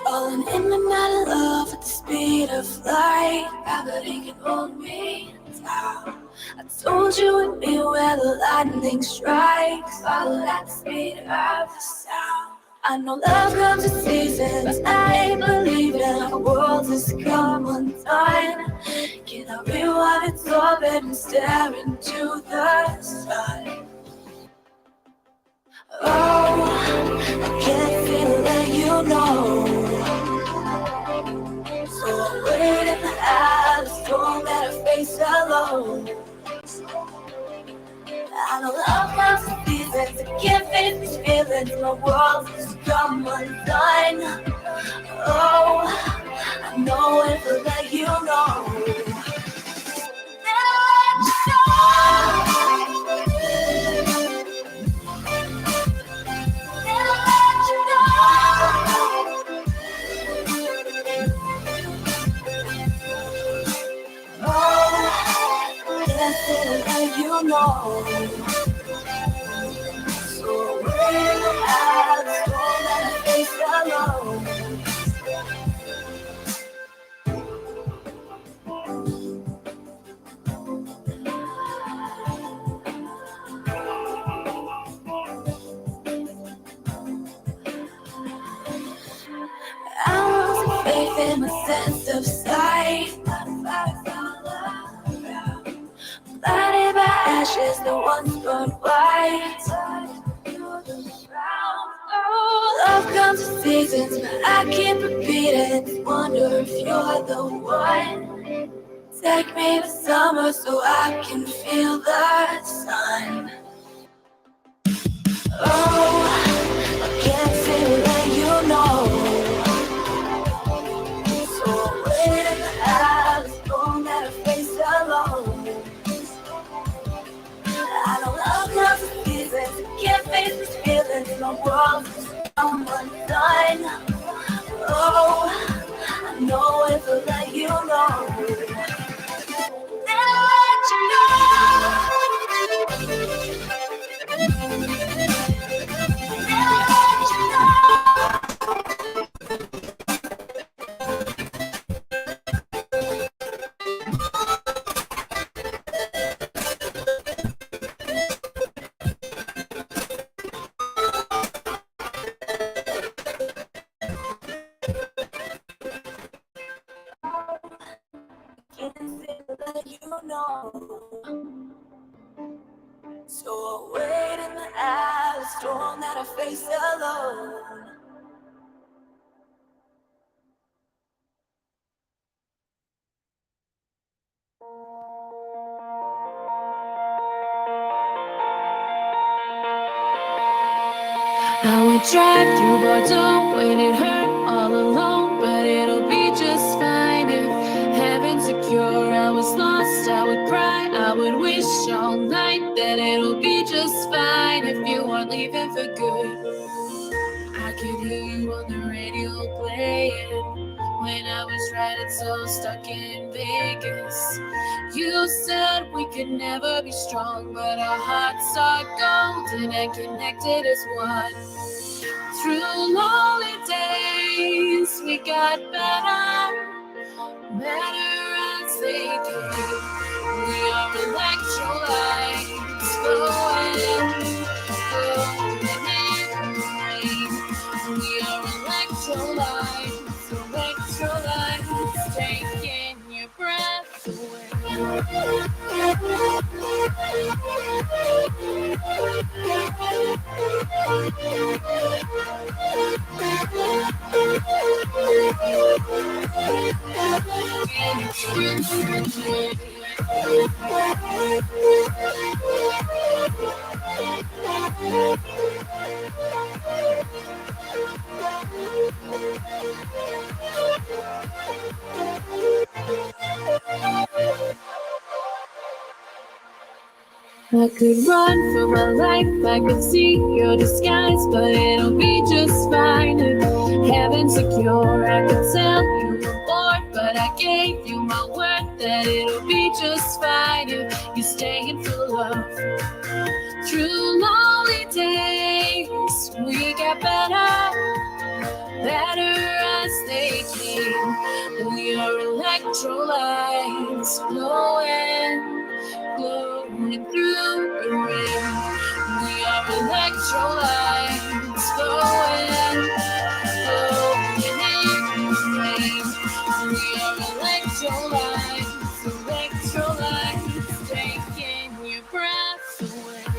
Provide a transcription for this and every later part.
Falling in and out of love at the speed of light. Gravity can hold me down. I told you and me where the lightning strikes. Follow at the speed of the sound. I know love comes in seasons, I ain't believing our world has come undone. Can I rewind its orbit and stare into the sun? Oh, I can't feel that you know. So I'm waiting out the storm that I face alone. I know love comes in seasons, I can't face these feelings. My world has come undone. Oh, I know if I let you know. Never let you know. Never let you know. Oh, yes, it'll let you know. So when I was told that I face alone. I lost faith in my sense of sight. Blinded by ashes that once burned white. Oh, love comes in seasons, but I keep repeating. Wonder if you're the one. Take me to summer so I can feel the sun. Oh, I can't feel that you know. So wait in the eyes, storm that I face alone. I know love comes in seasons, I can't face these feelings. My world has come undone. Oh, I know if I let you know. Never let you know. Never let you know. So I wait in the eye of the storm that I face alone. I would drive through Bordeaux when it hurt all alone, but it'll be just fine if heaven's secure. I was lost, I would cry, I would wish all night that it'll be just fine if you aren't leaving for good. I could hear you on the radio playing when I was riding so stuck in Vegas. You said we could never be strong, but our hearts are golden and connected as one. Through lonely days, we got better as they came. We are electrolytes flowing in the rain. We are electrolytes, taking your breath away. I could run for my life, I could see your disguise, but it'll be just fine if heaven's secure. I could tell you were bored, but I gave you my word that it'll be just fine if you stay in for love. Through lonely days, we get better as electrolytes glowing, glowing through the rain. We are electrolytes glowing, glowing in the rain. We are electrolytes, electrolytes taking your breath away.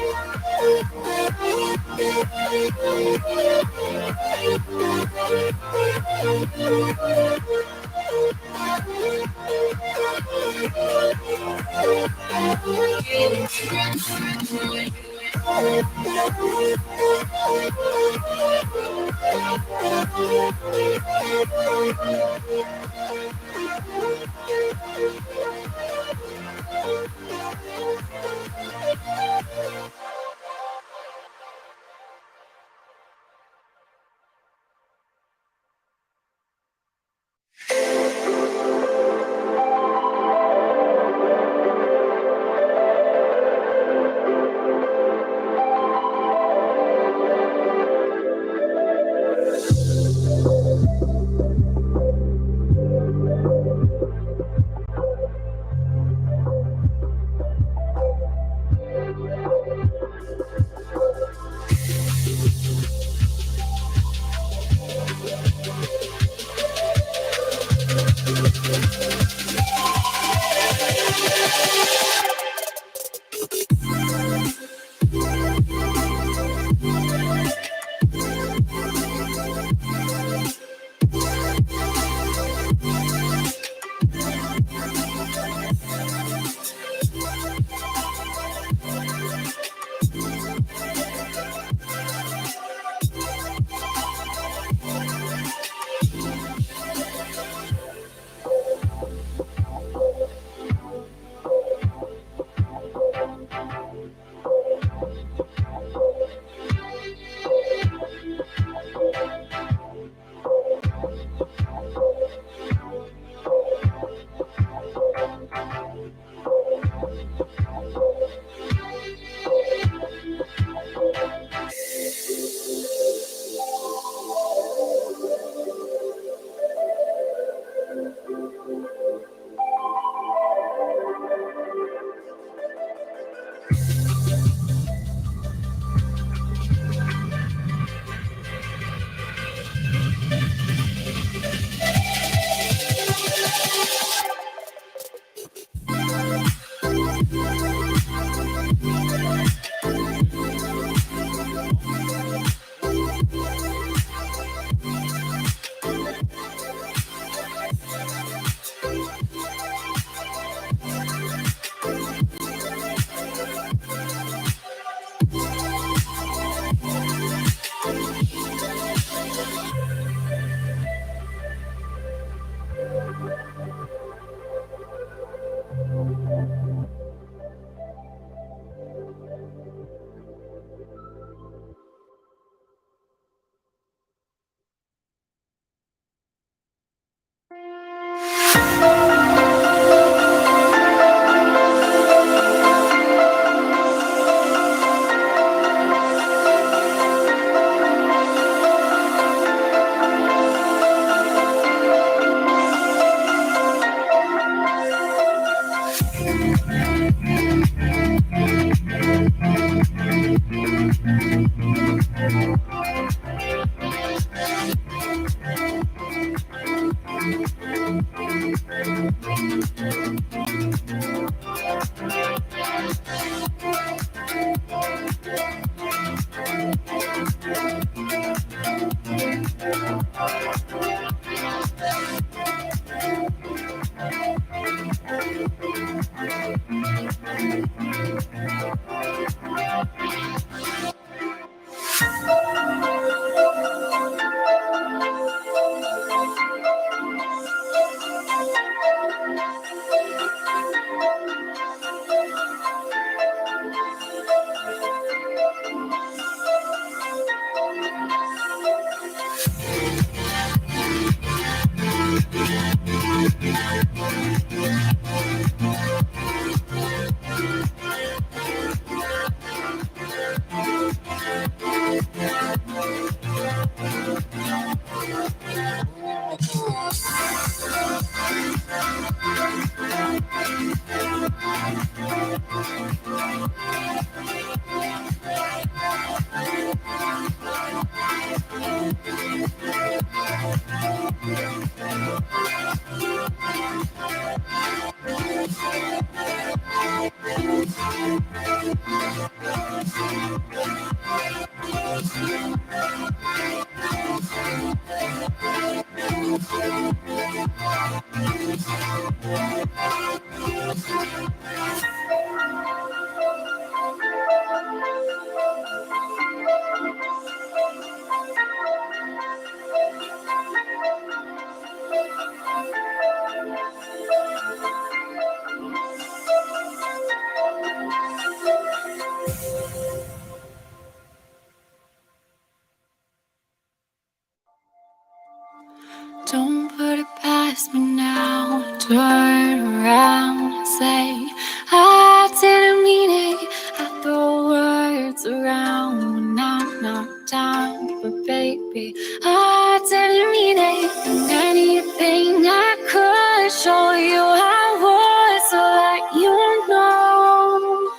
Don't put it past me now. Turn around and say I didn't mean it. I throw words around when I'm not down. But baby, I didn't mean it. And anything I could show you I would, so that you know.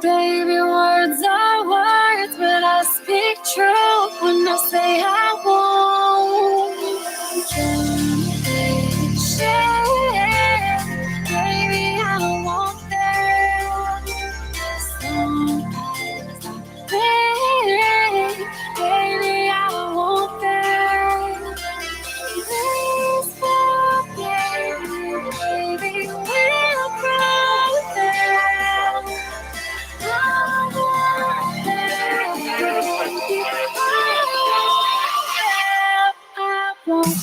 Baby, words are words, but I speak truth when I say I won't. Baby, I won't fail. Baby, I won't fail. Please forgive me, baby, we'll grow there. I won't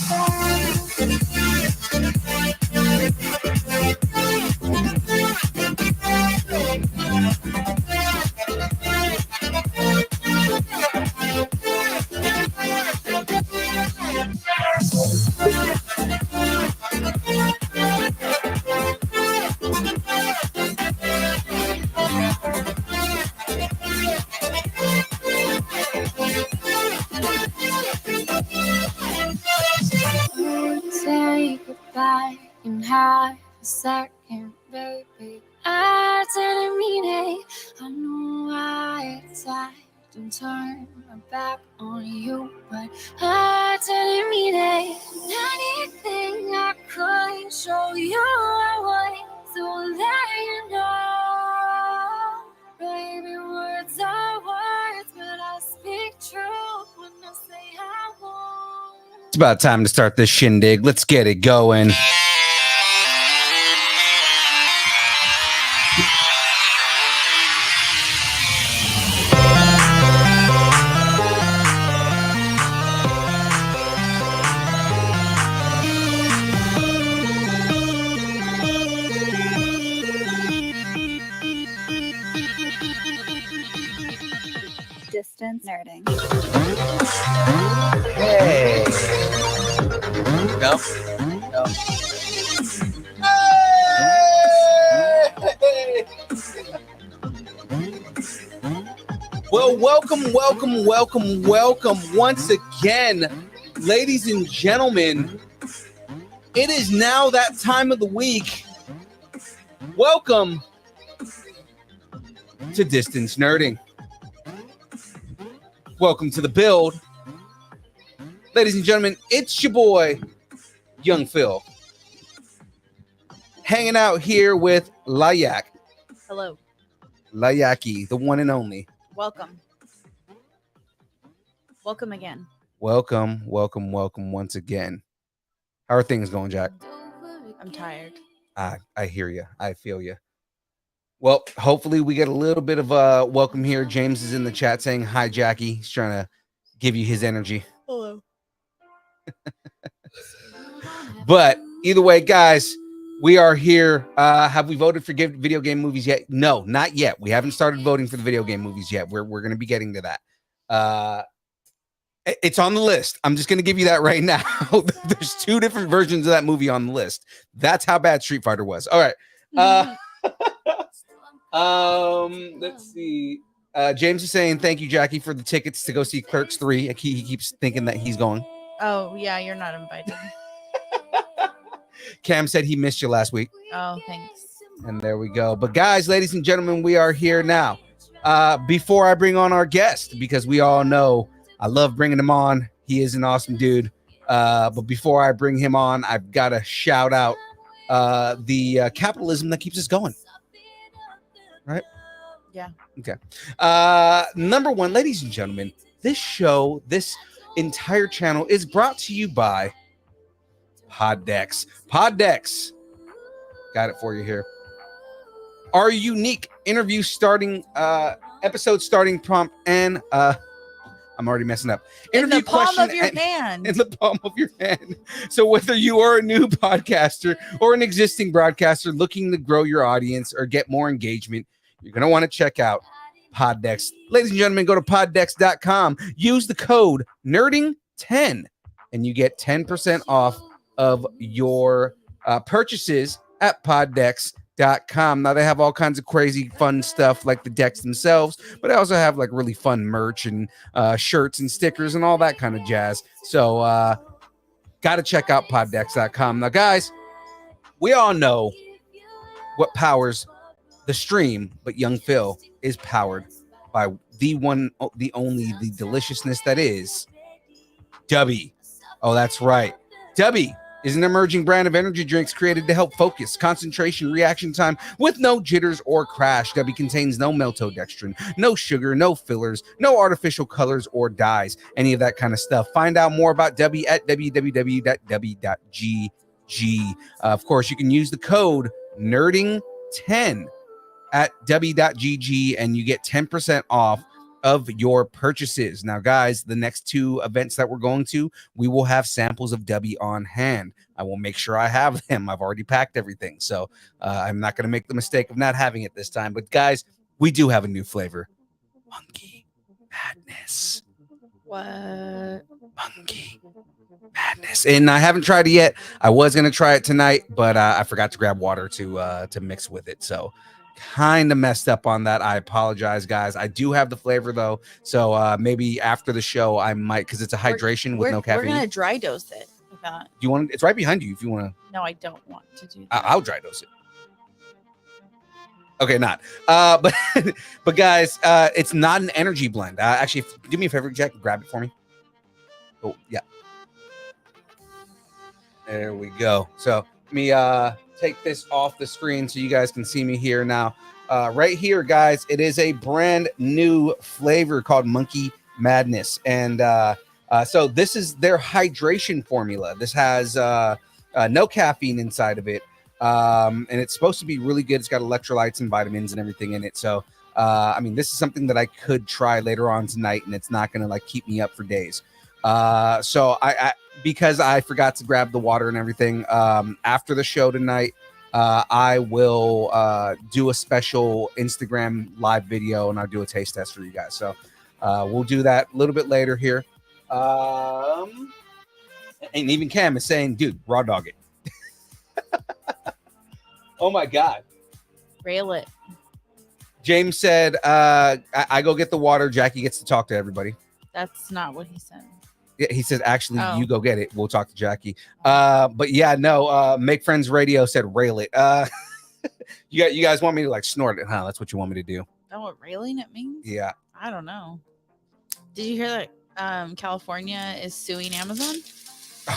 say goodbye in half a second, baby. I didn't mean it. I know I attacked and turned my back on you, but I didn't mean it. Anything I could show you I would, so let you know. Baby, words are words, but I speak truth when I say I won't. It's about time to start this shindig. Let's get it going. Distance nerding. Hey. No. Hey. Well, welcome once again, ladies and gentlemen. It is now that time of the week. Welcome to Distance Nerding. Welcome to the build. Ladies and gentlemen, it's your boy, Young Phil. Hanging out here with Layak. Hello. Layaki, the one and only. Welcome. Welcome again. Welcome once again. How are things going, Jack? I'm tired. I hear you. I feel you. Well, hopefully we get a little bit of welcome here. James is in the chat saying hi, Jackie. He's trying to give you his energy. Hello. But either way, guys, we are here. Have we voted for video game movies yet? No, not yet. We haven't started voting for the video game movies yet. We're going to be getting to that. It's on the list. I'm just going to give you that right now. There's two different versions of that movie on the list. That's how bad Street Fighter was. All right. Let's see. James is saying thank you, Jackie, for the tickets to go see Clerks 3. He keeps thinking that he's going. Oh, yeah, you're not invited. Cam said he missed you last week. Oh, thanks. And there we go. But guys, ladies and gentlemen, we are here now. Before I bring on our guest, because we all know I love bringing him on. He is an awesome dude. But before I bring him on, I've got to shout out the capitalism that keeps us going. Right? Yeah. Okay. Number one, ladies and gentlemen, this show, this entire channel is brought to you by Pod Decks. Pod Decks. Got it for you here. Our unique interview starting episode starting prompt and I'm already messing up. In the Interview palm question of your and- hand. in the palm of your hand. So whether you are a new podcaster or an existing broadcaster looking to grow your audience or get more engagement, you're going to want to check out Poddex. Ladies and gentlemen, go to poddex.com. Use the code NERDING10 and you get 10% off of your purchases at poddex.com. Now they have all kinds of crazy fun stuff like the decks themselves, but they also have like really fun merch and shirts and stickers and all that kind of jazz. So got to check out poddex.com. Now guys, we all know what powers the stream, but young Phil is powered by the one, the only, the deliciousness that is Dubby. Oh, that's right. Dubby is an emerging brand of energy drinks created to help focus, concentration, reaction time with no jitters or crash. Dubby contains no maltodextrin, no sugar, no fillers, no artificial colors or dyes, any of that kind of stuff. Find out more about Dubby at www.dubby.gg. Of course, you can use the code NERDING10 at dubby.gg and you get 10% off of your purchases. Now guys, the next two events that we're going to, we will have samples of Dubby on hand. I will make sure I have them. I've already packed everything, so I'm not going to make the mistake of not having it this time. But guys, we do have a new flavor, Monkey Madness. What? Monkey Madness, and I haven't tried it yet. I was going to try it tonight, but I forgot to grab water to mix with it, so kind of messed up on that. I apologize, guys. I do have the flavor though, so maybe after the show I might, because it's a hydration with no caffeine. We're gonna dry dose it with that. Do you want? It's right behind you if you want to. No, I don't want to do that. I'll dry dose it. Okay, not. But but guys, it's not an energy blend. Actually, do me a favor, Jack, grab it for me. Oh yeah. There we go. So let me take this off the screen so you guys can see me here now. Right here, guys, it is a brand new flavor called Monkey Madness. And so this is their hydration formula. This has no caffeine inside of it. And it's supposed to be really good. It's got electrolytes and vitamins and everything in it. So, I mean, this is something that I could try later on tonight, and it's not going to like keep me up for days. So I because I forgot to grab the water and everything, after the show tonight, I will do a special Instagram live video and I'll do a taste test for you guys. So we'll do that a little bit later here. And even Cam is saying, dude, raw dog it. Oh my God. Rail it. James said, I go get the water. Jackie gets to talk to everybody. That's not what he said. Yeah, he says, actually, Oh. you go get it. We'll talk to Jackie. But yeah, no, Make Friends Radio said rail it. You guys want me to like snort it, huh? That's what you want me to do. Know what railing it means? Yeah. I don't know. Did you hear that California is suing Amazon?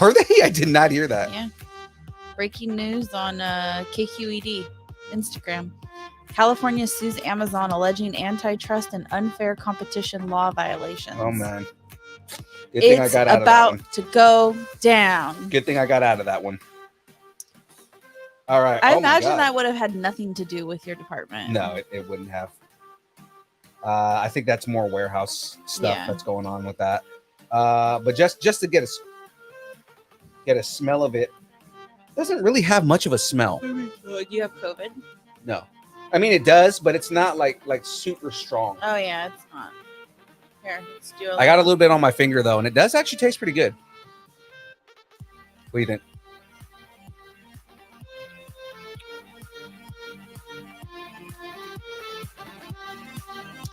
Are they? I did not hear that. Yeah. Breaking news on KQED Instagram. California sues Amazon alleging antitrust and unfair competition law violations. Oh man. Good thing I It's got out of that one. about to go down. Good thing I got out of that one. All right. I Oh, my imagine God. that would have had nothing to do with your department. No, it wouldn't have. I think that's more warehouse stuff Yeah. that's going on with that. But just to get a smell of it, doesn't really have much of a smell. You have COVID? No, I mean it does, but it's not like super strong. Oh yeah, it's not. Here, let's do it. I got a little bit on my finger though, and it does actually taste pretty good. What do you think?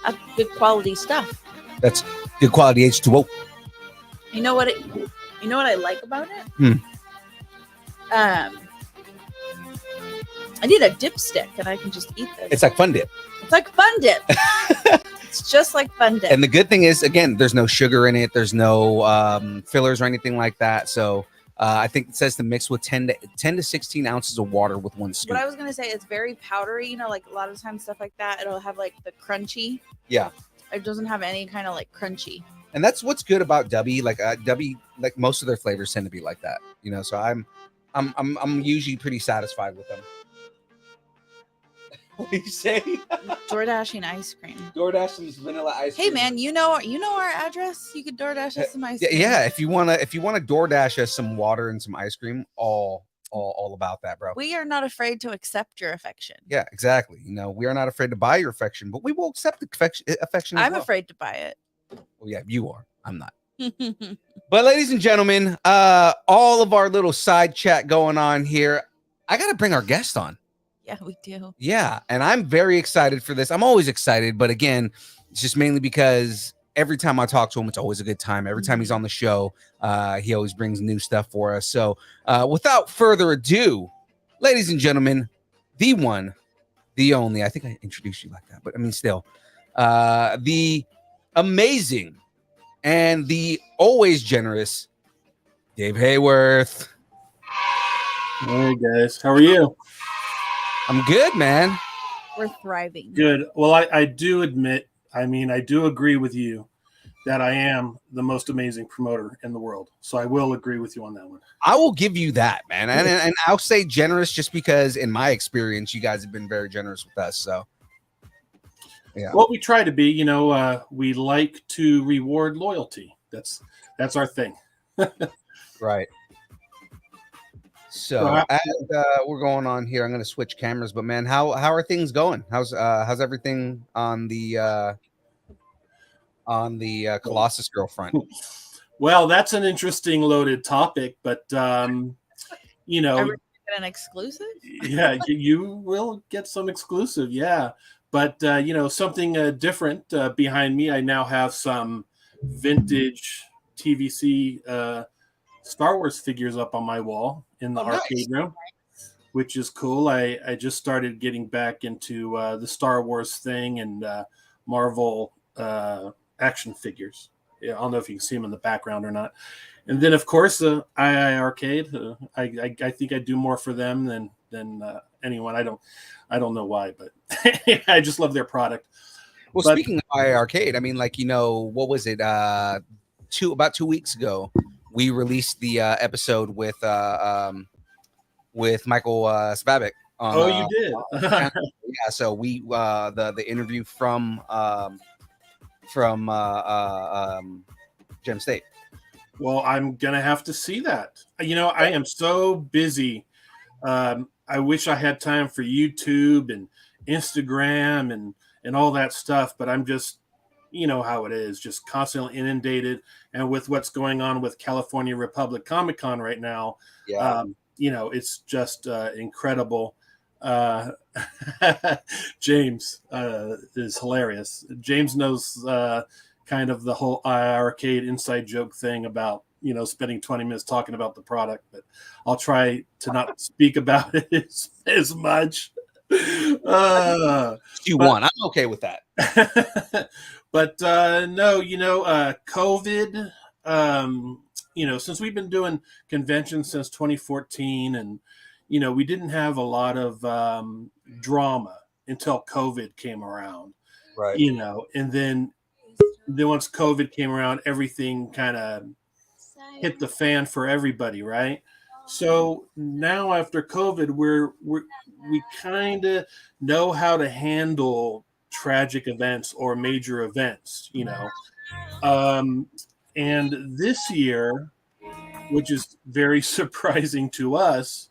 That's good quality stuff. That's good quality H2O. You know what? You know what I like about it? Hmm. I need a dipstick, and I can just eat this. It's like Fun Dip. It's like Fun Dip. It's just like Fun Dip. And the good thing is, again, there's no sugar in it. There's no fillers or anything like that. So I think it says to mix with 10 to 16 ounces of water with one scoop. What I was gonna say, it's very powdery. You know, like a lot of times stuff like that, it'll have like the crunchy. Yeah. It doesn't have any kind of like crunchy. And that's what's good about Dubby. Like Dubby, like most of their flavors tend to be like that, you know. So I'm usually pretty satisfied with them. What do you say? DoorDashing ice cream. DoorDash some vanilla ice cream. Hey man, you know our address. You could DoorDash us some ice cream. Yeah, if you wanna DoorDash us some water and some ice cream, all about that, bro. We are not afraid to accept your affection. Yeah, exactly. You know, we are not afraid to buy your affection, but we will accept affection. I'm afraid to buy it. Well, yeah, you are. I'm not. But ladies and gentlemen, all of our little side chat going on here. I got to bring our guest on. Yeah, we do. Yeah, and I'm very excited for this. I'm always excited, but again, it's just mainly because every time I talk to him, it's always a good time. Every time he's on the show, he always brings new stuff for us. So without further ado, ladies and gentlemen, the one, the only, I think I introduced you like that, but I mean, still, the amazing and the always generous Dave Haworth. Hey guys, how are you? I'm good, man. We're thriving. Good. Well, I do admit, I do agree with you that I am the most amazing promoter in the world. So I will agree with you on that one. I will give you that, man. And I'll say generous just because in my experience, you guys have been very generous with us. So, yeah. Well, we try to be, we like to reward loyalty. That's our thing. Right. So as we're going on here, I'm going to switch cameras. But man, how are things going? How's everything on the Colossus girl front? Well, that's an interesting loaded topic, but Are we gonna get an exclusive? Yeah, you will get some exclusive, yeah. But something different behind me. I now have some vintage TVC Star Wars figures up on my wall in the arcade room, which is cool. I just started getting back into the Star Wars thing and Marvel action figures. Yeah, I don't know if you can see them in the background or not. And then, of course, the II Arcade. I think I do more for them than anyone. I don't know why, but I just love their product. Well, speaking of II Arcade, I mean, like, what was it? About 2 weeks ago, we released the episode with Michael Spavik. You did? Yeah. So we the interview from Gem State. Well, I'm gonna have to see that. I am so busy. I wish I had time for YouTube and Instagram and all that stuff, but I'm just, how it is, just constantly inundated. And with what's going on with California Republic Comic Con right now, it's just incredible. James is hilarious. James knows kind of the whole arcade inside joke thing about spending 20 minutes talking about the product, but I'll try to not speak about it as much. I'm okay with that. But no, COVID, since we've been doing conventions since 2014, and we didn't have a lot of drama until COVID came around, right? And then once COVID came around, everything kind of hit the fan for everybody, right? So now after COVID, we kind of know how to handle tragic events or major events, and this year, which is very surprising to us,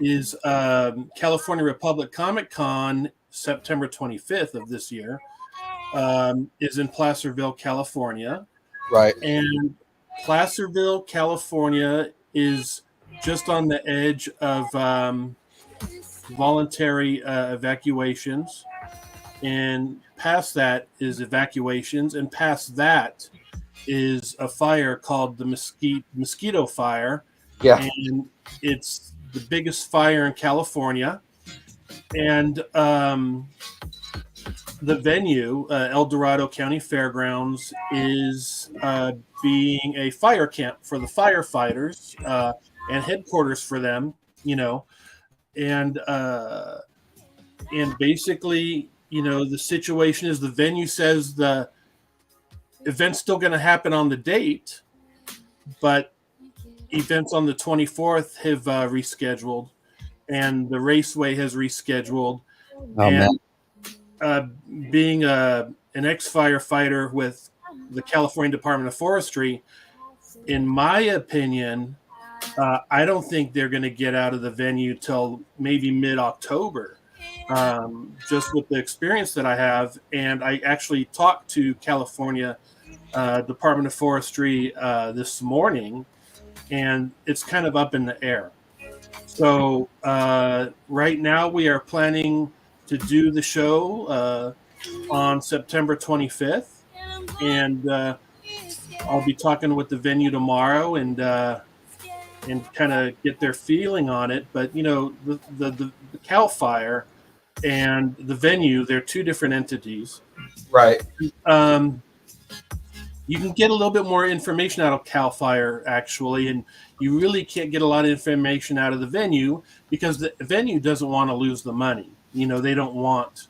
is California Republic Comic Con, September 25th of this year, is in Placerville, California. Right. And Placerville, California is just on the edge of voluntary evacuations. And past that is evacuations. And past that is a fire called the Mosquito Fire. Yeah. And it's the biggest fire in California. And the venue, El Dorado County Fairgrounds, is being a fire camp for the firefighters and headquarters for them, and basically, the situation is the venue says event's still going to happen on the date, but events on the 24th have rescheduled, and the raceway has rescheduled. Oh, and man. Being an ex-firefighter with the California Department of Forestry, in my opinion, I don't think they're going to get out of the venue till maybe mid-October, just with the experience that I have. And I actually talked to California Department of Forestry this morning, and it's kind of up in the air. So right now we are planning to do the show on September 25th, and I'll be talking with the venue tomorrow and kind of get their feeling on it. But the Cal Fire and the venue, they're two different entities. Right. You can get a little bit more information out of Cal Fire, actually, and you really can't get a lot of information out of the venue because the venue doesn't want to lose the money. They don't want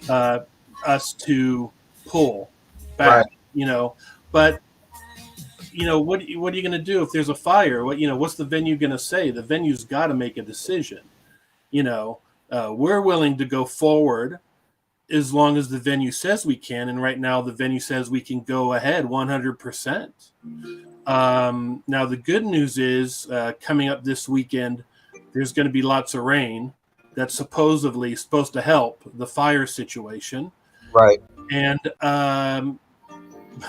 us to pull back. Right. But what are you going to do if there's a fire? What's the venue going to say? The venue's got to make a decision. We're willing to go forward as long as the venue says we can, and right now the venue says we can go ahead 100%. Now the good news is coming up this weekend, there's going to be lots of rain that's supposedly supposed to help the fire situation. Right. And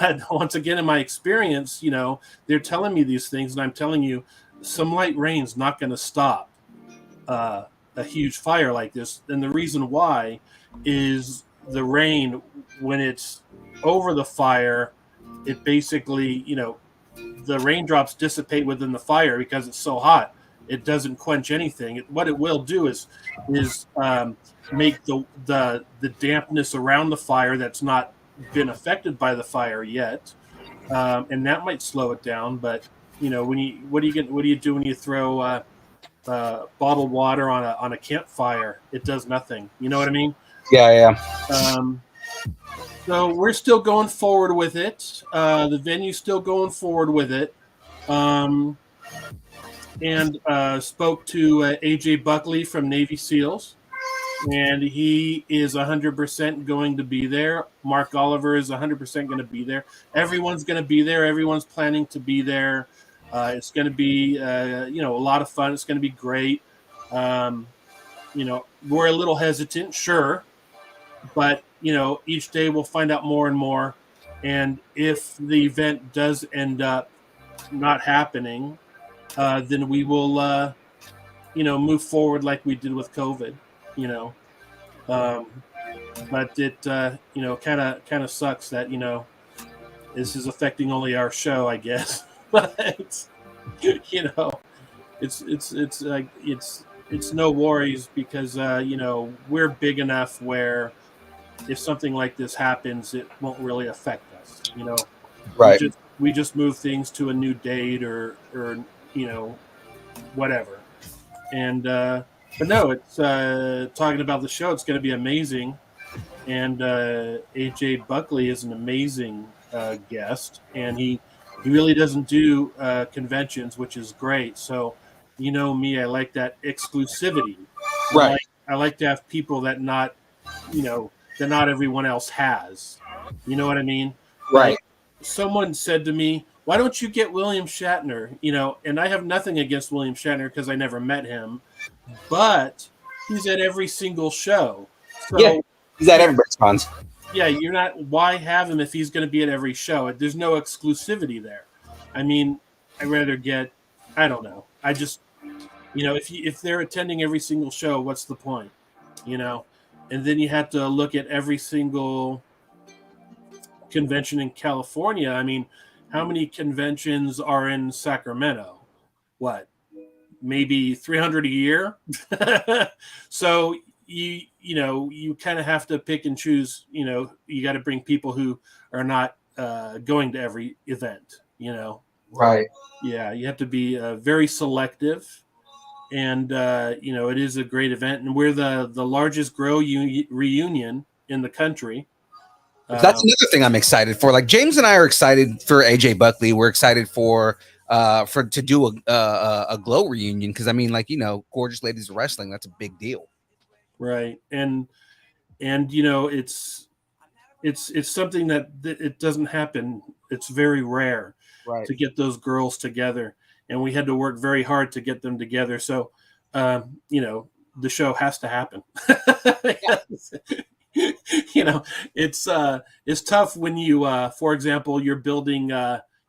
but once again, in my experience, they're telling me these things, and I'm telling you, some light rain's not going to stop a huge fire like this. And the reason why is the rain, when it's over the fire, it basically, the raindrops dissipate within the fire because it's so hot. It doesn't quench anything. What it will do is make the dampness around the fire that's not been affected by the fire yet, and that might slow it down. But what do you do when you throw bottled water on a campfire? It does nothing. You know what I mean? Yeah. So we're still going forward with it. The venue's still going forward with it. And spoke to AJ Buckley from Navy SEALs, and he is 100% going to be there. Mark Oliver is 100% going to be there. Everyone's going to be there. Everyone's planning to be there. It's going to be a lot of fun. It's going to be great. We're a little hesitant, sure, but each day we'll find out more and more. And if the event does end up not happening, then we will, move forward like we did with COVID. But it, kind of sucks that this is affecting only our show, I guess. But it's no worries because we're big enough where if something like this happens, it won't really affect us. Right. We just move things to a new date or whatever. And but no, it's talking about the show. It's going to be amazing. And AJ Buckley is an amazing guest, and he really doesn't do conventions, which is great. So me, I like that exclusivity. Right. I like to have people that not everyone else has. You know what I mean? Right. Like, someone said to me, why don't you get William Shatner? And I have nothing against William Shatner because I never met him, but he's at every single show. So, yeah, he's at everybody's cons. Yeah, why have him if he's going to be at every show? There's no exclusivity there. I mean, I'd rather get, I don't know. I just, if they're attending every single show, what's the point? And then you have to look at every single convention in California. I mean, how many conventions are in Sacramento? What? Maybe 300 a year? So you kind of have to pick and choose. You got to bring people who are not going to every event. Right. Yeah, you have to be very selective. And it is a great event, and we're the largest grow reunion in the country. So that's another thing I'm excited for. Like James and I are excited for AJ Buckley. We're excited for to do a Glow reunion because I mean, like, you know, Gorgeous Ladies of Wrestling. That's a big deal, right? And you know, it's something that it doesn't happen. It's very rare right? to get those girls together, and we had to work very hard to get them together. So, you know, the show has to happen. You know, it's tough when you, for example, you're building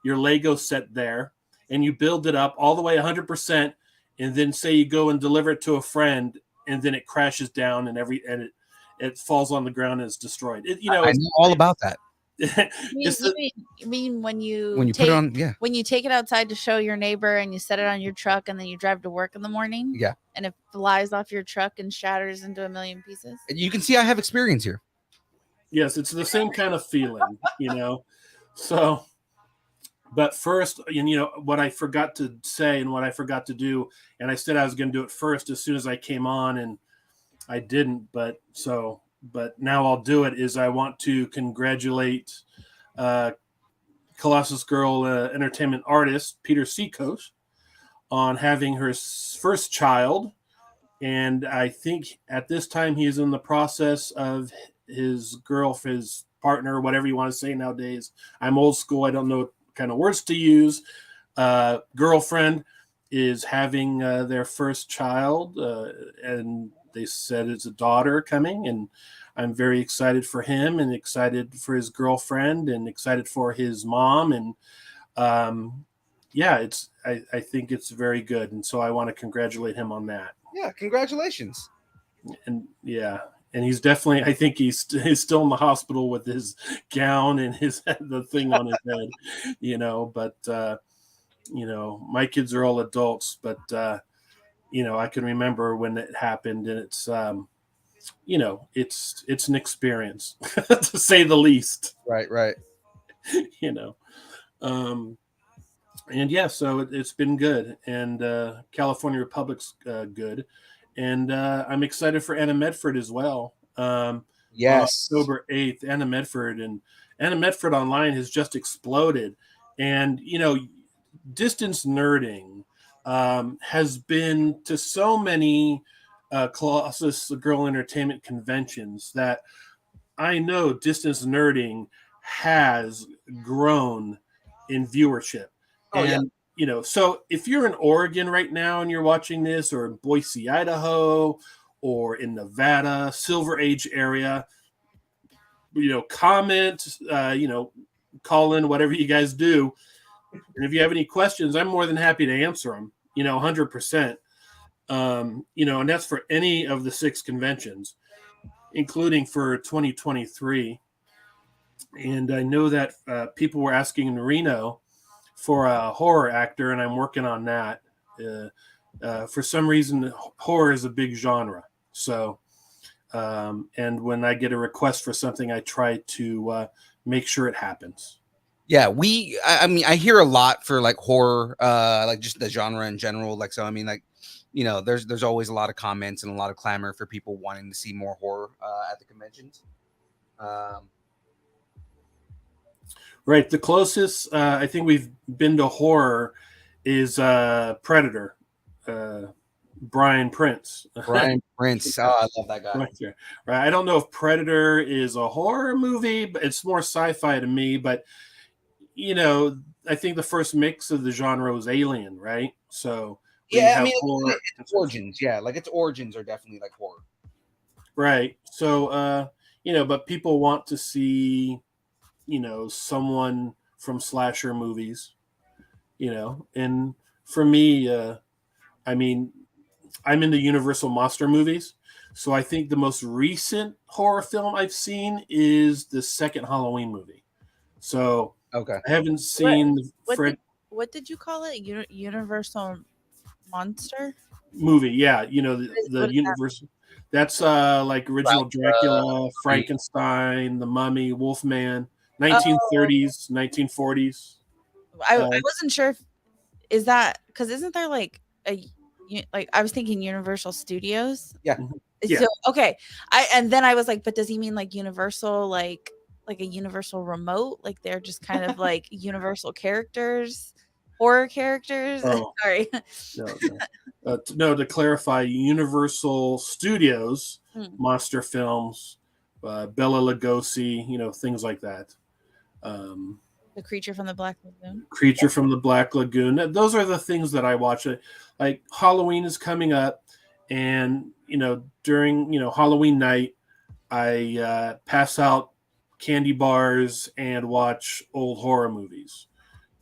your Lego set there, and you build it up all the way 100%, and then say you go and deliver it to a friend, and then it crashes down, and it falls on the ground and is destroyed. You know, I know all about that. You mean when you Put it on, yeah, when you take it outside to show your neighbor and you set it on your truck and then you drive to work in the morning? yeah, And it flies off your truck and shatters into a million pieces? you can see I have experience here. Yes, it's the same kind of feeling, you know. So, but first, and you know what I forgot to say and what I forgot to do, and I said I was going to do it first as soon as I came on, and I didn't. But now I'll do it. Is I want to congratulate Colossus Girl entertainment artist Peter Seacoast on having her first child, and I think at this time he is in the process of his partner, whatever you want to say nowadays. I'm old school. I don't know what kind of words to use. Girlfriend is having their first child, and they said it's a daughter coming, and I'm very excited for him and excited for his girlfriend and excited for his mom. And yeah, I think it's very good. And so I want to congratulate him on that. Yeah, congratulations. And yeah, and he's definitely, I think he's still in the hospital with his gown and the thing on his head, you know, but you know, my kids are all adults, but you know, I can remember when it happened, and it's you know, it's an experience to say the least. Right. You know, and yeah, so it's been good, and California Republic's good, and I'm excited for Anna Medford as well. Yes, on October 8th, Anna Medford online has just exploded, and you know, distance nerding has been to so many Colossus Girl Entertainment conventions that I know distance nerding has grown in viewership. Oh, and yeah. you know, so if you're in Oregon right now and you're watching this, or in Boise, Idaho, or in Nevada, Silver Age area, you know, comment, you know, call in, whatever you guys do. And if you have any questions, I'm more than happy to answer them, you know, 100%. You know, and that's for any of the 6 conventions, including for 2023. And I know that people were asking in Reno for a horror actor, and I'm working on that. For some reason, horror is a big genre. So, and when I get a request for something, I try to make sure it happens. Yeah, I mean, I hear a lot for like horror, like just the genre in general. Like, so, I mean, like, you know, there's always a lot of comments and a lot of clamor for people wanting to see more horror at the conventions. Right. The closest I think we've been to horror is Predator. Brian Prince. Brian Prince. Oh, I love that guy. Right there. Right. I don't know if Predator is a horror movie, but it's more sci-fi to me. But you know, I think the first mix of the genre was Alien, right? So yeah, I mean, it's origins. Yeah, like its origins are definitely like horror. Right. So you know, but people want to see, you know, someone from slasher movies, you know, and for me, I mean, I'm into Universal monster movies, so I think the most recent horror film I've seen is the second Halloween movie. So okay, I haven't seen what did you call it? Universal monster movie? Yeah, you know, the Universal. That's like original Dracula, Frankenstein, The Mummy, Wolfman, 1930s, 1940s. I wasn't sure if is that because isn't there like I was thinking Universal Studios. Yeah. Yeah. So okay, and then I was like, but does he mean like Universal like like a universal remote, like they're just kind of like universal characters, horror characters. Oh. Sorry. No, to clarify, Universal Studios, Hmm. Monster Films, Bela Lugosi, things like that. The Creature from the Black Lagoon. Creature from the Black Lagoon. Those are the things that I watch. Like Halloween is coming up, and during Halloween night, I pass out candy bars and watch old horror movies.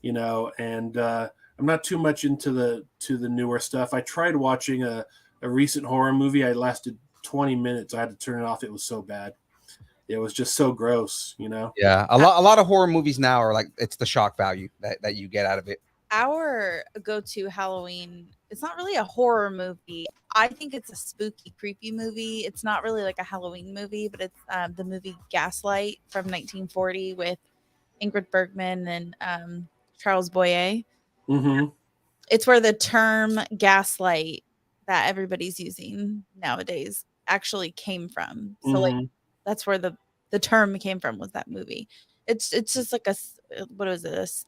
And I'm not too much into the newer stuff. I tried watching a recent horror movie. I lasted 20 minutes. I had to turn it off. It was so bad. It was just so gross, Yeah, a lot of horror movies now are like, it's the shock value that you get out of it. Our go-to Halloween, it's not really a horror movie. I think it's a spooky, creepy movie. It's not really like a Halloween movie, but it's the movie Gaslight from 1940 with Ingrid Bergman and Charles Boyer. Mm-hmm. It's where the term gaslight that everybody's using nowadays actually came from. So like that's where the term came from, was that movie. It's just like a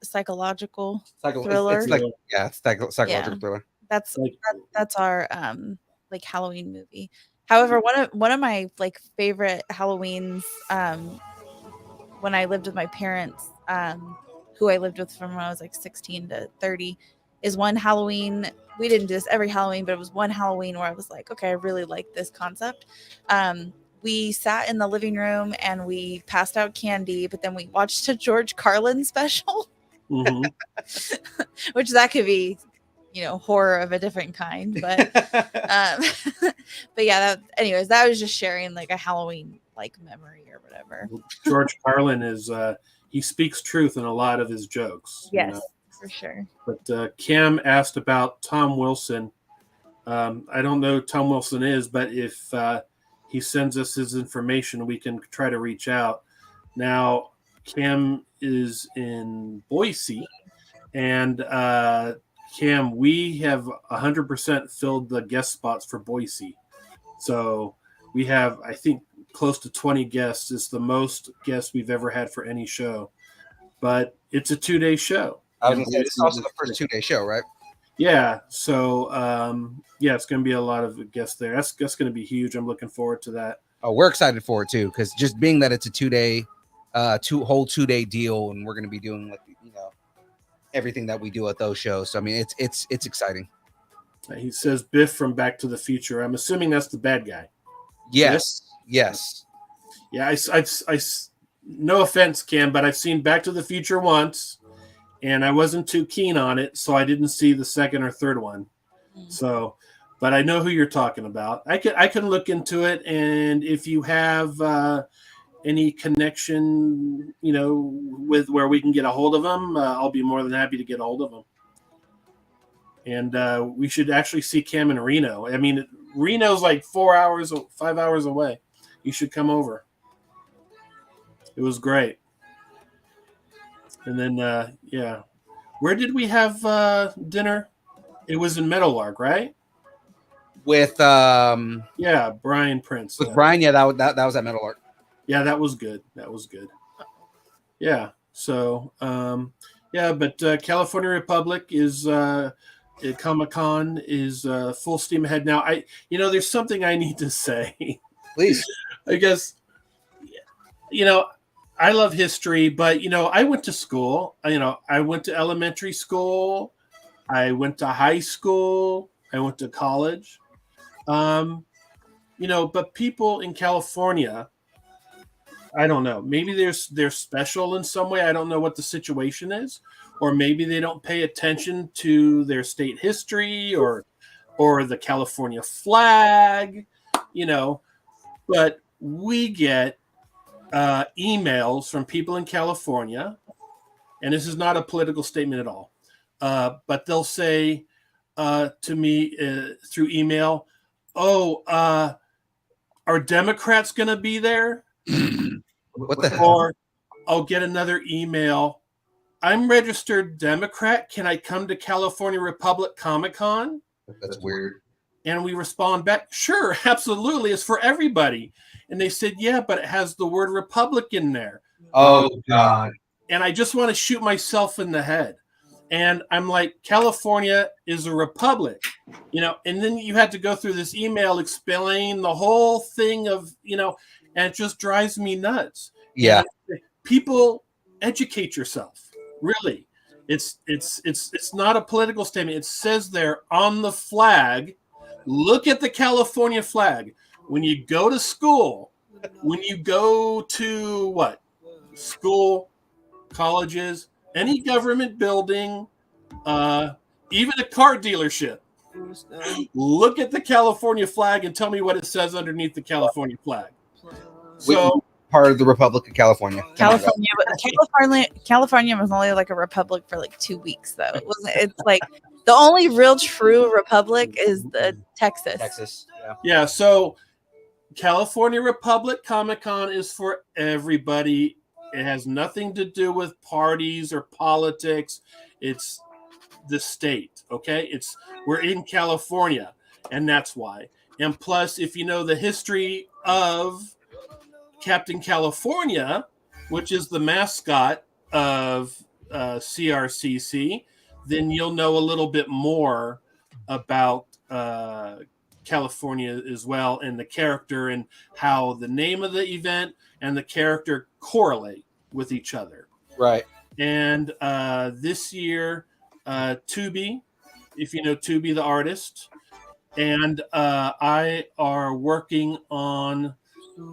psychological thriller. It's like, it's psychological thriller. That's our like Halloween movie. However, one of my like favorite Halloweens when I lived with my parents, who I lived with from when I was like 16 to 30, is one Halloween. We didn't do this every Halloween, but it was one Halloween where I was like, okay, I really like this concept. We sat in the living room and we passed out candy, but then we watched a George Carlin special, which that could be, horror of a different kind. But, but yeah, anyways, that was just sharing like a Halloween like memory or whatever. George Carlin is, he speaks truth in a lot of his jokes. Yes, for sure. But Cam asked about Tom Wilson. I don't know who Tom Wilson is, but if he sends us his information, we can try to reach out. Now, Cam is in Boise, and Cam, we have 100% filled the guest spots for Boise. So we have, I think, close to 20 guests. It's the most guests we've ever had for any show. But it's a 2-day show. I was going to say, it's also the first 2-day show, right? Yeah. So, it's going to be a lot of guests there. That's going to be huge. I'm looking forward to that. Oh, we're excited for it too, because just being that it's a 2-day, whole 2-day deal, and we're going to be doing like everything that we do at those shows. So I mean, it's exciting. He says Biff from Back to the Future. I'm assuming that's the bad guy. Yes. Yes. Yeah. I no offense, Cam, but I've seen Back to the Future once, and I wasn't too keen on it, so I didn't see the second or third one. So, but I know who you're talking about. I can look into it, and if you have any connection, with where we can get a hold of them, I'll be more than happy to get a hold of them. And we should actually see Cam in Reno. I mean, Reno's like 5 hours away. You should come over. It was great. And then, where did we have dinner? It was in Meadowlark, right? With Brian Prince. With Brian, that was at Meadowlark. Yeah, that was good. Yeah. So, but California Republic is Comic-Con is full steam ahead now. There's something I need to say. Please. I guess, I love history, but, I went to school. I went to elementary school. I went to high school. I went to college. But people in California, I don't know. Maybe they're special in some way. I don't know what the situation is. Or maybe they don't pay attention to their state history or the California flag, But we get emails from people in California, and this is not a political statement at all, but they'll say to me through email, are Democrats going to be there? What the hell? Or I'll get another email. I'm registered Democrat. Can I come to California Republic Comic-Con? That's weird. And we respond back, sure, absolutely. It's for everybody. And they said, yeah, but it has the word Republican there. Oh God. And I just want to shoot myself in the head. And I'm like, California is a republic, and then you had to go through this email explaining the whole thing of, and it just drives me nuts. Yeah. And people, educate yourself. Really. It's not a political statement. It says there on the flag, look at the California flag. When you go to school, when you go to school, colleges, any government building, even a car dealership, look at the California flag and tell me what it says underneath the California flag. So part of the Republic of California. California was only like a republic for like 2 weeks though. It wasn't. It's like the only real true republic is the Texas. Yeah. So California Republic Comic-Con is for everybody. It has nothing to do with parties or politics. It's the state. Okay. We're in California, and that's why. And plus, if you know the history of Captain California, which is the mascot of CRCC, then you'll know a little bit more about California as well, and the character, and how the name of the event and the character correlate with each other. Right. And this year, Tubi, if you know Tubi, the artist, and I are working on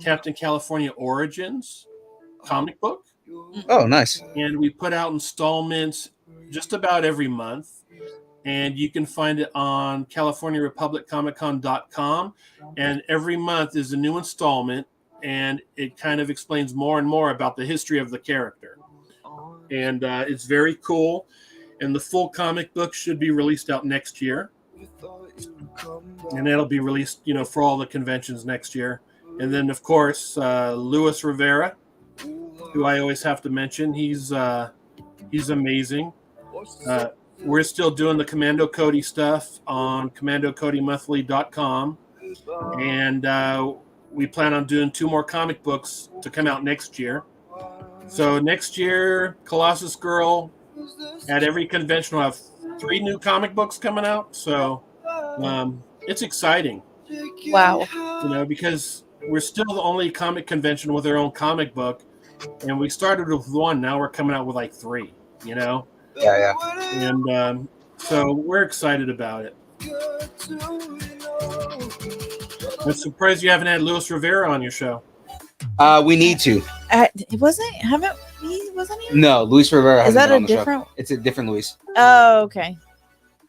Captain California Origins comic book. Oh, nice. And we put out installments just about every month. And you can find it on CaliforniaRepublicComicCon.com. And every month is a new installment. And it kind of explains more and more about the history of the character. And it's very cool. And the full comic book should be released out next year. And that'll be released, for all the conventions next year. And then, of course, Luis Rivera, who I always have to mention. He's amazing. We're still doing the Commando Cody stuff on CommandoCodyMonthly.com. And we plan on doing 2 more comic books to come out next year. So next year, Colossus Girl, at every convention, will have 3 new comic books coming out. So it's exciting. Wow. Because we're still the only comic convention with our own comic book, and we started with 1. Now we're coming out with like 3. Yeah. And so we're excited about it. I'm surprised you haven't had Luis Rivera on your show. We need to. It wasn't he? No, Luis Rivera. Is that been a on the show. different? It's a different Luis. Oh, okay. I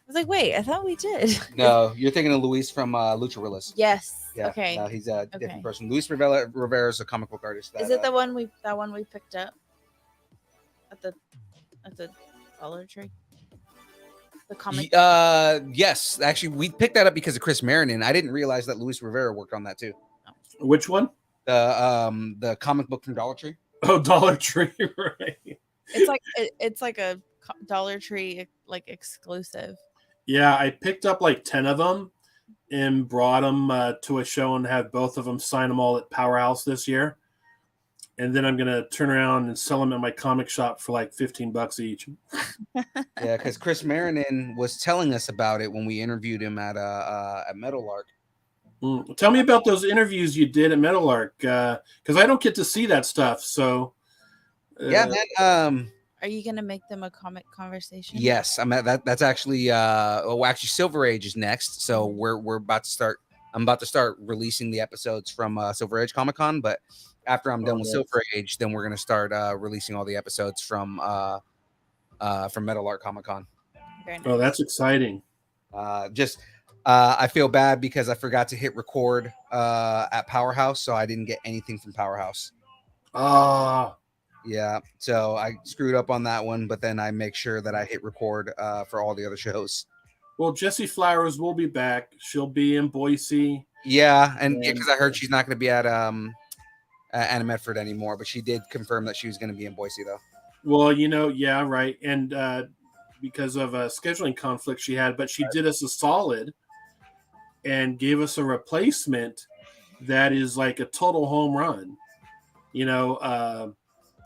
was like, wait, I thought we did. No, you're thinking of Luis from Lucharillas. Yes. Yeah. Okay. No, he's a different person. Luis Rivera is a comic book artist. Is it the one we picked up at the Dollar Tree? The comic. Yes, actually, we picked that up because of Chris Marinan. I didn't realize that Luis Rivera worked on that too. Which one? The comic book from Dollar Tree. Oh, Dollar Tree, right? It's like a Dollar Tree like exclusive. Yeah, I picked up like 10 of them and brought them to a show and had both of them sign them all at Powerhouse this year. And then I'm going to turn around and sell them at my comic shop for like $15 each. Yeah, because Chris Marinan was telling us about it when we interviewed him at Meadowlark. Tell me about those interviews you did at Meadowlark, because I don't get to see that stuff. So, yeah, man. Are you gonna make them a comic conversation? Yes, I'm at that. That's actually actually Silver Age is next, so we're about to start. I'm about to start releasing the episodes from Silver Age Comic Con, but after I'm done with Silver Age, then we're gonna start releasing all the episodes from Meadowlark Comic Con. Nice. Oh, that's exciting. I feel bad because I forgot to hit record at Powerhouse, so I didn't get anything from Powerhouse. Yeah, so I screwed up on that one, but then I make sure that I hit record for all the other shows. Well, Jessie Flowers will be back. She'll be in Boise. Yeah, and because I heard she's not going to be at Anna Medford anymore, but she did confirm that she was going to be in Boise, though. Well, yeah, right. And because of a scheduling conflict she had, but she did us a solid and gave us a replacement that is like a total home run.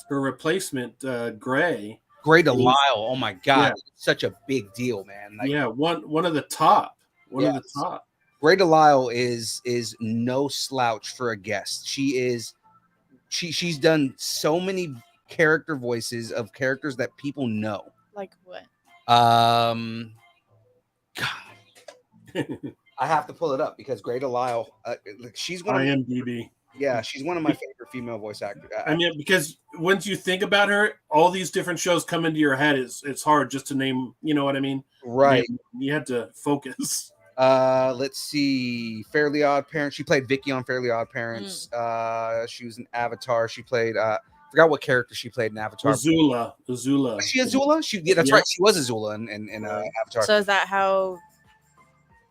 her replacement, Gray. Gray Delisle. Oh my God, Yeah. such a big deal, man. Like, Yeah, one of the top. One of the Yes. top. Gray Delisle is no slouch for a guest. She's done so many character voices of characters that people know. Like what? God, I have to pull it up because Gray Delisle, she's one of my, IMDb. yeah, she's one of my favorite female voice actors. I mean, because once you think about her, all these different shows come into your head. It's hard just to name. You know what I mean? Right. You have to focus. Let's see. Fairly Odd Parents. She played Vicky on Fairly Odd Parents. She was in Avatar. She played forgot what character she played in Avatar. Azula. Was she Azula? That's right. She was Azula in Avatar. So is that how?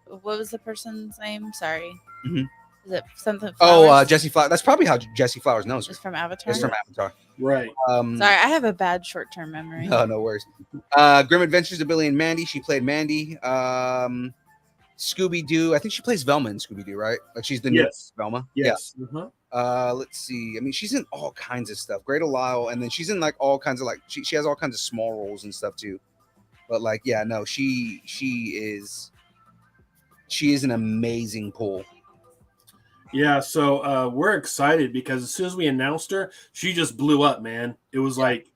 What was the person's name? Sorry. Mm-hmm. Is it something? Jesse Flowers. That's probably how Jesse Flowers knows her. It's from Avatar. It's from Avatar. Right. Sorry, I have a bad short-term memory. No worries. Grim Adventures of Billy and Mandy. She played Mandy. Scooby Doo. I think she plays Velma in Scooby Doo, right? Like she's the new Velma. Yes. Yeah. Uh-huh. Let's see. I mean, she's in all kinds of stuff. Great Delisle, and then she's in like all kinds of like she has all kinds of small roles and stuff too. But like, yeah, no, she is an amazing pull. Yeah, so we're excited because as soon as we announced her, she just blew up, man. It was like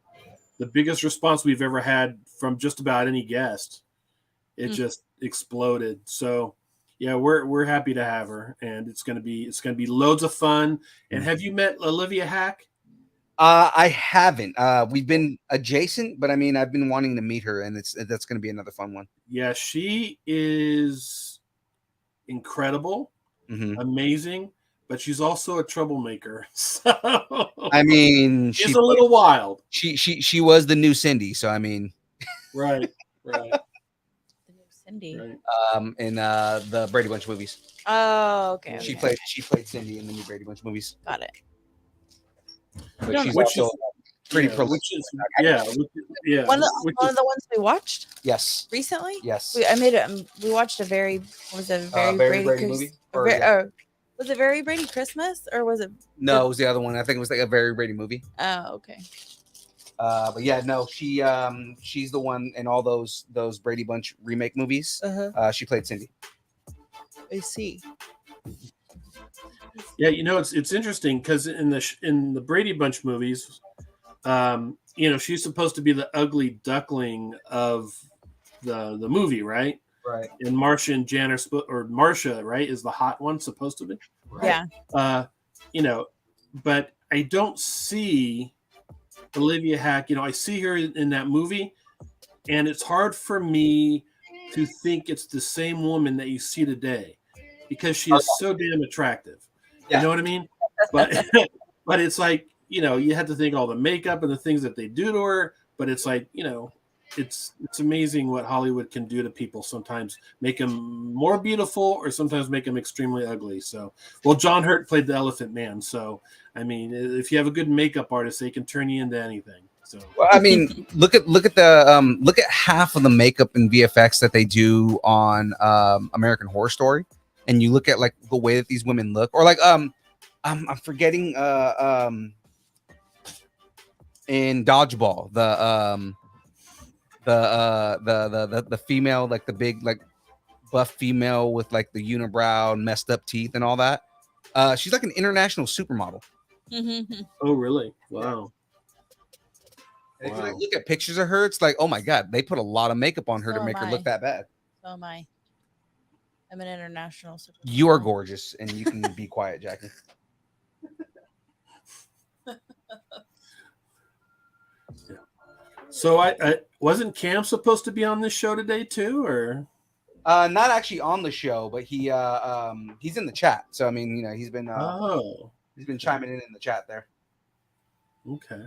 the biggest response we've ever had from just about any guest. It just exploded. So yeah, we're happy to have her, and it's gonna be loads of fun. And have you met Olivia Hack? I haven't. We've been adjacent, but I mean, I've been wanting to meet her, and that's gonna be another fun one. Yeah, she is incredible. Amazing, but she's also a troublemaker. So I mean, she's a little wild. She was the new Cindy, so I mean, right. The new Cindy. Right. In the Brady Bunch movies. Oh, okay. She played Cindy in the new Brady Bunch movies. Got it. But she's also pretty prolific. One of the ones we watched. Yes. Recently. Yes. We watched a very Brady movie. Was it Very Brady Christmas or was it? No, it was the other one. I think it was like a Very Brady movie. Oh, okay. But yeah, no, she's the one in all those Brady Bunch remake movies. She played Cindy. I see. Yeah, you know, it's interesting because in the Brady Bunch movies, you know, she's supposed to be the ugly duckling of the movie, right? Right. And Marcia and Jan Marcia, right, is the hot one supposed to be. Yeah. You know, but I don't see Olivia Hack. You know, I see her in that movie, and it's hard for me to think it's the same woman that you see today because she is so damn attractive. Yeah. You know what I mean? But but it's like, you know, you have to think all the makeup and the things that they do to her. But it's like, you know, it's amazing what Hollywood can do to people. Sometimes make them more beautiful, or sometimes make them extremely ugly. So, well, John Hurt played the Elephant Man. So, I mean, if you have a good makeup artist, they can turn you into anything. So, well, I mean, look at half of the makeup and VFX that they do on American Horror Story, and you look at like the way that these women look, or like I'm forgetting in Dodgeball the female, like the big like buff female with like the unibrow and messed up teeth and all that. She's like an international supermodel. Oh, really? Wow. If you like, look at pictures of her, it's like, oh my god, they put a lot of makeup on her to make her look that bad. So am I. I'm an international supermodel. You are gorgeous, and you can be quiet, Jackie. Yeah. So I wasn't Cam supposed to be on this show today too, or not actually on the show, but he's in the chat. So I mean, you know, he's been chiming in the chat there. Okay.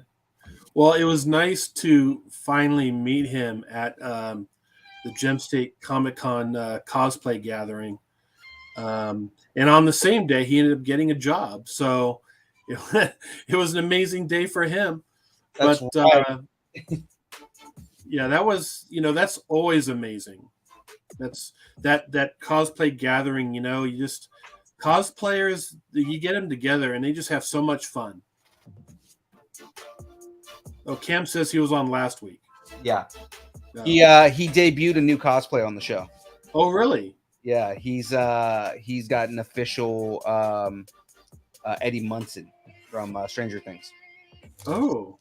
Well, it was nice to finally meet him at the Gem State Comic-Con cosplay gathering. And on the same day, he ended up getting a job. So it was an amazing day for him. That's but right. Yeah, that was, you know, that's always amazing. That's that cosplay gathering, you know, you just cosplayers, you get them together and they just have so much fun. Oh, Cam says he was on last week. Yeah. No. He debuted a new cosplay on the show. Oh, really? Yeah, he's got an official Eddie Munsen from Stranger Things. Oh,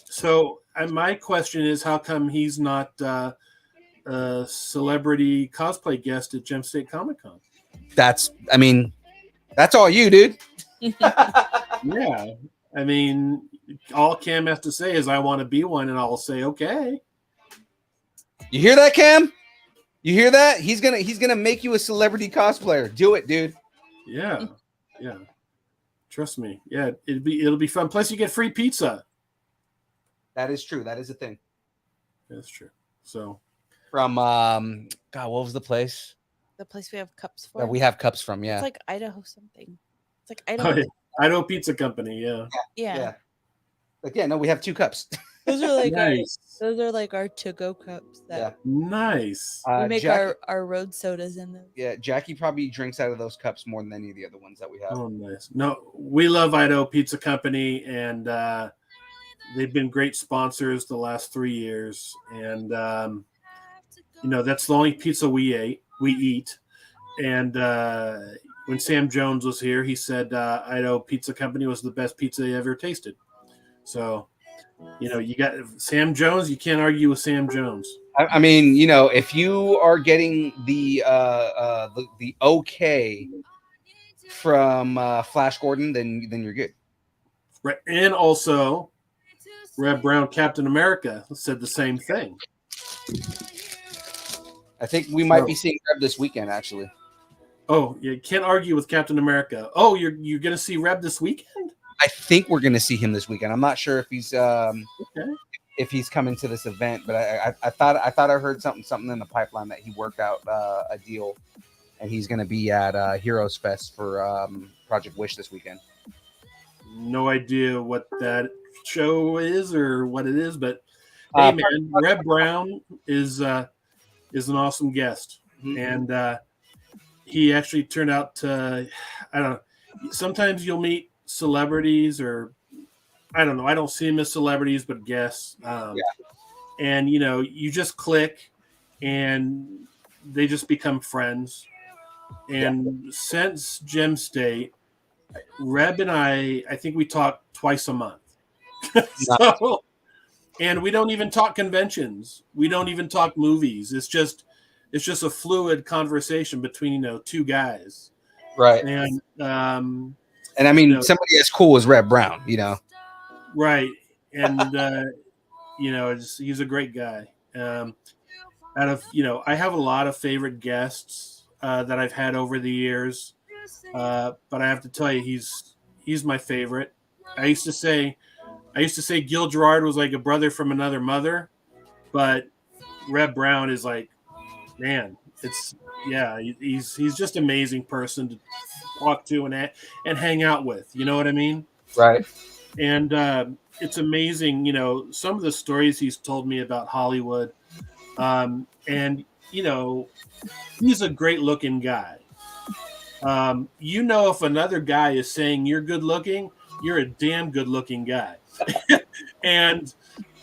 so my question is, how come he's not a celebrity cosplay guest at Gem State Comic Con? That's all you, dude. Yeah, I mean, all Cam has to say is, "I want to be one," and I'll say, "Okay." You hear that, Cam? You hear that? He's gonna make you a celebrity cosplayer. Do it, dude. Yeah, yeah. Trust me. Yeah, it'll be fun. Plus, you get free pizza. That is true. That is a thing. That's true. So, From God, what was the place The place we have cups for. that we have cups from? Yeah, It's like Idaho something. It's like Idaho. Idaho Pizza Company. Yeah. Yeah. Like, yeah, no, we have 2 cups. Those are like Nice. our to-go cups that Yeah. Nice. we make Jackie, our road sodas in those. yeah, Jackie probably drinks out of those cups more than any of the other ones that we have. Oh, nice. No, we love Idaho Pizza Company, and they've been great sponsors the last 3 years. And that's the only pizza we eat. And when Sam Jones was here, he said Idaho Pizza Company was the best pizza he ever tasted. So, you got Sam Jones. You can't argue with Sam Jones. I mean, if you are getting the okay from Flash Gordon, then you're good. Right. And also, Red Brown Captain America said the same thing. I think we might be seeing Reb this weekend, actually. Oh, you can't argue with Captain America. Oh, you're going to see Reb this weekend? I think we're going to see him this weekend. I'm not sure if he's if he's coming to this event, but I thought I heard something in the pipeline that he worked out a deal, and he's going to be at Heroes Fest for Project Wish this weekend. No idea what that show is or what it is, but hey, man, Reb Brown is an awesome guest, and he actually turned out to, I don't know, sometimes you'll meet celebrities, or I don't know, I don't see them as celebrities, but guests. And, you just click and they just become friends. And since Gem State, Reb and I think we talk twice a month. So, and we don't even talk conventions. We don't even talk movies. It's just a fluid conversation between, 2 guys. Right. And I mean, somebody as cool as Reb Brown, Right. And, he's a great guy. I have a lot of favorite guests that I've had over the years. But I have to tell you, he's my favorite. I used to say Gil Gerard was like a brother from another mother, but Reb Brown is like, man, he's just an amazing person to talk to and hang out with. You know what I mean? Right. And it's amazing, some of the stories he's told me about Hollywood. And he's a great looking guy. If another guy is saying you're good looking, you're a damn good looking guy. And,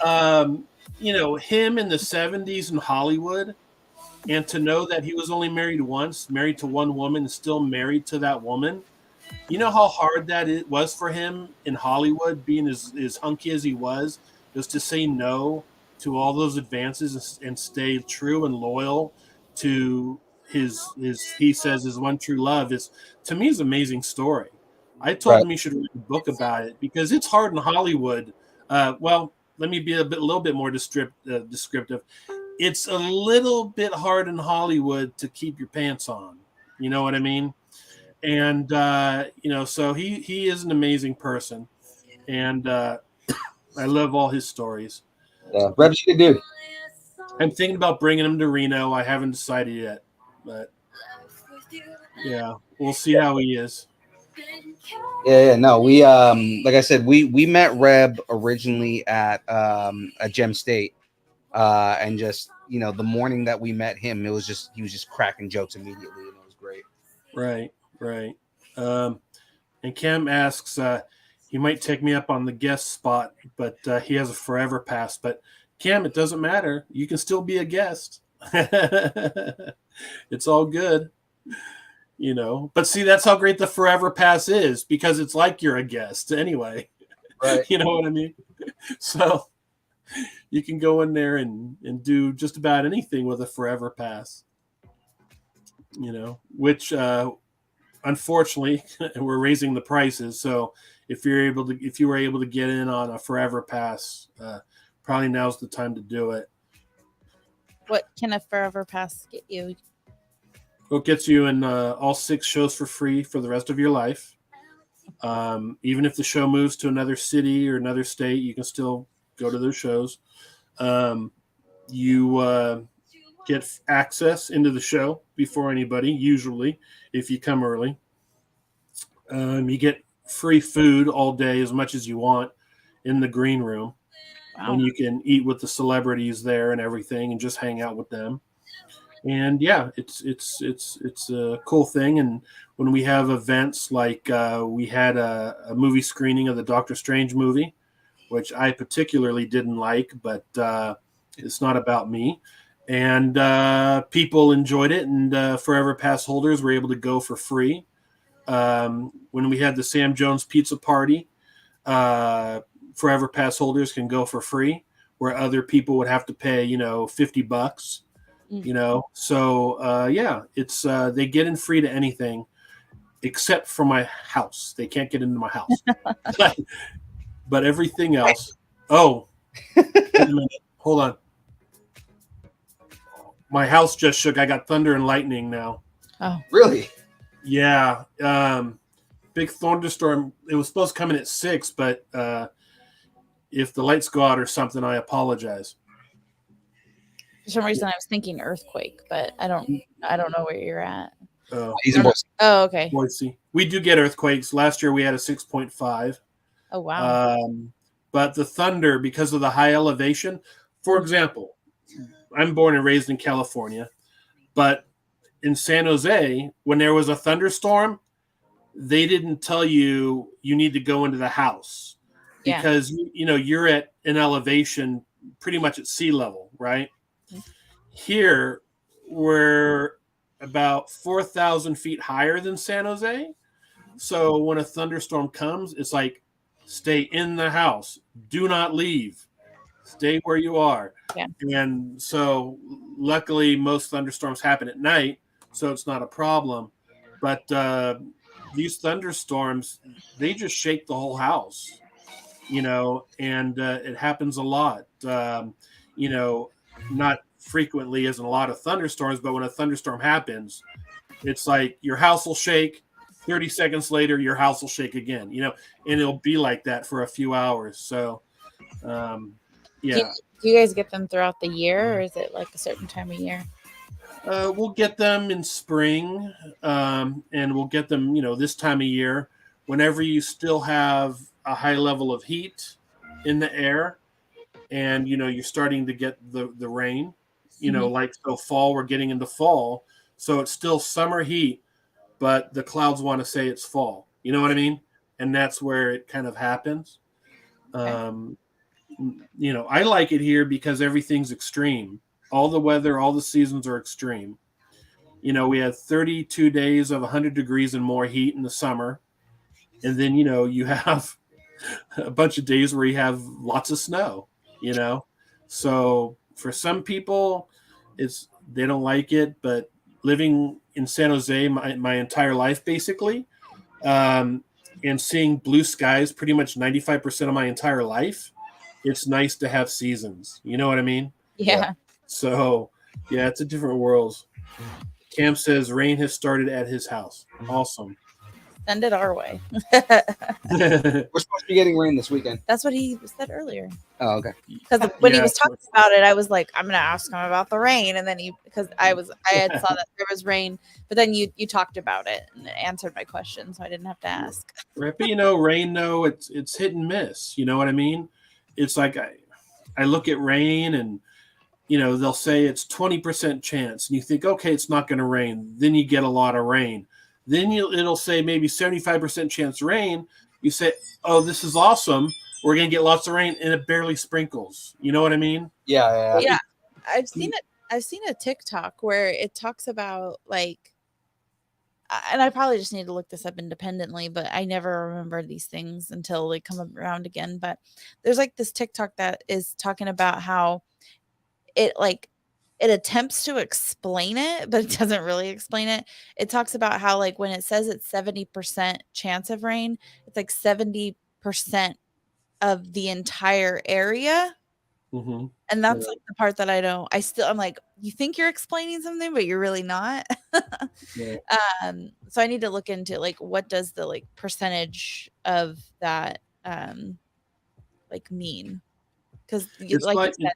him in the 70s in Hollywood, and to know that he was only married once, married to one woman, and still married to that woman. You know how hard that it was for him in Hollywood, being as hunky as he was, just to say no to all those advances and stay true and loyal to his he says his one true love. Is, to me, is an amazing story. I told him he should write a book about it, because it's hard in Hollywood. Well, let me be a little bit more descriptive. It's a little bit hard in Hollywood to keep your pants on. You know what I mean? And, so he is an amazing person. And I love all his stories. Yeah, Reb's a good dude. I'm thinking about bringing him to Reno. I haven't decided yet. But, yeah, we'll see how he is. Yeah, no, we like I said, we met Reb originally at a Gem State, and just the morning that we met him, he was just cracking jokes immediately, and it was great. Right. And Cam asks, he might take me up on the guest spot, but he has a forever pass. But Cam, it doesn't matter. You can still be a guest. It's all good, you know. But see, that's how great the forever pass is, because it's like you're a guest anyway. Right. You know what I mean? So you can go in there and do just about anything with a forever pass, you know, which unfortunately we're raising the prices. So if you were able to get in on a forever pass, probably now's the time to do it. What can a forever pass get you? Well, it gets you in all 6 shows for free for the rest of your life. Even if the show moves to another city or another state, you can still go to those shows. You get access into the show before anybody, usually, if you come early. You get free food all day, as much as you want, in the green room. Wow. And you can eat with the celebrities there and everything, and just hang out with them. And yeah, it's a cool thing. And when we have events like we had a movie screening of the Doctor Strange movie, which I particularly didn't like, but it's not about me. And people enjoyed it, and Forever Pass holders were able to go for free. When we had the Sam Jones Pizza Party, Forever Pass holders can go for free, where other people would have to pay, $50, you know? So, yeah, it's, they get in free to anything except for my house. They can't get into my house, but everything else. Oh, wait a minute. Hold on. My house just shook. I got thunder and lightning now. Oh, Really? Yeah. Big thunderstorm. It was supposed to come in at 6, but if the lights go out or something, I apologize. for some reason I was thinking earthquake, but I don't know where you're at. He's in Boston. Oh, okay. Boise. We do get earthquakes. Last year we had a 6.5. Oh, wow. But the thunder, because of the high elevation, for example, I'm born and raised in California, but in San Jose, when there was a thunderstorm, they didn't tell you need to go into the house, because you're at an elevation pretty much at sea level, right? Mm-hmm. Here, we're about 4,000 feet higher than San Jose. So when a thunderstorm comes, it's like, stay in the house. Do not leave. Stay where you are. Yeah. And so luckily most thunderstorms happen at night, so it's not a problem. But these thunderstorms, they just shake the whole house, and it happens a lot. Not frequently as in a lot of thunderstorms, but when a thunderstorm happens, it's like your house will shake. 30 seconds later, your house will shake again, and it'll be like that for a few hours. So, yeah. Do you guys get them throughout the year, or is it like a certain time of year? We'll get them in spring, and we'll get them, this time of year, whenever you still have a high level of heat in the air, and, you're starting to get the rain, like so fall, we're getting into fall. So it's still summer heat, but the clouds want to say it's fall. You know what I mean? And that's where it kind of happens. Okay. I like it here because everything's extreme. All the weather, all the seasons are extreme. We had 32 days of 100 degrees and more heat in the summer. And then, you have a bunch of days where you have lots of snow, So for some people, they don't like it, but living in San Jose my entire life, basically, and seeing blue skies pretty much 95% of my entire life, it's nice to have seasons. You know what I mean? Yeah. So, yeah, it's a different world. Cam says rain has started at his house. Awesome. Send it our way. We're supposed to be getting rain this weekend. That's what he said earlier. Oh, okay. Because when he was talking about it, I was like, I'm going to ask him about the rain. And then because I had saw that there was rain, but then you talked about it and it answered my question, so I didn't have to ask. Right, but rain, no, it's hit and miss. You know what I mean? It's like I look at rain and, they'll say it's 20% chance. And you think, okay, it's not going to rain. Then you get a lot of rain. Then it'll say maybe 75% chance rain, you say, "Oh, this is awesome. We're gonna get lots of rain," and it barely sprinkles. You know what I mean? Yeah. Yeah, I've seen it. I've seen a TikTok where it talks about like, and I probably just need to look this up independently, but I never remember these things until they come around again. But there's like this TikTok that is talking about how it like it attempts to explain it, but it doesn't really explain it. It talks about how like when it says it's 70% chance of rain, it's like 70% of the entire area. Mm-hmm. And that's like the part that I'm like, you think you're explaining something, but you're really not. Yeah. So I need to look into like what does the like percentage of that like mean? Because It's like like, you said,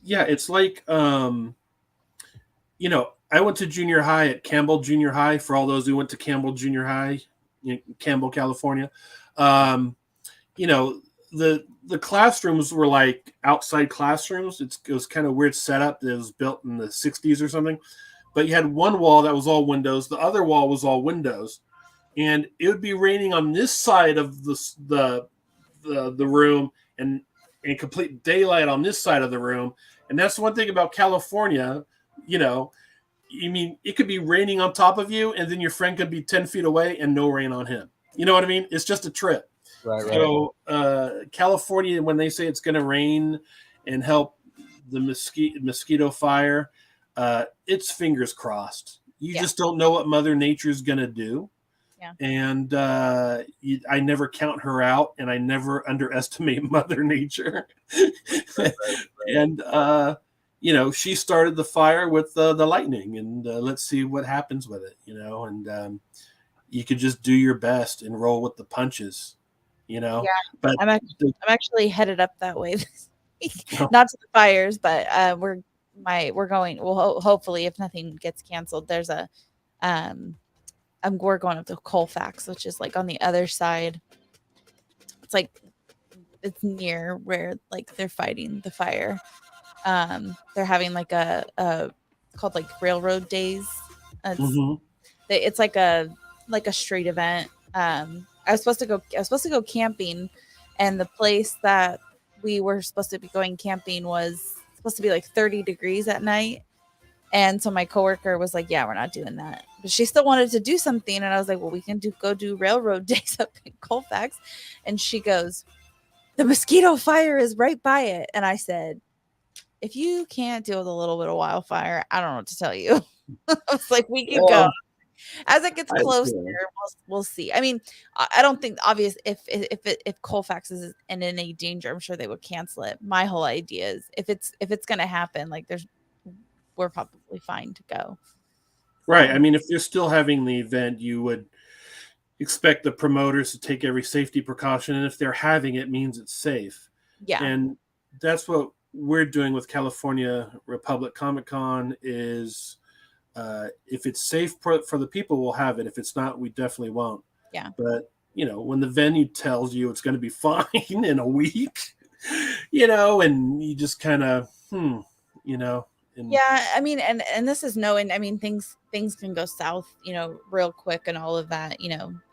yeah, it's like, I went to junior high at Campbell Junior High. For all those who went to Campbell Junior High in Campbell, California, you know, the classrooms were like outside classrooms. It was kind of weird setup. It was built in the 60s or something. But you had one wall that was all windows. The other wall was all windows. And it would be raining on this side of the room and complete daylight on this side of the room. And that's the one thing about California, I mean, it could be raining on top of you, and then your friend could be 10 feet away and no rain on him. You know what I mean? It's just a trip. Right. So California, when they say it's going to rain and help the mosquito fire, it's fingers crossed. You just don't know what Mother Nature is going to do. Yeah. And I never count her out, and I never underestimate Mother Nature. Right. And she started the fire with the lightning, and let's see what happens with it. And you could just do your best and roll with the punches. Yeah, but I'm actually headed up that way this week. Not to the fires, but we're going. Well, hopefully, if nothing gets canceled, there's a we're going up to Colfax, which is like on the other side. It's near where like they're fighting the fire. They're having like a called like Railroad Days. It's like a street event. I was supposed to go camping, and the place that we were supposed to be going camping was supposed to be like 30 degrees at night. And so my coworker was like, yeah, we're not doing that. But she still wanted to do something. And I was like, well, we can go do Railroad Days up in Colfax. And she goes, the mosquito fire is right by it. And I said, if you can't deal with a little bit of wildfire, I don't know what to tell you. I was like, we can go. As it gets closer, we'll see. I mean, I don't think obvious if Colfax is in any danger, I'm sure they would cancel it. My whole idea is if it's going to happen, like we're probably fine to go. Right. I mean, if you're still having the event, you would expect the promoters to take every safety precaution, and if they're having it, means it's safe. Yeah. And that's what we're doing with California Republic Comic Con is. If it's safe for the people, we'll have it. If it's not, we definitely won't. Yeah. But, when the venue tells you it's going to be fine in a week, and you just kind of, yeah, I mean, and this is knowing, I mean, things can go south, real quick and all of that,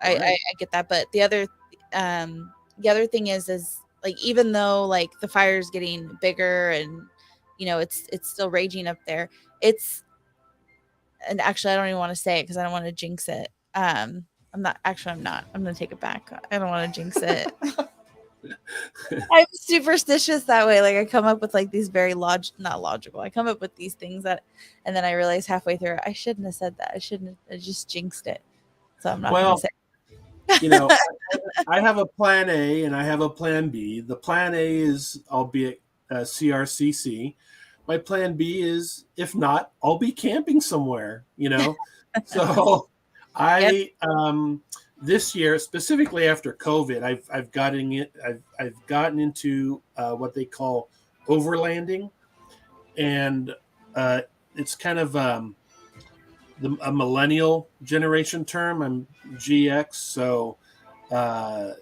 I get that. But the other thing is like, even though like the fire is getting bigger and, it's still raging up there, and actually, I don't even want to say it because I don't want to jinx it. I'm not. I'm going to take it back. I don't want to jinx it. I'm superstitious that way. Like I come up with like these very not logical. I come up with these things and then I realize halfway through, I shouldn't have said that. I just jinxed it. So I'm not going to say. I have a plan A and I have a plan B. The plan A is I'll be at CRCC. My plan B is, if not, I'll be camping somewhere, So this year, specifically after COVID, I've gotten into what they call overlanding, and it's kind of a millennial generation term. I'm GX, so I'm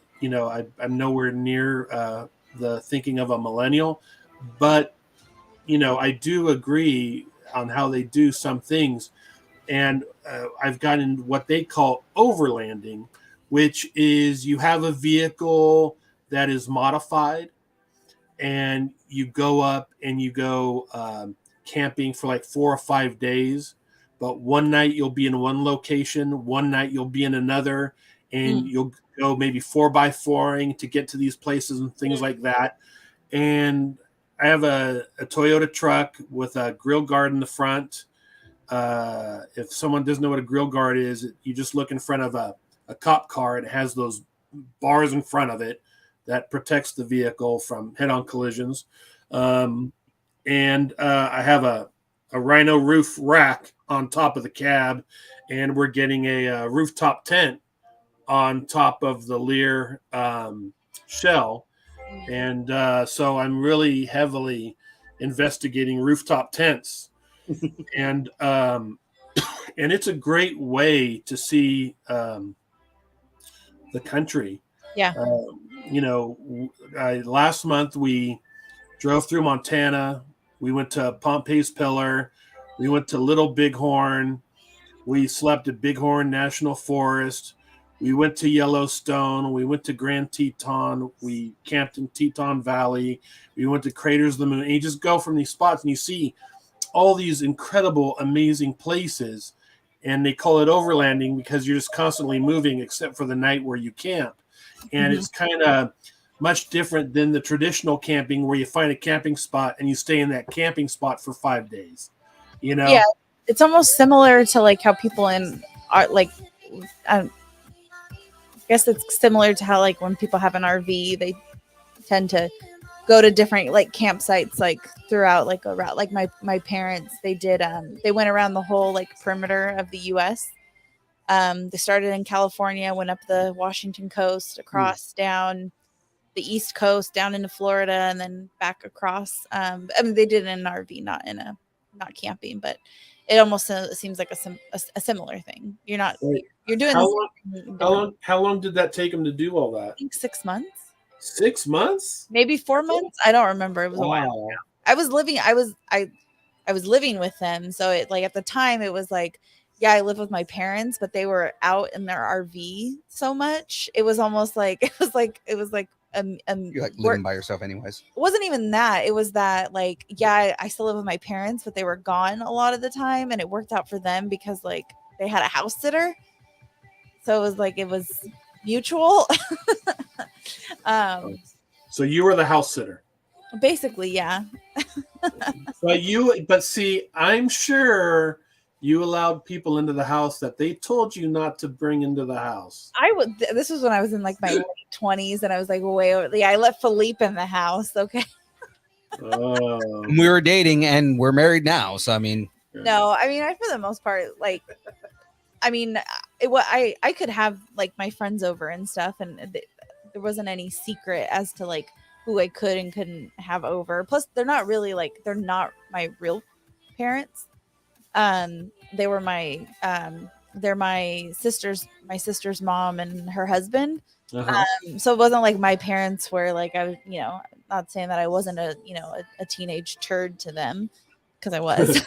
nowhere near the thinking of a millennial, but I do agree on how they do some things. And I've gotten what they call overlanding, which is you have a vehicle that is modified, and you go up and you go camping for like 4 or 5 days. But one night you'll be in one location, one night you'll be in another, and you'll go maybe 4x4ing to get to these places and things like that. And I have a Toyota truck with a grill guard in the front. If someone doesn't know what a grill guard is, you just look in front of a cop car. It has those bars in front of it that protects the vehicle from head-on collisions. And I have a Rhino roof rack on top of the cab, and we're getting a rooftop tent on top of the Lear shell. And so I'm really heavily investigating rooftop tents. And it's a great way to see the country. Yeah. Last month we drove through Montana. We went to Pompey's Pillar. We went to Little Bighorn. We slept at Bighorn National Forest. We went to Yellowstone. We went to Grand Teton. We camped in Teton Valley. We went to Craters of the Moon. And you just go from these spots and you see all these incredible, amazing places. And they call it overlanding because you're just constantly moving except for the night where you camp. And it's kind of much different than the traditional camping where you find a camping spot and you stay in that camping spot for 5 days. Yeah, it's almost similar to like how people in art, like, I guess it's similar to how like when people have an RV, they tend to go to different like campsites like throughout like a route. Like my parents, they did they went around the whole like perimeter of the US. They started in California, went up the Washington coast, across down the East Coast, down into Florida, and then back across. I mean, they did it in an RV, not camping, but it almost seems like a similar thing. You're not, you're doing. How long did that take them to do all that? I think 6 months. 6 months? Maybe 4 months. I don't remember. It was a while ago. I was living with them, so it like at the time it was like, yeah, I lived with my parents, but they were out in their RV so much. It was almost like it was like you're like living by yourself anyways. It wasn't even that. It was that like, yeah, I still live with my parents, but they were gone a lot of the time, and it worked out for them because like they had a house sitter. So it was like it was mutual. So you were the house sitter. Basically, yeah. But see, I'm sure you allowed people into the house that they told you not to bring into the house. This was when I was in like my late 20s, and I was like way over. Yeah, I let Philippe in the house. Okay. We were dating, and we're married now. So I mean, no, I mean, for the most part, like, I mean, I could have like my friends over and stuff, and there wasn't any secret as to like who I could and couldn't have over. Plus, they're not my real parents. They were they're my sister's mom and her husband. So it wasn't like my parents were like, I was, not saying that I wasn't a teenage turd to them, because I was.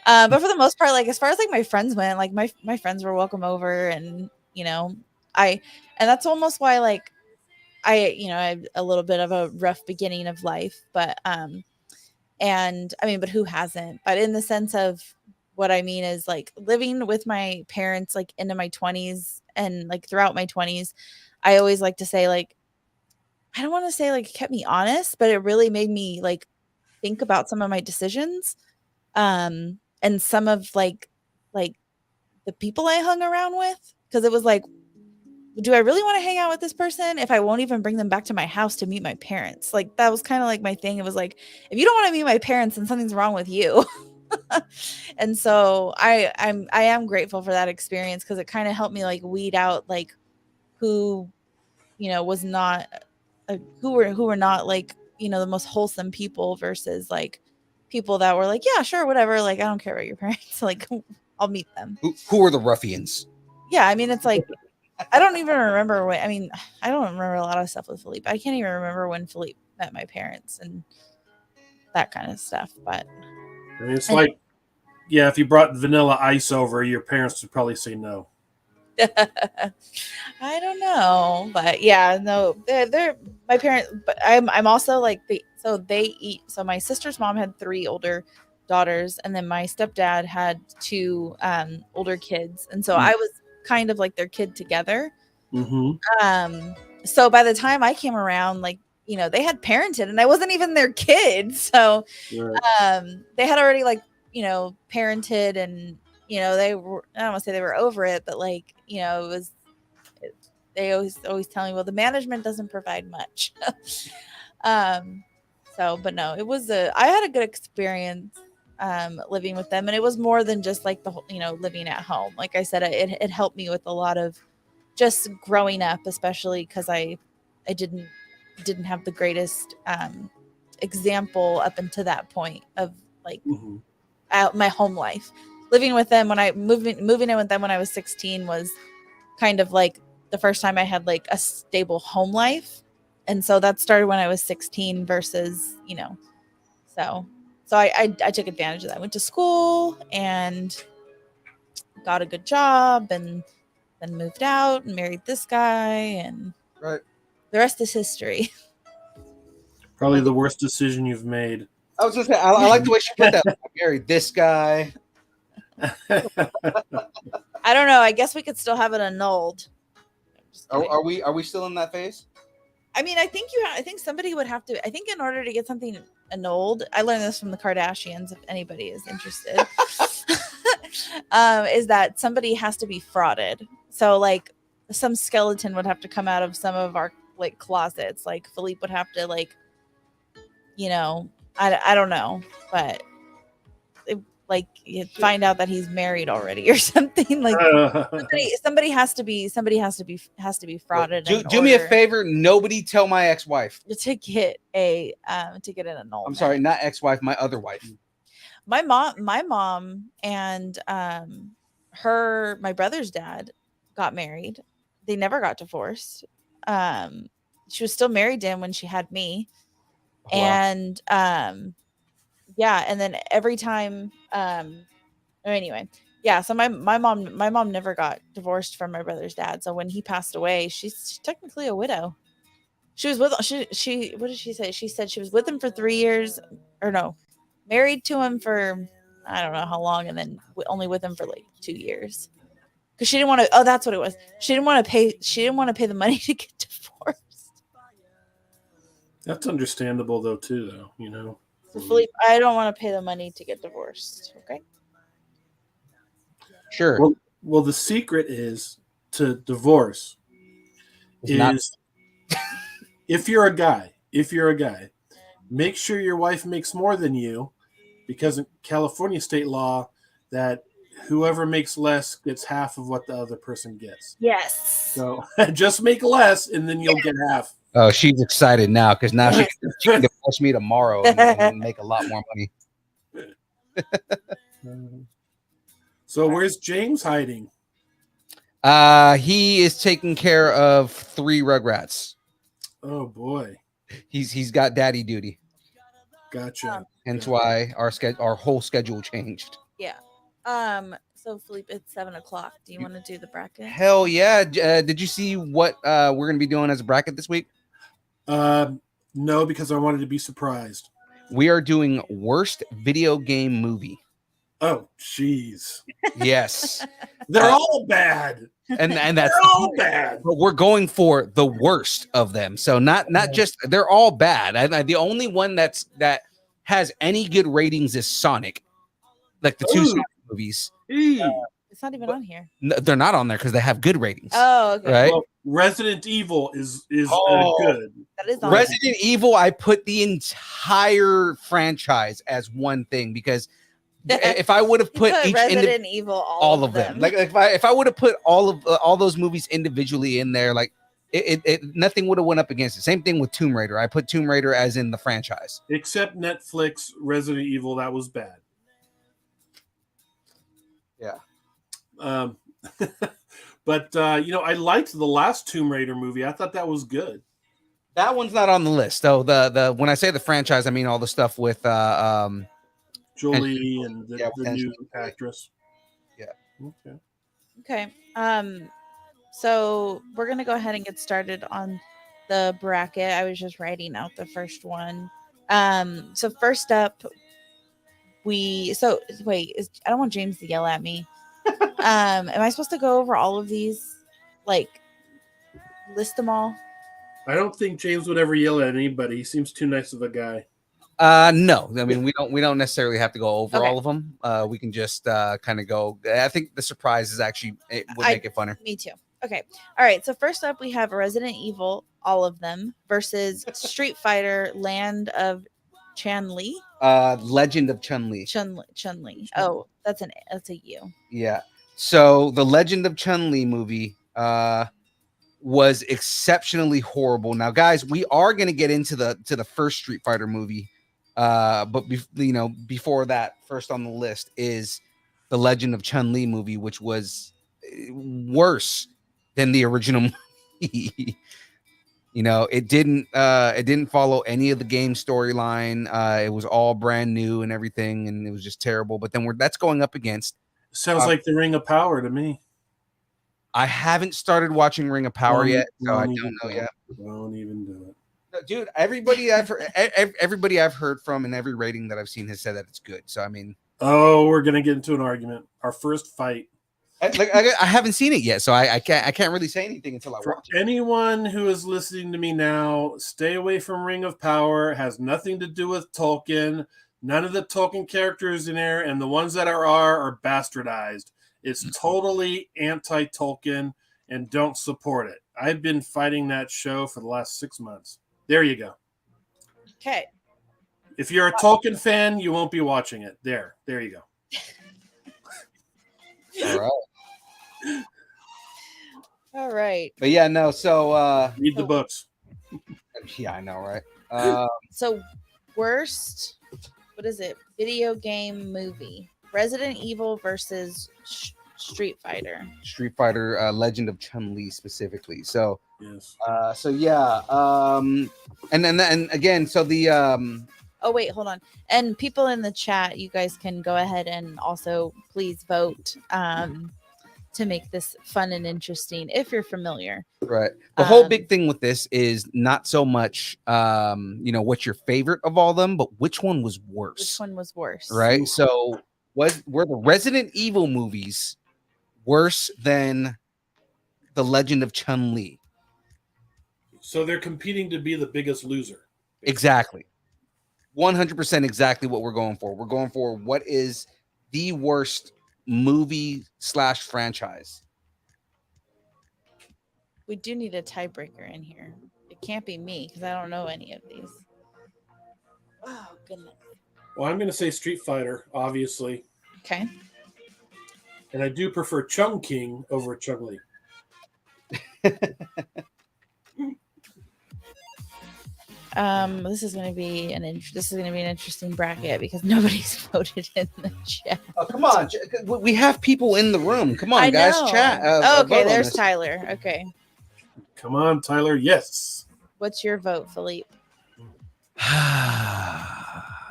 But for the most part, like as far as like my friends went, like my friends were welcome over, and that's almost why like I had a little bit of a rough beginning of life, but and I mean, but who hasn't? But in the sense of what I mean is like living with my parents like into my 20s and like throughout my 20s, I always like to say like, I don't want to say like it kept me honest, but it really made me like think about some of my decisions, and some of like the people I hung around with, because it was like, do I really want to hang out with this person if I won't even bring them back to my house to meet my parents? Like that was kind of like my thing. It was like, if you don't want to meet my parents, then something's wrong with you. And so I am grateful for that experience, because it kind of helped me like weed out like who was not who were not like the most wholesome people versus like people that were like, yeah, sure, whatever, like I don't care about your parents, like I'll meet them. Who are the ruffians? Yeah, I mean, it's like I don't even remember I don't remember a lot of stuff with Philippe. I can't even remember when Philippe met my parents and that kind of stuff. But it's like, yeah, if you brought Vanilla Ice over, your parents would probably say no. I don't know, but yeah, no, they're my parents. But I'm also like so they eat. So my sister's mom had 3 older daughters, and then my stepdad had 2 older kids, and so I was kind of like their kid together. So by the time I came around, like, they had parented, and I wasn't even their kid. So they had already, like, parented, and they were, I don't want to say they were over it, but like, it was, they always tell me, well, the management doesn't provide much. So, but no, I had a good experience living with them, and it was more than just like the whole, living at home. Like I said, it helped me with a lot of just growing up, especially because I didn't have the greatest example up until that point of like my home life. Living with them when I moving in with them when I was 16 was kind of like the first time I had like a stable home life, and so that started when I was 16 versus so I took advantage of that. I went to school and got a good job, and then moved out and married this guy, and Right. the rest is history. Probably the worst decision you've made. I was gonna say, I like the way she put that. I married this guy. I don't know. I guess we could still have it annulled. Are we still in that phase? I mean, I think I think somebody would have to. I think in order to get something annulled, I learned this from the Kardashians. If anybody is interested, is that somebody has to be frauded. So like some skeleton would have to come out of some of our like closets. Like Philippe would have to like, I don't know, but like you find out that he's married already or something. Like somebody has to be frauded. Do me a favor. Nobody tell my ex-wife to get an annulment. I'm sorry, not ex-wife, my other wife. My mom and my brother's dad got married. They never got divorced. She was still married to him when she had me. Oh, wow. And yeah, and then every time anyway, yeah, so my mom never got divorced from my brother's dad. So when he passed away, she's technically a widow. She was with she what did she say? She said she was with him for 3 years, or no, married to him for I don't know how long, and then only with him for like 2 years. Because she didn't want to. Oh, that's what it was. She didn't want to pay the money to get divorced. That's understandable, though, too. So Philippe, I don't want to pay the money to get divorced. Okay. Sure. Well, the secret is to divorce is if you're a guy, make sure your wife makes more than you, because in California state law that whoever makes less gets half of what the other person gets. Yes. So just make less, and then you'll get half. Oh, she's excited now because now she can divorce me tomorrow and make a lot more money. So where's James hiding? He is taking care of 3 Rugrats. Oh boy, he's got daddy duty. Gotcha. Hence why our whole schedule changed. Yeah. So Philippe, it's 7:00. Do you want to do the bracket? Hell yeah. Did you see what we're gonna be doing as a bracket this week? No, because I wanted to be surprised. We are doing worst video game movie. Oh, jeez. Yes. They're all bad. And that's they're all bad. But we're going for the worst of them. So not just they're all bad. The only one that has any good ratings is Sonic. Like the 2 Sonic movies. It's not even on here. No, they're not on there because they have good ratings. Oh, okay. Right. Well, Resident Evil is good. That is on Resident Evil. I put the entire franchise as one thing because if I would have put each Resident Evil, all of them, like if I would have put all those movies individually in there, like it nothing would have went up against it. Same thing with Tomb Raider. I put Tomb Raider as in the franchise. Except Netflix Resident Evil, that was bad. Yeah. But I liked the last Tomb Raider movie. I thought that was good. That one's not on the list though. The when I say the franchise, I mean all the stuff with Jolie and the new actress. Yeah. Okay. Okay. So we're gonna go ahead and get started on the bracket. I was just writing out the first one. So first up, I don't want James to yell at me. Am I supposed to go over all of these? Like list them all? I don't think James would ever yell at anybody. He seems too nice of a guy. No, I mean we don't necessarily have to go over Okay. all of them. We can just kind of go. I think the surprise is actually it would make it funner. Me too. Okay. All right. So first up, we have Resident Evil, all of them, versus Street Fighter, Land of Chun-Li. Legend of Chun-Li. Chun-Li. Oh, that's a U. Yeah. So the Legend of Chun-Li movie was exceptionally horrible. Now, guys, we are going to get into the first Street Fighter movie. But before that, first on the list is the Legend of Chun-Li movie, which was worse than the original movie. It didn't follow any of the game storyline. It was all brand new and everything, and it was just terrible. But then that's going up against. Sounds like the Ring of Power to me. I haven't started watching Ring of Power yet, so I don't know yet. Don't even do it. No, dude, everybody I've heard from and every rating that I've seen has said that it's good. So I mean, we're gonna get into an argument. Our first fight. I haven't seen it yet, so I can't really say anything until I watch it. Anyone who is listening to me now, stay away from Ring of Power. It has nothing to do with Tolkien. None of the Tolkien characters in there, and the ones that are bastardized. It's totally anti-Tolkien, and don't support it. I've been fighting that show for the last 6 months. There you go. Okay. If you're a Tolkien fan, you won't be watching it. There you go. All right. All right. But yeah, no. So read the books. Yeah, I know, right? So worst, what is it? Video game movie. Resident Evil versus Street Fighter. Street Fighter, Legend of Chun-Li specifically. So yes. So yeah. And again, so the Oh wait, hold on. And people in the chat, you guys can go ahead and also please vote to make this fun and interesting if you're familiar. Right. The whole big thing with this is not so much what's your favorite of all of them, but which one was worse. Which one was worse? Right. So were the Resident Evil movies worse than the Legend of Chun-Li? So they're competing to be the biggest loser. Basically. Exactly. 100% exactly what we're going for. We're going for what is the worst movie / franchise. We do need a tiebreaker in here. It can't be me because I don't know any of these. Oh, goodness. Well, I'm going to say Street Fighter, obviously. Okay. And I do prefer Chung King over Chun-Li. This is going to be an interesting bracket because nobody's voted in the chat. Oh, come on. We have people in the room. Come on, guys. Chat. Okay, there's Tyler. Okay. Come on, Tyler. Yes. What's your vote, Philippe?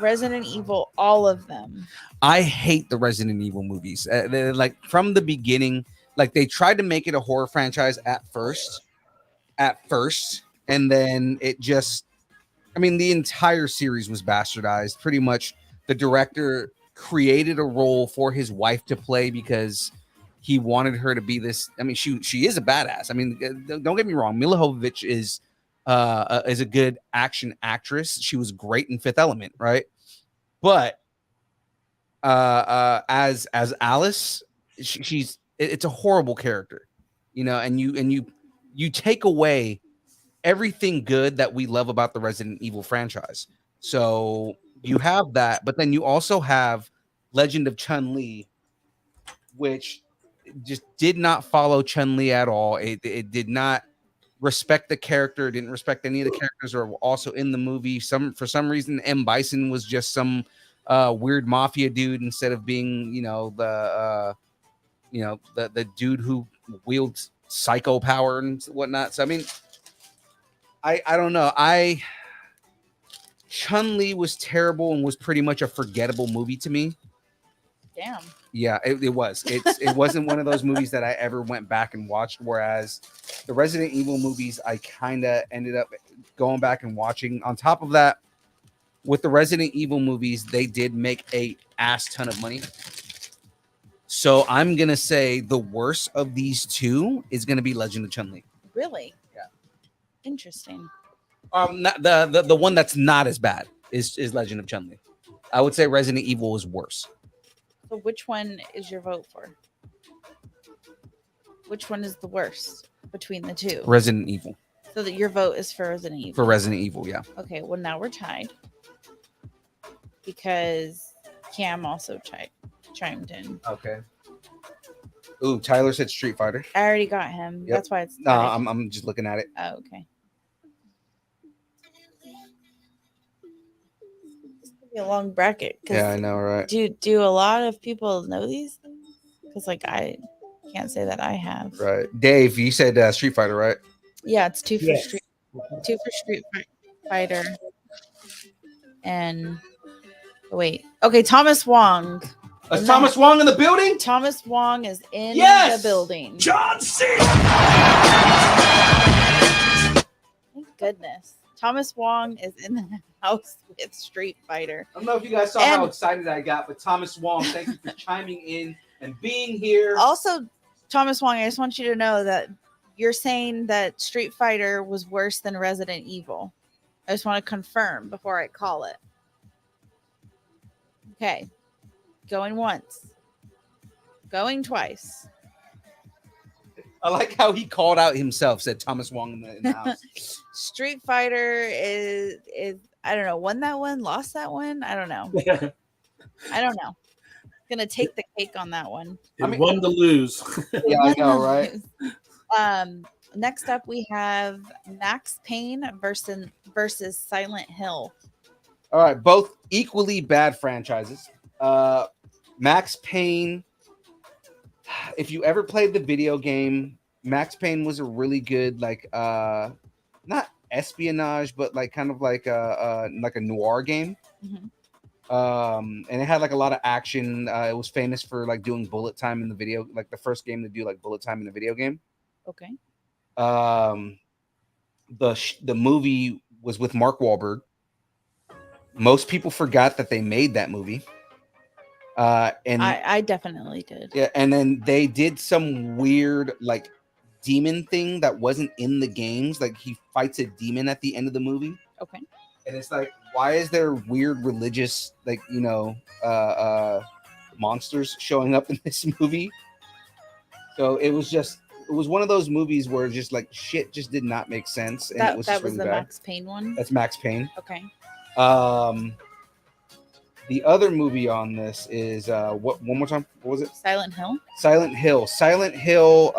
Resident Evil, all of them. I hate the Resident Evil movies. They're like from the beginning, like they tried to make it a horror franchise at first, and then it just, I mean, the entire series was bastardized. Pretty much the director created a role for his wife to play because he wanted her to be this. I mean, she is a badass. I mean, don't get me wrong. Mila Jovovich is a good action actress. She was great in Fifth Element, right? But as Alice, it's a horrible character, and you take away everything good that we love about the Resident Evil franchise. So you have that, but then you also have Legend of Chun-Li, which just did not follow Chun-Li at all. It did not respect the character. It didn't respect any of the characters that are also in the movie. For some reason, M. Bison was just some weird mafia dude instead of being, the dude who wields psycho power and whatnot. So I mean, I don't know. Chun-Li was terrible and was pretty much a forgettable movie to me. Damn. Yeah, it was. It wasn't one of those movies that I ever went back and watched. Whereas the Resident Evil movies, I kind of ended up going back and watching. On top of that, with the Resident Evil movies, they did make a ass ton of money. So I'm gonna say the worst of these two is gonna be Legend of Chun-Li. Really? Yeah. Interesting. Not the one that's not as bad is Legend of Chun-Li. I would say Resident Evil is worse. So which one is your vote for? Which one is the worst between the two? Resident Evil. So that your vote is for Resident Evil. For Resident Evil, yeah. Okay, well now we're tied because Cam also chimed in. Okay. Ooh, Tyler said Street Fighter. I already got him. Yep. That's why it's No, tied. I'm just looking at it. Oh, okay. This could be a long bracket. Yeah, I know, right? Do a lot of people know these things? Because like I can't say that I have. Right. Dave, you said Street Fighter, right? Yeah, it's two for Yes. Street Fighter. And wait. Okay, Thomas Wong. Is Thomas Wong in the building? Thomas Wong is in Yes! the building. John C. Thank goodness. Thomas Wong is in the house with Street Fighter. I don't know if you guys saw how excited I got, but Thomas Wong, thank you for chiming in and being here. Also, Thomas Wong, I just want you to know that you're saying that Street Fighter was worse than Resident Evil. I just want to confirm before I call it. Okay. Going once. Going twice. I like how he called out himself, said Thomas Wong in the house. Street Fighter is I don't know, won that one, lost that one. I don't know. I don't know. Gonna take the cake on that one. It won to lose. Yeah, I know, right? Next up we have Max Payne versus Silent Hill. All right, both equally bad franchises. Max Payne, if you ever played the video game, Max Payne was a really good, like not espionage, but like kind of like a noir game. Mm-hmm. And it had like a lot of action. It was famous for like doing bullet time in the video, like the first game to do like bullet time in the video game. Okay. The movie was with Mark Wahlberg. Most people forgot that they made that movie. And I definitely did. yeah, and then they did some weird like demon thing that wasn't in the games. Like he fights a demon at the end of the movie. Okay. And it's like, why is there weird religious, like, monsters showing up in this movie? So it was one of those movies where just like shit just did not make sense. And it was That just was really the bad. Max Payne one. That's Max Payne. Okay. The other movie on this is what? One more time. What was it? Silent Hill. Silent Hill. Silent Hill.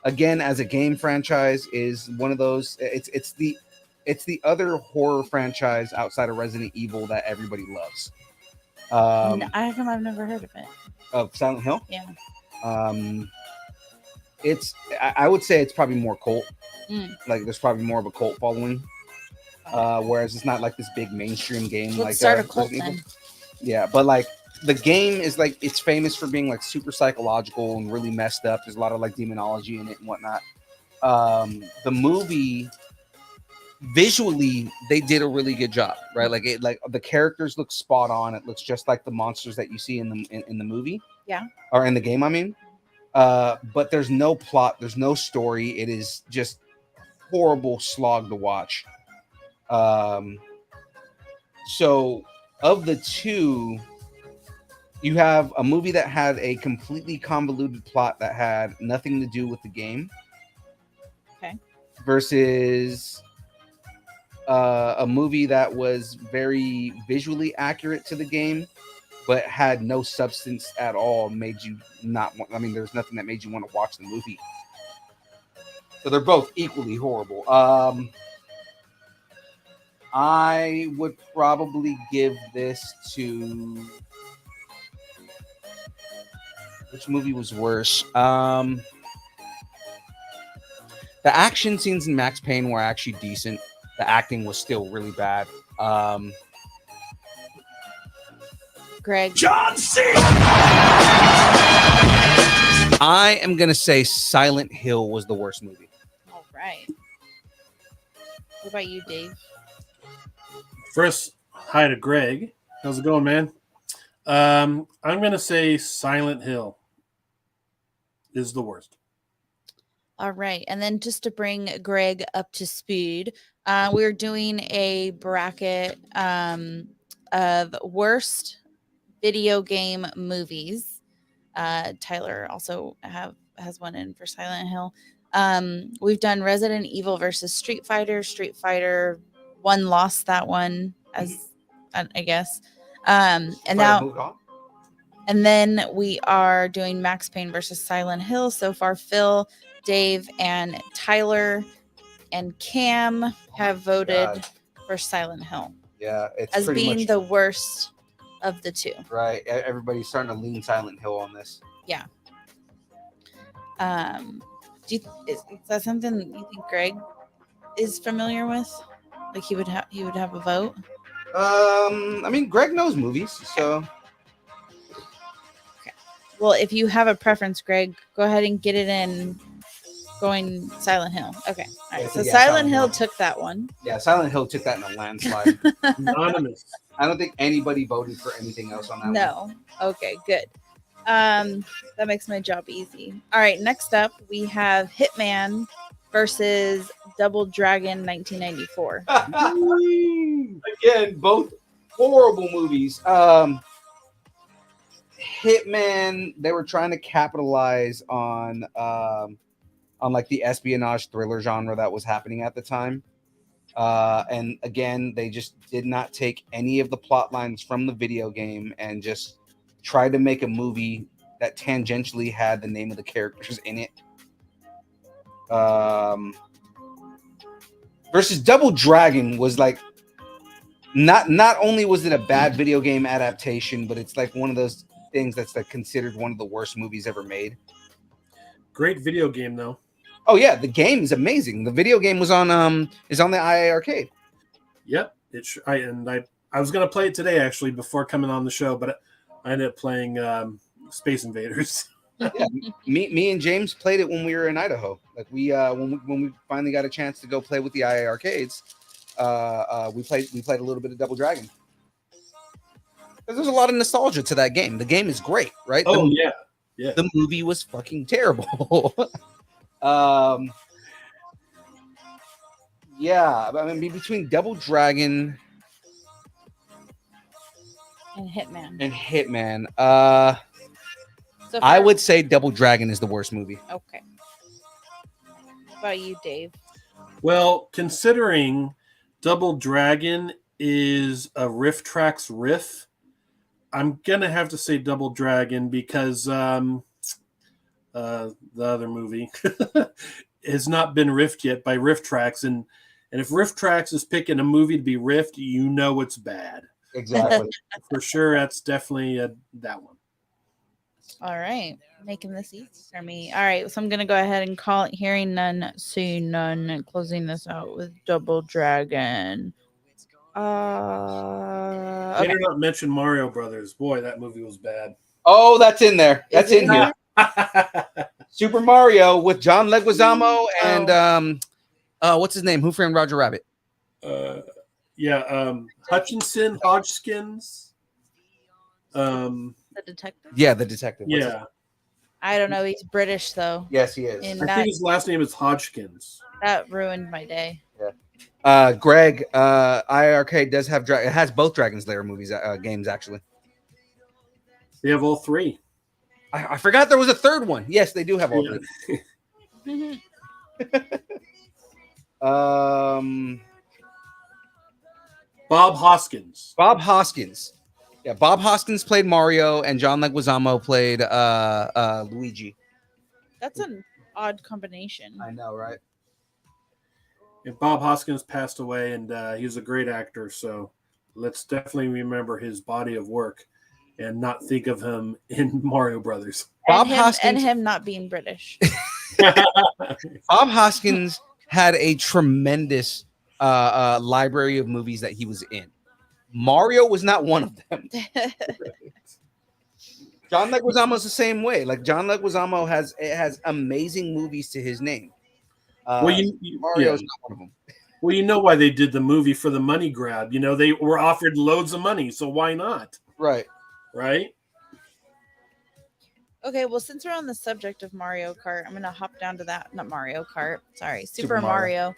Again, as a game franchise, is one of those. It's the other horror franchise outside of Resident Evil that everybody loves. No, I've never heard of it. Of Silent Hill. Yeah. I would say it's probably more cult. Like there's probably more of a cult following. Whereas it's not like this big mainstream game. Let's start a cult Resident Evil. then. Yeah, but like the game is like it's famous for being like super psychological and really messed up. There's a lot of like demonology in it and whatnot. The movie visually they did a really good job, right? Like the characters look spot on. It looks just like the monsters that you see in the movie. Yeah. Or in the game, I mean. But there's no plot, there's no story. It is just horrible slog to watch. So of the two, you have a movie that had a completely convoluted plot that had nothing to do with the game. Okay. Versus a movie that was very visually accurate to the game, but had no substance at all, made you not want, there's nothing that made you want to watch the movie. So they're both equally horrible. I would probably give this to... Which movie was worse? The action scenes in Max Payne were actually decent. The acting was still really bad. Greg. John C. I am gonna say Silent Hill was the worst movie. All right. What about you, Dave? First, hi to Greg. How's it going, man? I'm gonna say Silent Hill is the worst. All right. And then just to bring Greg up to speed, we're doing a bracket of worst video game movies. Tyler also has one in for Silent Hill. We've done Resident Evil versus Street Fighter. Street Fighter 1 lost that one, as I guess. And now, and then we are doing Max Payne versus Silent Hill. So far, Phil, Dave, and Tyler and Cam have voted for Silent Hill. Yeah, it's as being the worst of the two. Right. Everybody's starting to lean Silent Hill on this. Yeah. Is that something you think Greg is familiar with? Like he would have a vote? I mean, Greg knows movies, so. Okay. Well, if you have a preference, Greg, go ahead and get it in. Going Silent Hill. Okay. All right. So Silent Hill took that one. Yeah, Silent Hill took that in a landslide. Anonymous. I don't think anybody voted for anything else on that one. No. Okay, good. That makes my job easy. All right, next up we have Hitman versus Double Dragon 1994. Again, both horrible movies. Hitman, they were trying to capitalize on like the espionage thriller genre that was happening at the time. And again, they just did not take any of the plot lines from the video game and just tried to make a movie that tangentially had the name of the characters in it. Versus Double Dragon was like, not only was it a bad video game adaptation, but it's like one of those things that's like considered one of the worst movies ever made. Great video game though. Oh yeah, the game is amazing. The video game was on the IA Arcade. Yep, I was gonna play it today actually before coming on the show, but I ended up playing Space Invaders. Yeah, me and James played it when we were in Idaho. Like when we finally got a chance to go play with the IA Arcades, we played a little bit of Double Dragon. There's a lot of nostalgia to that game. The game is great, right? Oh yeah. The movie was fucking terrible. Yeah, I mean, between Double Dragon and Hitman. So I would say Double Dragon is the worst movie. Okay. What about you, Dave? Well, considering Double Dragon is a Riff Tracks riff, I'm gonna have to say Double Dragon because the other movie has not been riffed yet by Riff Tracks, and if Riff Tracks is picking a movie to be riffed, you know it's bad. Exactly. For sure, that's definitely that one. All right, making this easy for me. All right, so I'm gonna go ahead and call it. Hearing none, seeing none, and closing this out with Double Dragon. Okay. Did not mention Mario Brothers. Boy, that movie was bad. Oh, that's in there. That's in here. Super Mario with John Leguizamo and what's his name? Who Framed Roger Rabbit? Hutchinson, Hodgkins. The detective? Yeah, the detective. Yeah. I don't know. He's British though. Yes, he is. I think his last name is Hodgkins. That ruined my day. Yeah. Greg, IRK does have it has both Dragon's Lair movies games actually. They have all three. I forgot there was a third one. Yes, they do have all three. Bob Hoskins. Bob Hoskins. Yeah, Bob Hoskins played Mario and John Leguizamo played Luigi. That's an odd combination. I know, right? And Bob Hoskins passed away, and he was a great actor. So let's definitely remember his body of work and not think of him in Mario Brothers. Bob Hoskins and him not being British. Bob Hoskins had a tremendous library of movies that he was in. Mario was not one of them. John Leguizamo's the same way. Like John Leguizamo has amazing movies to his name. Well, Mario's not one of them. Well, you know why they did the movie for the money grab. You know, they were offered loads of money, so why not? Right. Right? Okay, well, since we're on the subject of Mario Kart, I'm gonna hop down to that. Not Mario Kart, sorry, Super Mario.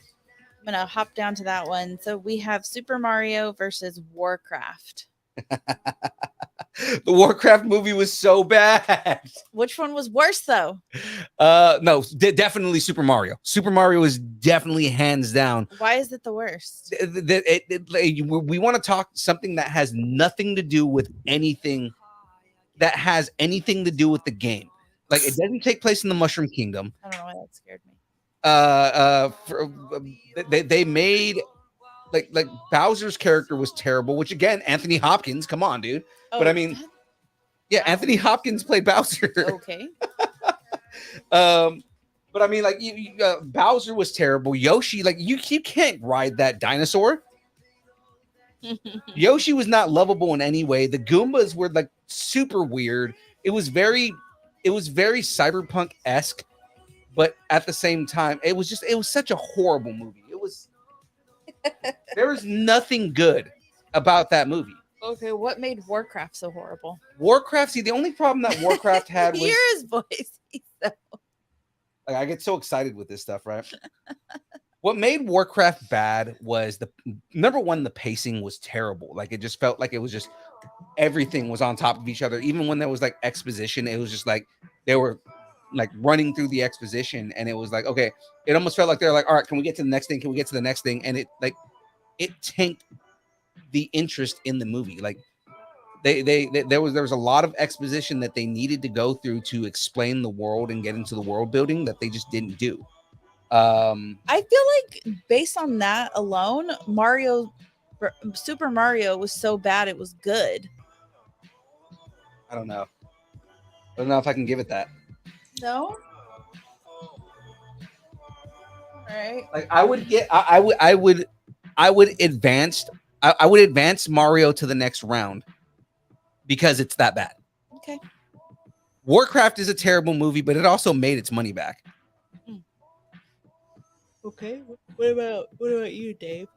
I'm gonna hop down to that one. So we have Super Mario versus Warcraft. The Warcraft movie was so bad. Which one was worse, though? No, definitely Super Mario. Super Mario is definitely hands down. Why is it the worst? We want to talk something that has nothing to do with anything that has anything to do with the game. Like it doesn't take place in the Mushroom Kingdom. I don't know why that scared me. They made like Bowser's character was terrible, which again, Anthony Hopkins, come on, dude. But I mean, yeah, Anthony Hopkins played Bowser. Okay. But I mean, like Bowser was terrible. Yoshi, like you can't ride that dinosaur. Yoshi was not lovable in any way. The Goombas were like super weird. It was very cyberpunk-esque, but at the same time, it was such a horrible movie. There was nothing good about that movie. Okay, what made Warcraft so horrible? Warcraft, see, the only problem that Warcraft had was hear his voice. like, I get so excited with this stuff, right? What made Warcraft bad was number one, the pacing was terrible. Like it just felt like it was just everything was on top of each other. Even when there was like exposition, it was just like they were like running through the exposition, and it was like, okay, it almost felt like they're like, all right, can we get to the next thing? Can we get to the next thing? And it tanked the interest in the movie. Like there was a lot of exposition that they needed to go through to explain the world and get into the world building that they just didn't do. I feel like based on that alone, Super Mario was so bad it was good. I don't know if I can give it that. No. All right. Like I would advance Mario to the next round because it's that bad. Okay. Warcraft is a terrible movie, but it also made its money back. Okay. What about you, Dave?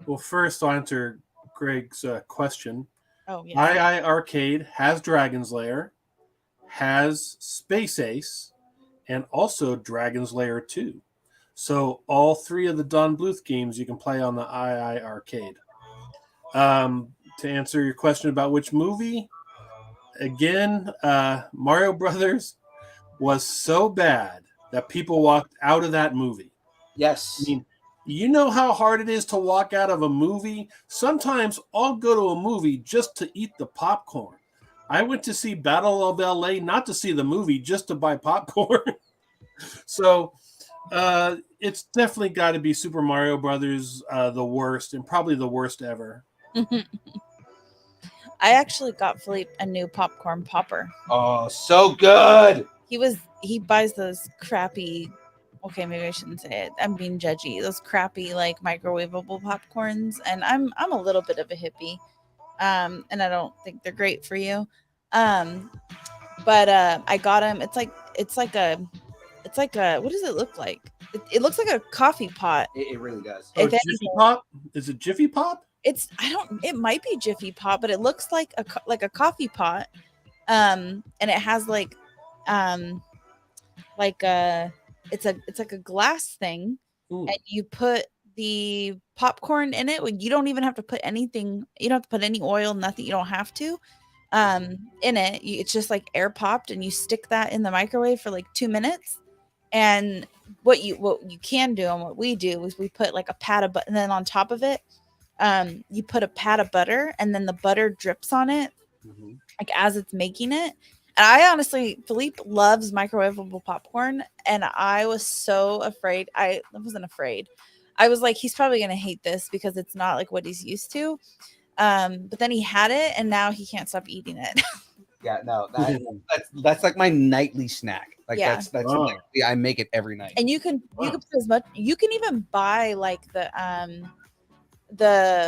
Well, first I'll answer Greg's question. Oh, yeah. II Arcade has Dragon's Lair, has Space Ace, and also Dragon's Lair 2. So all three of the Don Bluth games you can play on the II Arcade. To answer your question about which movie, again, Mario Brothers was so bad that people walked out of that movie. Yes. I mean, you know how hard it is to walk out of a movie? Sometimes I'll go to a movie just to eat the popcorn. I went to see Battle of LA, not to see the movie, just to buy popcorn. So it's definitely got to be Super Mario Brothers, the worst, and probably the worst ever. I actually got Philippe a new popcorn popper. Oh, so good. He buys those crappy, okay, maybe I shouldn't say it, I'm being judgy, those crappy like microwavable popcorns, and I'm a little bit of a hippie, and I don't think they're great for you, but I got him. It's like a what does it look like? It looks like a coffee pot. It really does. Oh, Jiffy Pop? Is it Jiffy Pop? It might be Jiffy Pop, but it looks like a coffee pot, and it has it's like a glass thing. Ooh. And you put the popcorn in it. You don't even have to put anything. You don't have to put any oil, nothing. You don't have to. In it, it's just like air popped, and you stick that in the microwave for like 2 minutes. And what you can do, and what we do, is we put like a pat of butter, and then on top of it, you put a pat of butter, and then the butter drips on it, like as it's making it. And I honestly, Philippe loves microwavable popcorn, and I was so afraid. I wasn't afraid. I was like, he's probably going to hate this because it's not like what he's used to. But then he had it, and now he can't stop eating it. Yeah, no, that's like my nightly snack. Like that's I make it every night. And you can put as much. You can even buy like the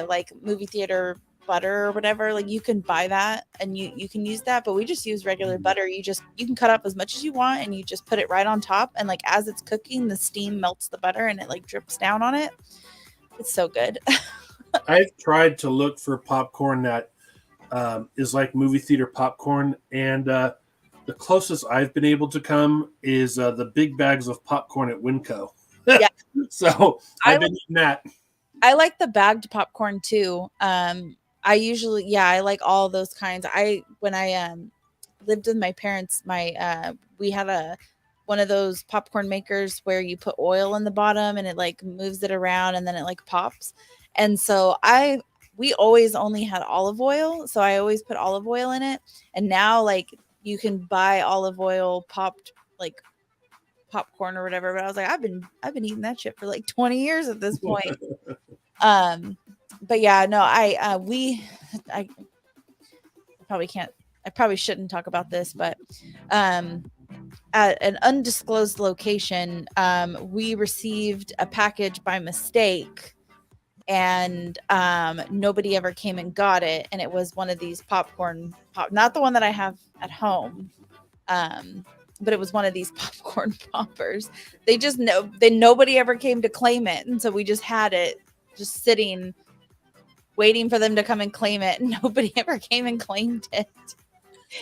like movie theater butter or whatever, like you can buy that and you can use that, but we just use regular butter. You can cut up as much as you want and you just put it right on top, and like as it's cooking, the steam melts the butter and it like drips down on it. It's so good. I've tried to look for popcorn that is like movie theater popcorn, and the closest I've been able to come is the big bags of popcorn at Winco. Yeah. So I've been eating that. I like the bagged popcorn too. I usually, I like all those kinds. When I lived with my parents, we had one of those popcorn makers where you put oil in the bottom and it like moves it around and then it like pops. And so we always only had olive oil, so I always put olive oil in it. And now like you can buy olive oil popped like popcorn or whatever. But I was like, I've been eating that shit for like 20 years at this point. But yeah, no, I probably shouldn't talk about this, but at an undisclosed location, we received a package by mistake, and nobody ever came and got it, and it was one of these not the one that I have at home, but it was one of these popcorn poppers. Nobody ever came to claim it, and so we just had it just sitting waiting for them to come and claim it, and nobody ever came and claimed it.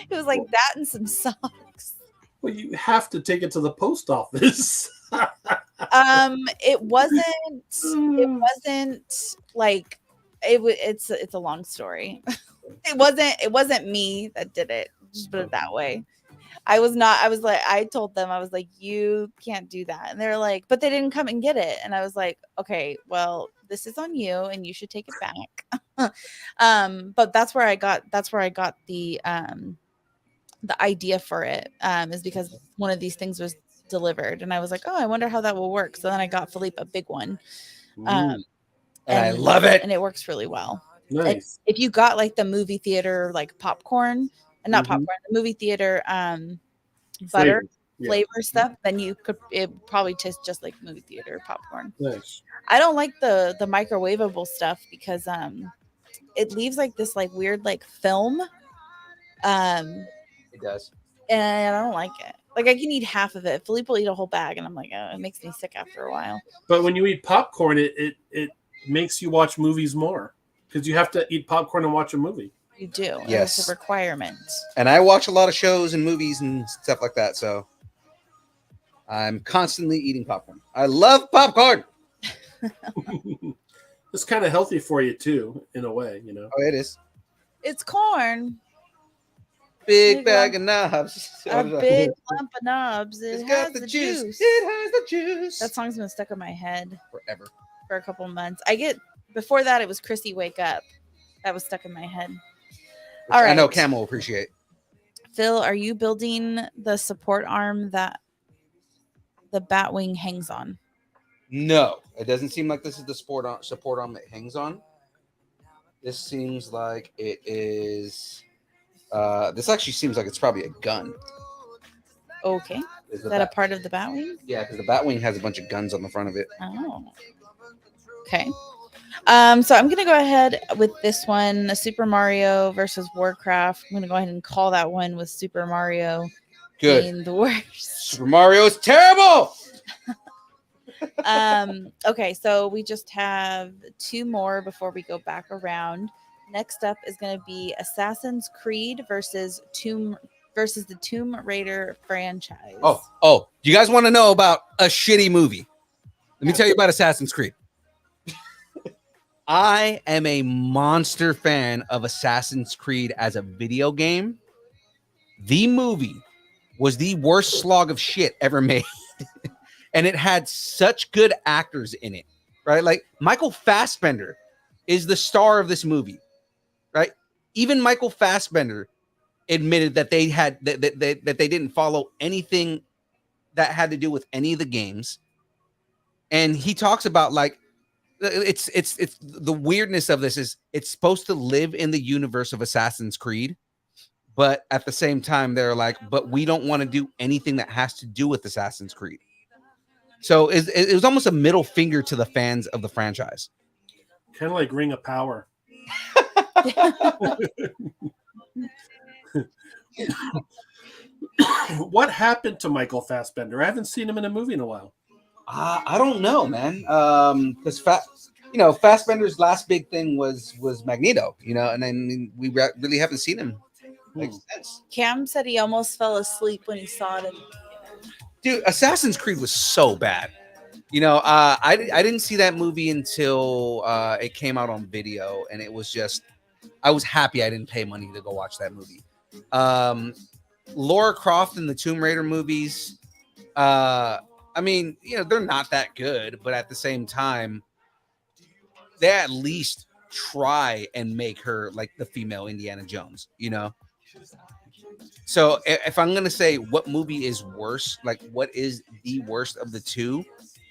It was like that and some socks. Well, you have to take it to the post office. It wasn't like it's a long story. It wasn't me that did it, just put it that way. I told them, I was like, you can't do that. And they're like, but they didn't come and get it. And I was like, okay, well, this is on you and you should take it back. But that's where I got the idea for it, is because one of these things was delivered and I was like, oh, I wonder how that will work. So then I got Philippe a big one. And I love it. And it works really well. Nice. If you got like the movie theater, like popcorn, and not popcorn, the movie theater butter flavor stuff, then it probably tastes just like movie theater popcorn. Nice. I don't like the microwavable stuff because it leaves like this like weird like film. It does. And I don't like it. Like I can eat half of it. Philippe will eat a whole bag, and I'm like, oh, it makes me sick after a while. But when you eat popcorn, it makes you watch movies more because you have to eat popcorn and watch a movie. You do. Yes. It's a requirement. And I watch a lot of shows and movies and stuff like that, so I'm constantly eating popcorn. I love popcorn. It's kind of healthy for you too, in a way, you know. Oh, it is. It's corn. Big bag of knobs. A big lump of knobs. It has got the juice. It has the juice. That song's been stuck in my head forever. For a couple months. Before that, it was Chrissy Wake Up. That was stuck in my head. All right. I know Cam will appreciate. Phil, are you building the support arm that the Batwing hangs on? No, it doesn't seem like this is the support arm it hangs on. This seems like it is. This actually seems like it's probably a gun. Okay. Is that a part of the Batwing? Yeah, because the Batwing has a bunch of guns on the front of it. Oh. Okay. So I'm gonna go ahead with this one, Super Mario versus Warcraft. I'm gonna go ahead and call that one with Super Mario being the worst. Super Mario is terrible. Okay, so we just have two more before we go back around. Next up is going to be Assassin's Creed versus the Tomb Raider franchise. Oh! Do you guys want to know about a shitty movie? Let me tell you about Assassin's Creed. I am a monster fan of Assassin's Creed as a video game. The movie was the worst slog of shit ever made. And it had such good actors in it, right? Like Michael Fassbender is the star of this movie, right? Even Michael Fassbender admitted that they didn't follow anything that had to do with any of the games. And he talks about like, it's the weirdness of this is it's supposed to live in the universe of Assassin's Creed, but at the same time, they're like, but we don't want to do anything that has to do with Assassin's Creed. So it was almost a middle finger to the fans of the franchise. Kind of like Ring of Power. What happened to Michael Fassbender? I haven't seen him in a movie in a while. I don't know, man. Because Fassbender's last big thing was Magneto, and then we really haven't seen him since. Cam said he almost fell asleep when he saw it. Dude, Assassin's Creed was so bad. I didn't see that movie until it came out on video, and it was just, I was happy I didn't pay money to go watch that movie. Lara Croft in the Tomb Raider movies, I mean, they're not that good, but at the same time, they at least try and make her like the female Indiana Jones, So if I'm going to say what movie is worse, like what is the worst of the two,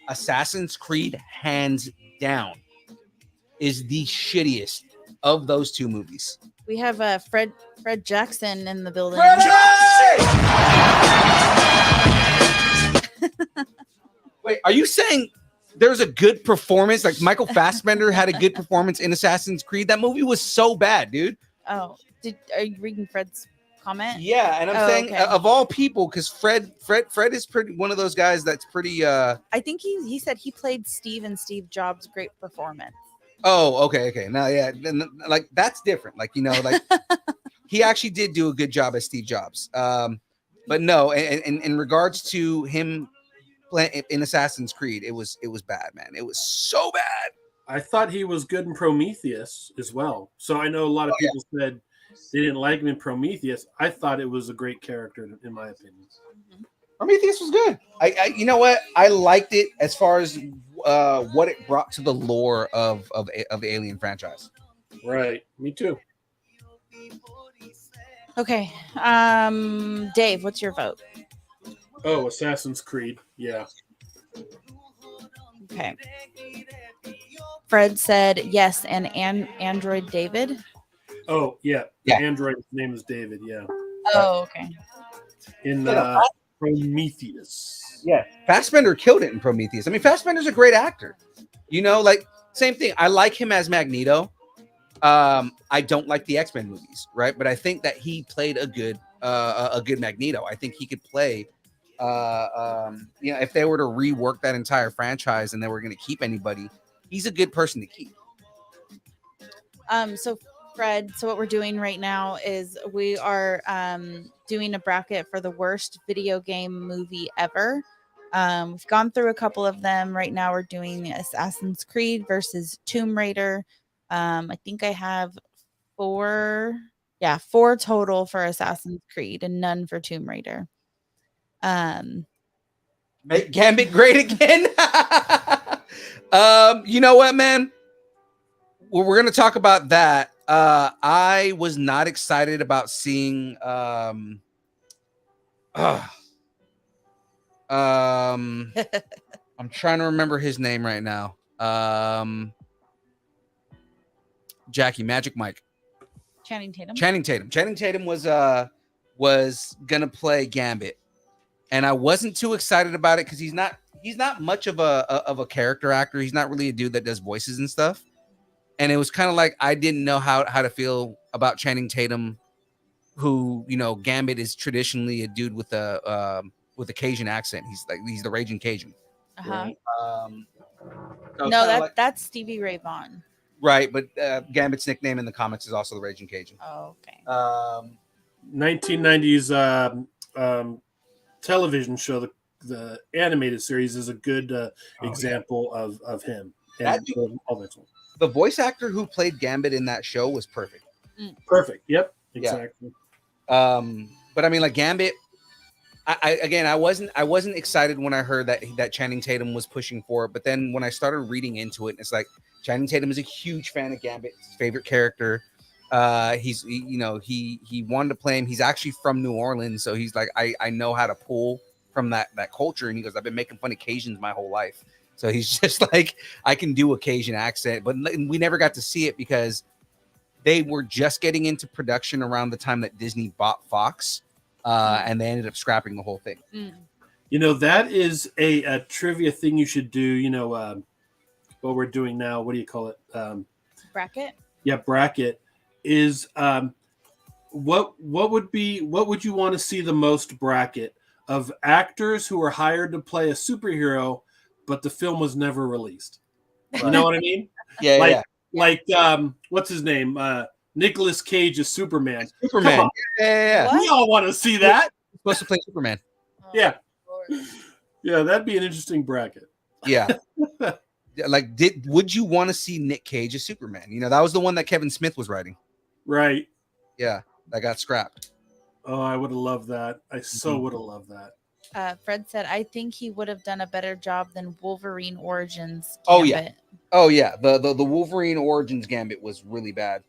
Assassin's Creed, hands down, is the shittiest of those two movies. We have Fred Jackson in the building. Wait, are you saying there's a good performance? Like Michael Fassbender had a good performance in Assassin's Creed? That movie was so bad, dude. Oh, are you reading Fred's comment? Yeah, and I'm saying okay. Of all people, because Fred is pretty one of those guys that's pretty. I think he said he played Steve in Steve Jobs' great performance. Oh, okay. Now, yeah, like that's different. Like like he actually did do a good job as Steve Jobs. But no, in regards to him playing in Assassin's Creed, it was bad, man. It was so bad. I thought he was good in Prometheus as well. So I know a lot of people said they didn't like him in Prometheus. I thought it was a great character, in my opinion. Prometheus was good. I you know what? I liked it as far as what it brought to the lore of the Alien franchise. Right. Me too. Okay. Dave, what's your vote? Oh, Assassin's Creed. Yeah. Okay. Fred said yes, and Android David. Oh, yeah. Yeah. Android's name is David, yeah. Oh, okay. In Prometheus. Yeah. Fassbender killed it in Prometheus. I mean, Fassbender's a great actor. Like same thing. I like him as Magneto. I don't like the X-Men movies, right? But I think that he played a good Magneto. I think he could play if they were to rework that entire franchise and they were going to keep anybody, he's a good person to keep. So Fred, so what we're doing right now is we are doing a bracket for the worst video game movie ever. We've gone through a couple of them. Right now we're doing Assassin's Creed versus Tomb Raider. I think I have four total for Assassin's Creed and none for Tomb Raider. Make Gambit great again. You know what, man? Well, we're gonna talk about that. I was not excited about seeing I'm trying to remember his name right now. Magic Mike. Channing Tatum. Channing Tatum was gonna play Gambit, and I wasn't too excited about it because he's not much of a character actor. He's not really a dude that does voices and stuff. And it was kind of like I didn't know how to feel about Channing Tatum, who Gambit is traditionally a dude with a Cajun accent. He's the raging Cajun. Uh-huh. So no, that's Stevie Ray Vaughan. Right, but Gambit's nickname in the comics is also the Raging Cajun. Oh, okay. 1990s television show, the animated series, is a good example of him. The voice actor who played Gambit in that show was perfect. Perfect. Yep. Exactly. Yeah. But I mean, like Gambit, I wasn't excited when I heard that Channing Tatum was pushing for it. But then when I started reading into it, it's like Channing Tatum is a huge fan of Gambit, his favorite character. He wanted to play him. He's actually from New Orleans, so he's like, I know how to pull from that culture. And he goes, I've been making fun of Cajuns my whole life. So he's just like, I can do a Cajun accent, but we never got to see it because they were just getting into production around the time that Disney bought Fox, and they ended up scrapping the whole thing. That is a trivia thing you should do. What we're doing now, what do you call it? Bracket? Yeah, bracket. is what would you want to see the most bracket of actors who were hired to play a superhero, but the film was never released. You know what I mean? Yeah, Like what's his name? Nicolas Cage is Superman. Superman. Come on. Yeah. We all want to see that. He's supposed to play Superman. Oh, Yeah. Lord. Yeah, that'd be an interesting bracket. Yeah. Like, would you want to see Nick Cage as Superman? You know, that was the one that Kevin Smith was writing. Right. Yeah, that got scrapped. Oh, I would have loved that. I so would have loved that. Fred said, I think he would have done a better job than Wolverine Origins. Oh, yeah. Gambit." Oh yeah, the Wolverine Origins Gambit was really bad.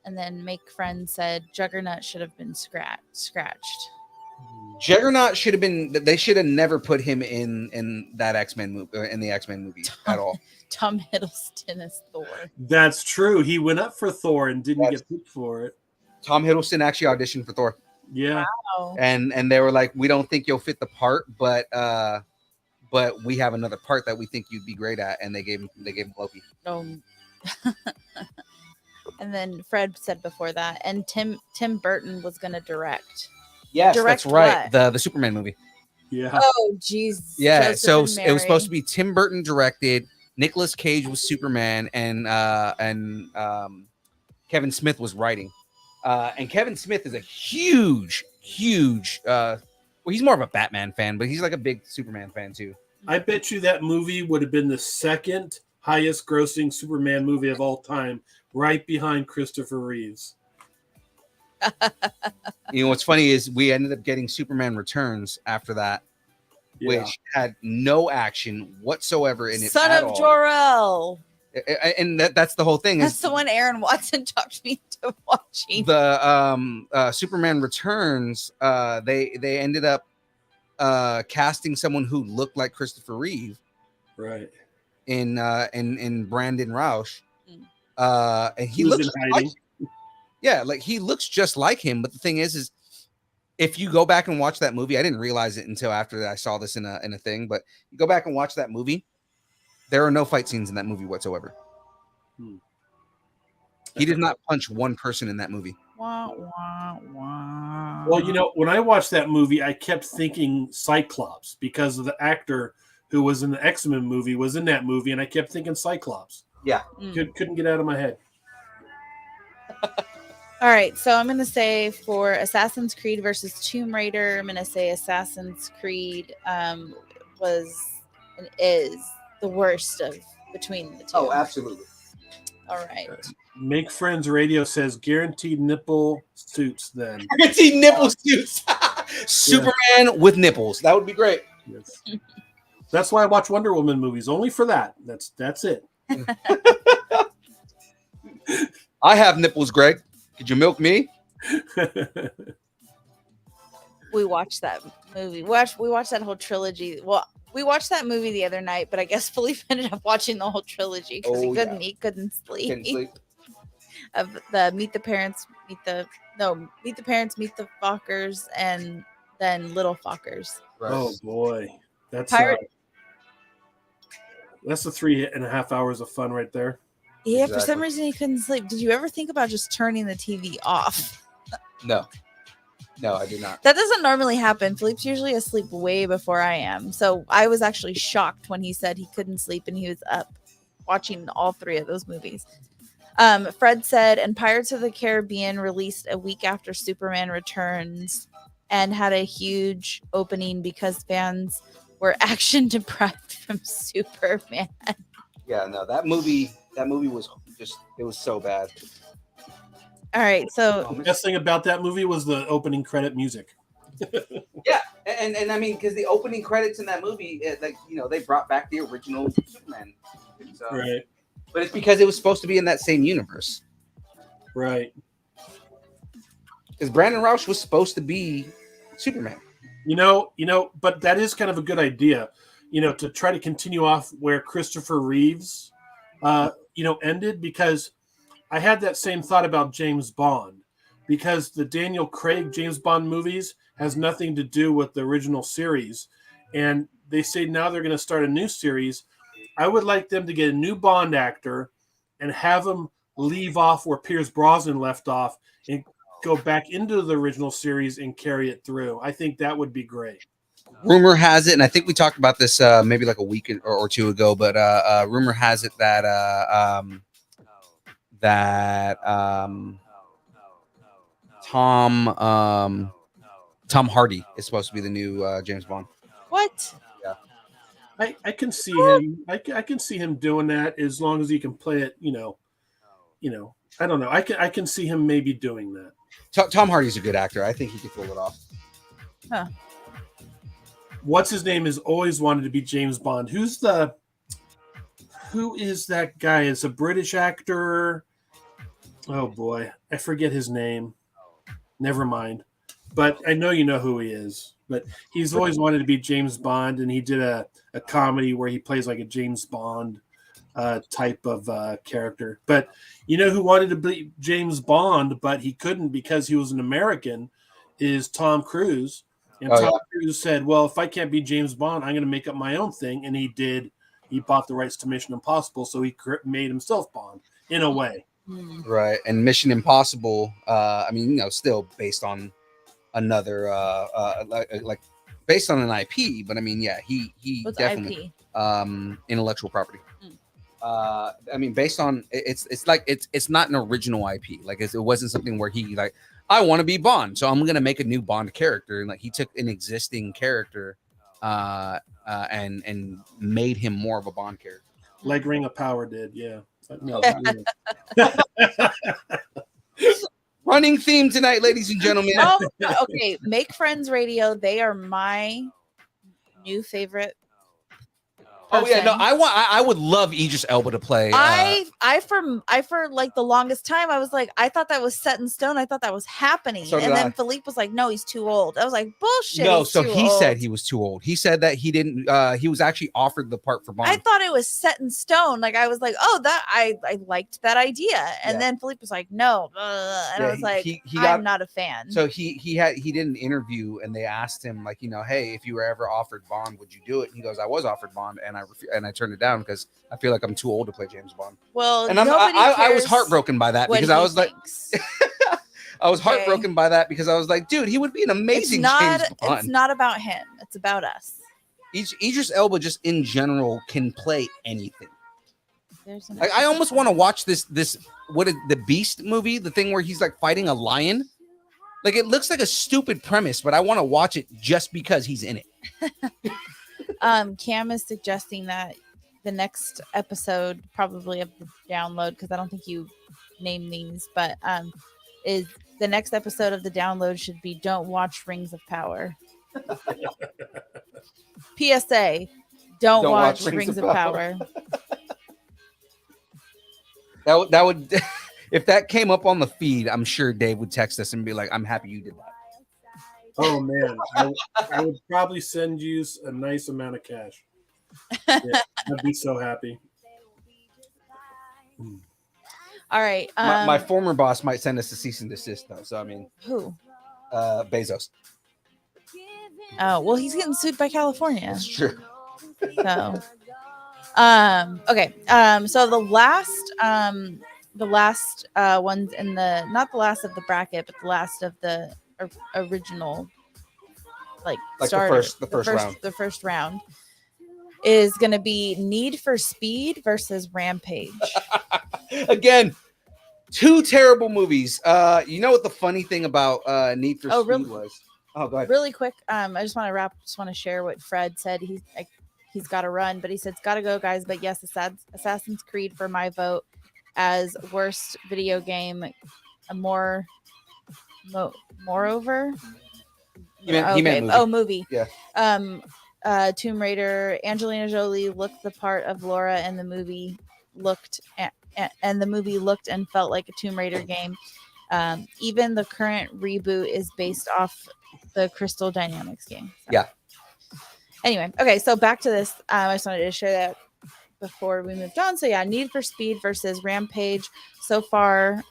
And then Make Friend said Juggernaut should have been scratched. Juggernaut should have been. They should have never put him in that X-Men movie, in the X-Men movie at all. Tom Hiddleston as Thor. That's true. He went up for Thor and didn't get picked for it. Tom Hiddleston actually auditioned for Thor. Yeah. Wow. And they were like, we don't think you'll fit the part, but we have another part that we think you'd be great at, and they gave him Loki. And then Fred said before that, and Tim Burton was going to direct. Yes, Direct that's right. what? the Superman movie. Yeah. Oh, jeez. Yeah, Joseph so and it was supposed to Mary. be Tim Burton directed, Nicolas Cage was Superman, and Kevin Smith was writing. And Kevin Smith is a huge well, he's more of a Batman fan, but he's like a big Superman fan too. I bet you that movie would have been the second highest grossing Superman movie of all time, right behind Christopher Reeves. You know what's funny is we ended up getting Superman Returns after that, which had no action whatsoever in it. Son at of all. Jor-El. And that's the whole thing. That's Is the one Aaron Watson talked me into watching. the Superman Returns. They ended up casting someone who looked like Christopher Reeve, Right. in Brandon Roush, and he was looks in hiding. like he looks just like him. But the thing is if you go back and watch that movie, I didn't realize it until after I saw this in a thing. But you go back and watch that movie, there are no fight scenes in that movie whatsoever. He did not punch one person in that movie. Wah, wah, wah. Well, you know, when I watched that movie, I kept thinking Cyclops because of the actor who was in the X-Men movie was in that movie, and I kept thinking Cyclops. Yeah. Couldn't get out of my head. All right, so I'm going to say for Assassin's Creed versus Tomb Raider, I'm going to say Assassin's Creed was and is the worst of between the two. Oh, absolutely. All right. Make Friends Radio says guaranteed nipple suits then. Guaranteed nipple suits. Superman with nipples. That would be great. Yes. That's why I watch Wonder Woman movies. Only for that. That's it. I have nipples, Greg. Could you milk me? We watched that movie. We watched that whole trilogy. Well, we watched that movie the other night, but I guess Philippe ended up watching the whole trilogy because he couldn't sleep. Couldn't sleep. Of the Meet the Parents, Meet the Fockers, and then Little Fockers. Right. Oh boy. That's Pirate- that's the 3.5 hours of fun right there. Yeah, for some Exactly. reason he couldn't sleep. Did you ever think about just turning the TV off? No, I did not. That doesn't normally happen. Philippe's usually asleep way before I am. So I was actually shocked when he said he couldn't sleep and he was up watching all three of those movies. Fred said, and Pirates of the Caribbean released a week after Superman Returns and had a huge opening because fans were action deprived from Superman. Yeah, no, that movie was just, it was so bad. All right, so The best thing about that movie was the opening credit music. Yeah, and I mean, because the opening credits in that movie, they brought back the original Superman. So, Right. But it's because it was supposed to be in that same universe. Right. Because Brandon Roush was supposed to be Superman. You know, but that is kind of a good idea, to try to continue off where Christopher Reeves, ended, because I had that same thought about James Bond, because the Daniel Craig James Bond movies has nothing to do with the original series. And they say now they're going to start a new series. I would like them to get a new Bond actor and have him leave off where Pierce Brosnan left off and go back into the original series and carry it through. I think that would be great. Rumor has it, and I think we talked about this maybe like a week or two ago, but rumor has it that Tom Hardy is supposed to be the new James Bond. What? Yeah, I can see him. I can see him doing that as long as he can play it. I don't know. I can see him maybe doing that. Tom Hardy's a good actor. I think he could pull it off. Huh. What's his name has always wanted to be James Bond. Who is that guy? It's a British actor. Oh boy, I forget his name. Never mind. But I know you know who he is. But he's always wanted to be James Bond, and he did a comedy where he plays like a James Bond type of character. But you know who wanted to be James Bond, but he couldn't because he was an American, is Tom Cruise. And Tom Cruise said, well, if I can't be James Bond, I'm going to make up my own thing. And he did. He bought the rights to Mission Impossible, so he made himself Bond in a way. Right. And Mission Impossible, still based on another, like based on an IP. But I mean, yeah, he What's definitely intellectual property. Based on it's not an original IP. Like it wasn't something where he like, I want to be Bond, so I'm going to make a new Bond character. And like he took an existing character and made him more of a Bond character. Like Ring of Power did, yeah. No. Running theme tonight, ladies and gentlemen. Okay, Make Friends Radio. They are my new favorite. Oh yeah, no, I would love Idris Elba to play. I for like the longest time I was like, I thought that was set in stone. I thought that was happening. So and then Philippe was like, no, he's too old. I was like, bullshit. No, so he said he was too old. He said that he didn't. He was actually offered the part for Bond. I thought it was set in stone. Like I was like, oh, that I liked that idea. And then Philippe was like, no, and I was like, I'm not a fan. So he did an interview and they asked him like, hey, if you were ever offered Bond, would you do it? And he goes, I was offered Bond and I turned it down because I feel like I'm too old to play James Bond. Well, and I was heartbroken by that because I was like, I was heartbroken by that because I was like, dude, he would be an amazing James Bond. It's not about him. It's about us. Idris Elba just in general can play anything. Like, I almost want to watch this the Beast movie, the thing where he's like fighting a lion. Like it looks like a stupid premise, but I want to watch it just because he's in it. Cam is suggesting that the next episode, probably of the download, because I don't think you named these, but is the next episode of the download should be "Don't watch Rings of Power." PSA: Don't watch Rings of Power. That would if that came up on the feed, I'm sure Dave would text us and be like, "I'm happy you did that." Oh man, I would probably send you a nice amount of cash. Yeah, I'd be so happy. All right. My former boss might send us a cease and desist though. So I mean, who? Bezos. Oh well, he's getting sued by California. That's true. So, okay. So the last ones in the not the last of the bracket, but the last of the original like the first round is going to be Need for Speed versus Rampage. Again, two terrible movies. You know what the funny thing about Need for Speed was? Oh, go ahead. Really quick, I just want to share what Fred said. He's got to run, but he said it's got to go, guys. But yes, Assassin's Creed for my vote as worst video game. Moreover, movie. Yeah. Tomb Raider. Angelina Jolie looked the part of Laura, and the movie looked and felt like a Tomb Raider game. Even the current reboot is based off the Crystal Dynamics game. So. Yeah. Anyway, okay, so back to this. I just wanted to share that before we moved on. So yeah, Need for Speed versus Rampage. So far,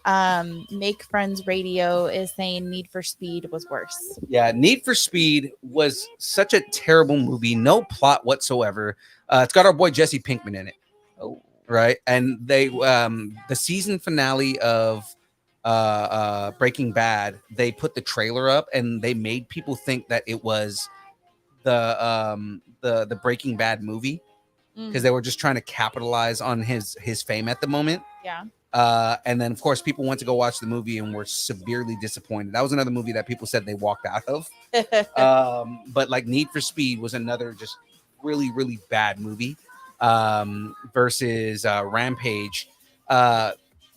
Make Friends Radio is saying Need for Speed was worse. Yeah, Need for Speed was such a terrible movie. No plot whatsoever. It's got our boy Jesse Pinkman in it. Oh. right? And they the season finale of Breaking Bad, they put the trailer up and they made people think that it was the Breaking Bad movie because they were just trying to capitalize on his fame at the moment. Yeah. And then of course people went to go watch the movie and were severely disappointed. That was another movie that people said they walked out of. But like Need for Speed was another just really, really bad movie. Versus Rampage.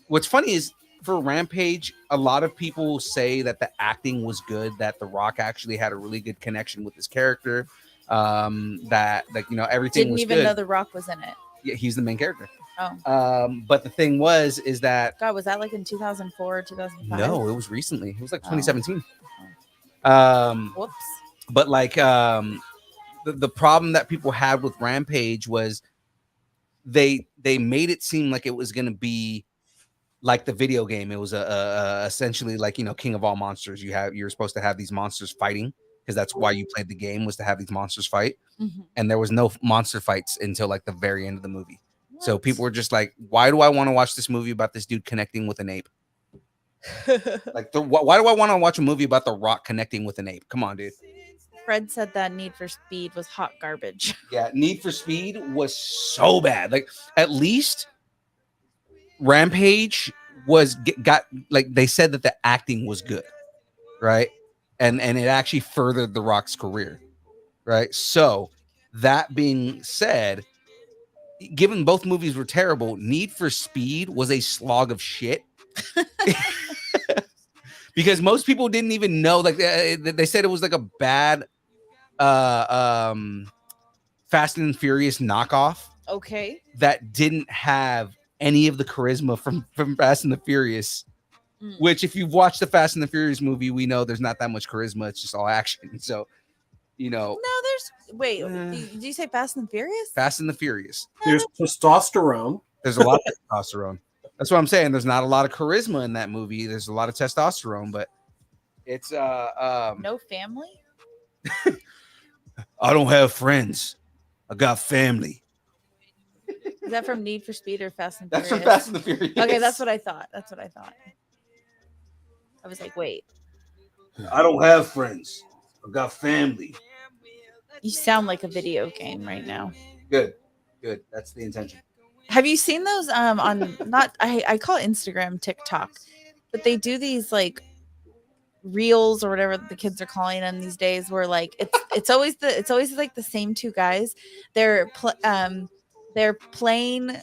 What's funny is for Rampage, a lot of people say that the acting was good, that The Rock actually had a really good connection with his character. That like everything Didn't was even good. know The Rock was in it. Yeah, he's the main character. Oh. But the thing is that God, was that like in 2004 or 2005? no, it was recently. It was like 2017. Whoops. But like the problem that people had with Rampage was they made it seem like it was going to be like the video game. It was essentially like King of All Monsters. You're supposed to have these monsters fighting because that's why you played the game, was to have these monsters fight. And there was no monster fights until like the very end of the movie. What? So people were just like, why do I want to watch this movie about this dude connecting with an ape? Like why do I want to watch a movie about The Rock connecting with an ape? Come on, dude. Fred said that Need for Speed was hot garbage. Yeah, Need for Speed was so bad. Like at least Rampage got like they said that the acting was good, right? And it actually furthered The Rock's career, right? So that being said, given both movies were terrible, Need for Speed was a slog of shit. Because most people didn't even know, like they said it was like a bad Fast and Furious knockoff. Okay. That didn't have any of the charisma from Fast and the Furious. Which, if you've watched the Fast and the Furious movie, we know there's not that much charisma. It's just all action. So, No, there's wait. Did you say Fast and Furious? Fast and the Furious. There's testosterone. There's a lot of testosterone. That's what I'm saying. There's not a lot of charisma in that movie. There's a lot of testosterone, but it's no family. I don't have friends. I got family. Is that from Need for Speed or Fast and That's Furious? from Fast and the Furious. Okay, that's what I thought. I was like, wait. I don't have friends. I got family. You sound like a video game right now. Good. That's the intention. Have you seen those on not I call it Instagram, TikTok, but they do these like reels or whatever the kids are calling them these days, where like it's always like the same two guys. They're playing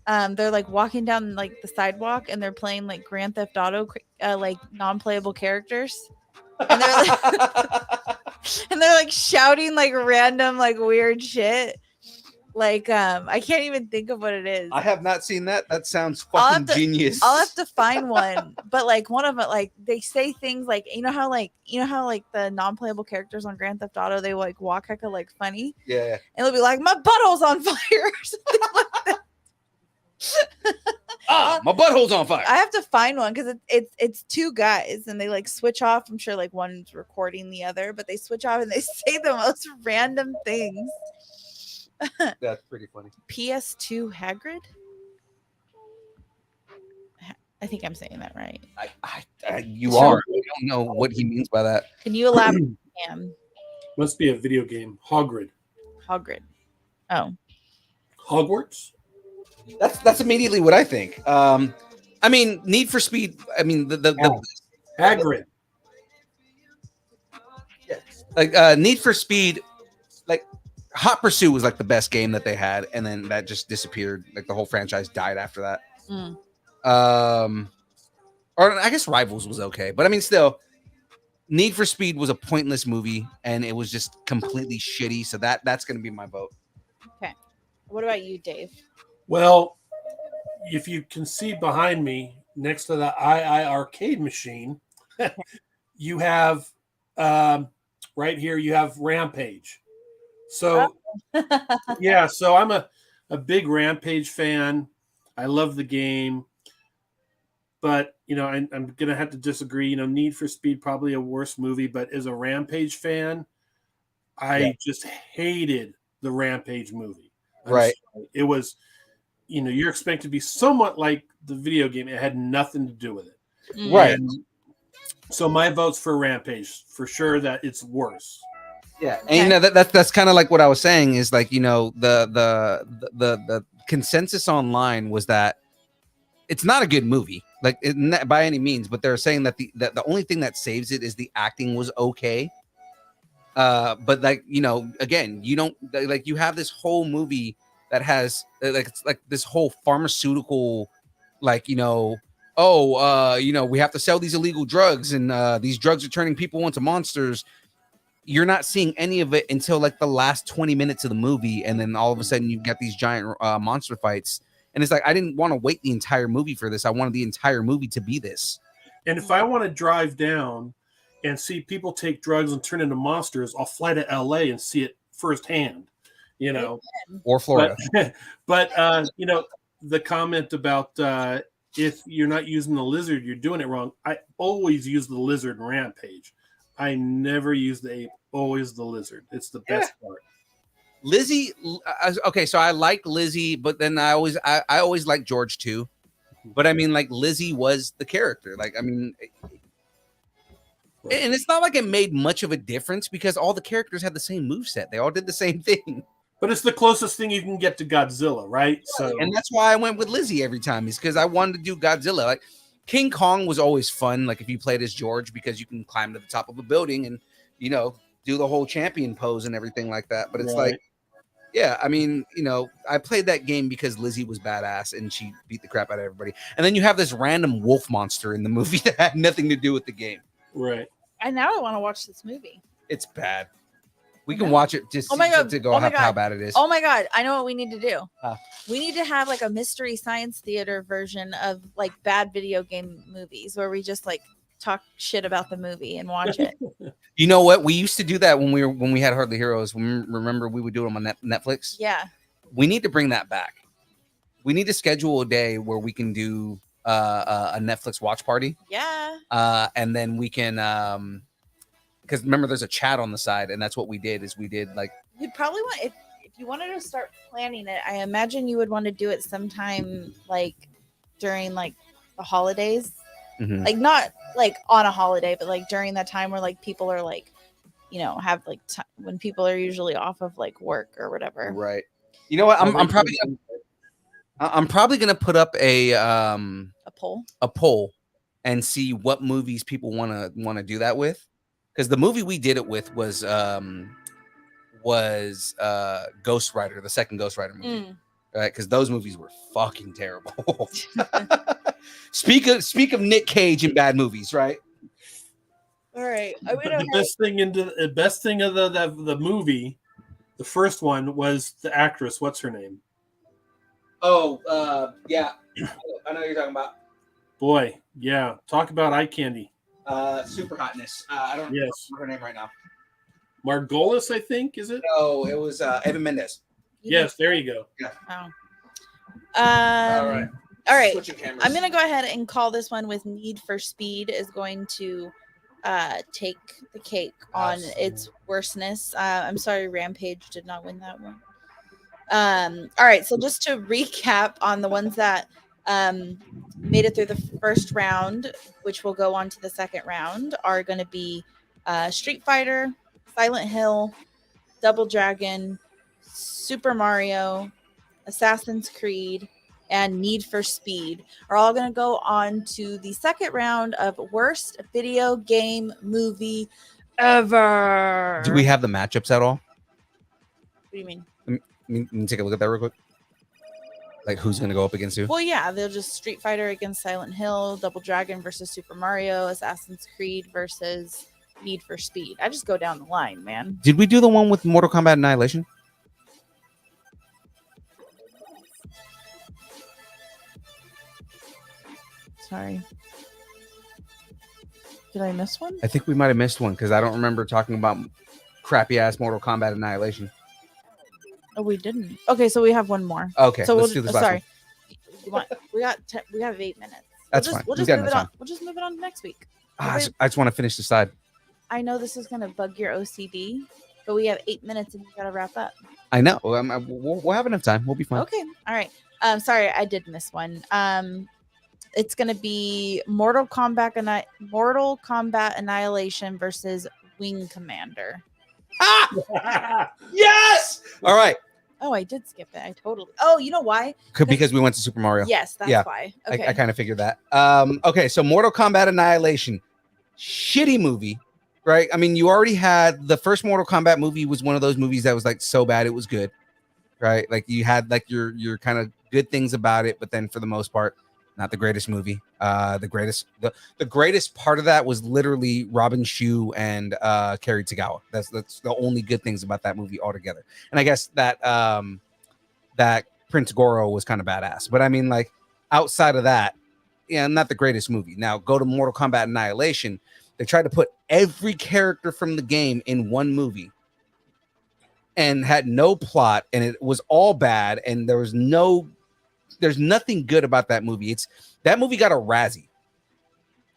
they're like walking down like the sidewalk and they're playing like Grand Theft Auto like non-playable characters. And they're like and they're like shouting like random like weird shit. Like I can't even think of what it is. I have not seen that. That sounds fucking genius. I'll have to find one. But like one of it, like they say things like you know how the non-playable characters on Grand Theft Auto, they like walk hecka like funny. Yeah. And it'll be like, my butthole's on fire or something like that. My butthole's on fire. I have to find one because it's two guys and they like switch off. I'm sure like one's recording the other, but they switch off and they say the most random things. That's pretty funny. PS2 Hagrid? I think I'm saying that right. You are. I don't know what he means by that. Can you elaborate? Must be a video game. Hagrid. Oh. Hogwarts? That's immediately what I think. I mean, Need for Speed. I mean, the Hagrid. Like Need for Speed, like Hot Pursuit was like the best game that they had, and then that just disappeared. Like the whole franchise died after that. Or I guess Rivals was okay, but I mean, still, Need for Speed was a pointless movie, and it was just completely shitty. So that's going to be my vote. Okay. What about you, Dave? Well, if you can see behind me, next to the II arcade machine, you have right here. You have Rampage. So yeah, so I'm a big Rampage fan. I love the game, but I'm gonna have to disagree. Need for Speed probably a worse movie, but as a Rampage fan, I just hated the Rampage movie. Right. It was, you're expected to be somewhat like the video game. It had nothing to do with it. Right. And so my vote's for Rampage for sure. That it's worse. Yeah, and that's kind of like what I was saying is like the consensus online was that it's not a good movie, like by any means, but they're saying that the only thing that saves it is the acting was okay. But like again, you don't like you have this whole movie that has it's like this whole pharmaceutical, like we have to sell these illegal drugs, and these drugs are turning people into monsters. You're not seeing any of it until like the last 20 minutes of the movie, and then all of a sudden you've got these giant monster fights, and it's like I didn't want to wait the entire movie for this. I wanted the entire movie to be this. And if I want to drive down and see people take drugs and turn into monsters, I'll fly to LA and see it firsthand, or Florida. But the comment about if you're not using the lizard, you're doing it wrong. I always use the lizard in Rampage. I never use the ape, always the lizard. It's the best part. Lizzie, okay, so I like Lizzie, but then I always like George too. But I mean, like Lizzie was the character. Like, I mean, and it's not like it made much of a difference because all the characters had the same moveset. They all did the same thing. But it's the closest thing you can get to Godzilla, right? So, and that's why I went with Lizzie every time, is because I wanted to do Godzilla. Like King Kong was always fun, like if you played as George, because you can climb to the top of a building and do the whole champion pose and everything like that. But it's like, yeah, I mean, I played that game because Lizzie was badass and she beat the crap out of everybody. And then you have this random wolf monster in the movie that had nothing to do with the game. Right. And now I want to watch this movie. It's bad. We can watch it just to go how bad it is. Oh my God. I know what we need to do. We need to have like a mystery science theater version of like bad video game movies where we just like talk shit about the movie and watch it. You know what? We used to do that when we had Hardly Heroes. Remember we would do them on Netflix? Yeah. We need to bring that back. We need to schedule a day where we can do a Netflix watch party. Yeah. And then we can because remember there's a chat on the side, and that's what we did like you'd probably want if you wanted to start planning it, I imagine you would want to do it sometime like during like the holidays. Mm-hmm. Like not like on a holiday, but like during that time where like people are like, have like when people are usually off of like work or whatever. Right. You know what? I'm probably gonna put up a poll and see what movies people want to do that with. Because the movie we did it with was Ghost Rider, the second Ghost Rider movie, right? Because those movies were fucking terrible. Speak of Nick Cage in bad movies, right? All right. The best thing of the movie, the first one was the actress. What's her name? Oh, yeah, I know what you're talking about. Boy, yeah, talk about eye candy. Super hotness. I don't remember her name right now. Margolis, I think, is it? No, it was Eva Mendes. Yes, there you go. Yeah. Oh. All right. cameras. I'm going to go ahead and call this one with Need for Speed is going to take the cake on its worstness. I'm sorry, Rampage did not win that one. All right. So just to recap on the ones that made it through the first round, which will go on to the second round, are going to be Street Fighter, Silent Hill, Double Dragon, Super Mario, Assassin's Creed, and Need for Speed are all going to go on to the second round of worst video game movie ever. Do we have the matchups at all? What do you mean? Let me take a look at that real quick. Like who's going to go up against who? Well, yeah, they'll just Street Fighter against Silent Hill, Double Dragon versus Super Mario, Assassin's Creed versus Need for Speed. I just go down the line, man. Did we do the one with Mortal Kombat Annihilation? Sorry. Did I miss one? I think we might have missed one because I don't remember talking about crappy ass Mortal Kombat Annihilation. Oh, we didn't. Okay, so we have one more. Okay, so let's do this last sorry. one. We have 8 minutes. That's fine. We'll just move it on. We'll just move it on to next week. I just want to finish the side. I know this is gonna bug your OCD, but we have 8 minutes and you gotta wrap up. I know. We'll have enough time. We'll be fine. Okay. All right. Sorry, I did miss one. It's gonna be Mortal Kombat Annihilation versus Wing Commander. Yes. All right. Oh, I did skip it. I totally. Oh, you know why? Because we went to Super Mario. Yes, that's Yeah. why. Okay. I kind of figured that. Okay, so Mortal Kombat Annihilation, shitty movie, right? I mean, you already had the first Mortal Kombat movie was one of those movies that was like so bad it was good, right? Like you had like your kind of good things about it, but then for the most part, not the greatest movie. The greatest part of that was literally Robin Shou and Kerry Tagawa. That's the only good things about that movie altogether. And I guess that that Prince Goro was kind of badass. But I mean, like outside of that, yeah, not the greatest movie. Now go to Mortal Kombat Annihilation. They tried to put every character from the game in one movie and had no plot, and it was all bad, and there's nothing good about that movie. That movie got a Razzie.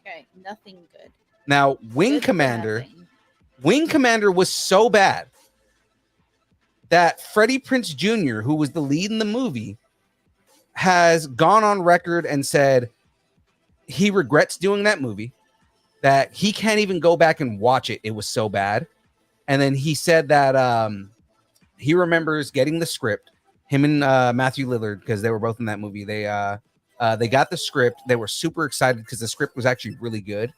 Okay, nothing good. Now, Wing Commander was so bad that Freddie Prinze Jr., who was the lead in the movie, has gone on record and said he regrets doing that movie, that he can't even go back and watch it. It was so bad. And then he said that he remembers getting the script, him and Matthew Lillard, because they were both in that movie. They got the script. They were super excited because the script was actually really good.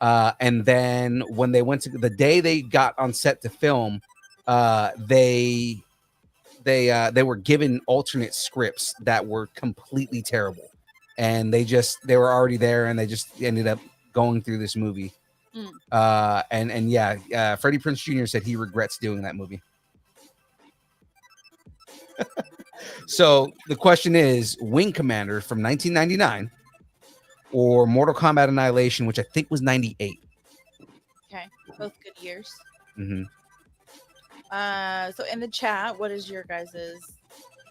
And then when they went to the day they got on set to film, they were given alternate scripts that were completely terrible, and they were already there, and they just ended up going through this movie. And Freddie Prinze Jr. said he regrets doing that movie. So the question is Wing Commander from 1999 or Mortal Kombat Annihilation, which I think was 98. Okay, both good years. Mm-hmm. So in the chat, what is your guys's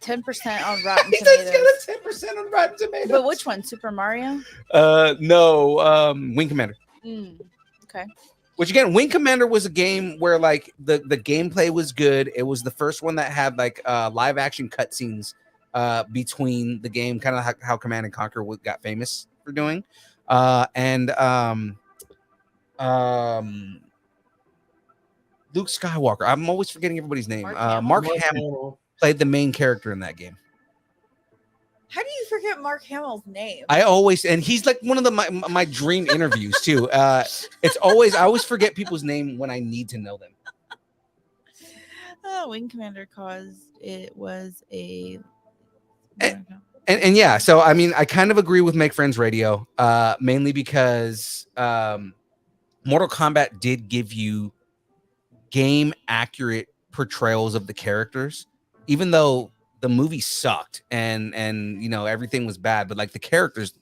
10% on Rotten He Tomatoes? does get a 10% on Rotten Tomatoes. But which one? Super Mario? No, Wing Commander. Okay. Which again, Wing Commander was a game where like the gameplay was good. It was the first one that had like live action cutscenes between the game, kind of how Command and Conquer got famous for doing. Luke Skywalker. I'm always forgetting everybody's name. Mark Hamill played the main character in that game. How do you forget Mark Hamill's name? And he's like one of my dream interviews too. I always forget people's name when I need to know them. Wing Commander it was a. And yeah, so I mean, I kind of agree with Make Friends Radio, mainly because Mortal Kombat did give you game accurate portrayals of the characters, even though the movie sucked and you know everything was bad, but like the characters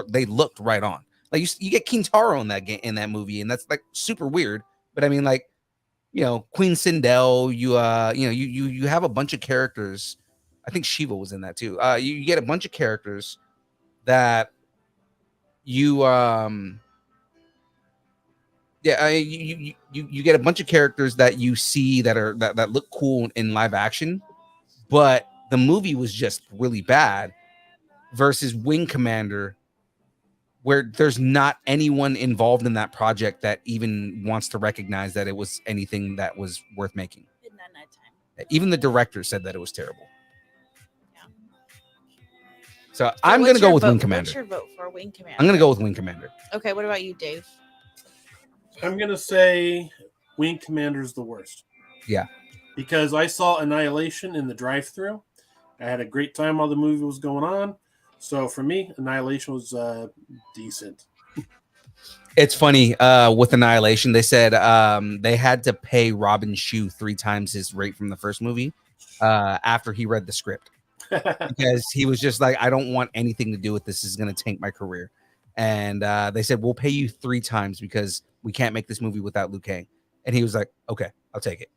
they looked right on. Like you get Kintaro in that game, in that movie, and that's like super weird. But I mean, like, you know, Queen Sindel, you have a bunch of characters. I think Shiva was in that too. You get a bunch of characters that you get a bunch of characters that you see that look cool in live action, but the movie was just really bad versus Wing Commander, where there's not anyone involved in that project that even wants to recognize that it was anything that was worth making. Even the director said that it was terrible. Yeah. So I'm going to go with Wing Commander. What's your vote for Wing Commander? I'm going to go with Wing Commander. Okay, what about you, Dave? I'm going to say Wing Commander's the worst. Yeah. Because I saw Annihilation in the drive-thru. I had a great time while the movie was going on. So for me, Annihilation was decent. It's funny with Annihilation. They said they had to pay Robin Shou 3 times his rate from the first movie after he read the script, because he was just like, I don't want anything to do with this. This is going to tank my career. And they said, we'll pay you 3 times because we can't make this movie without Liu Kang. And he was like, okay, I'll take it.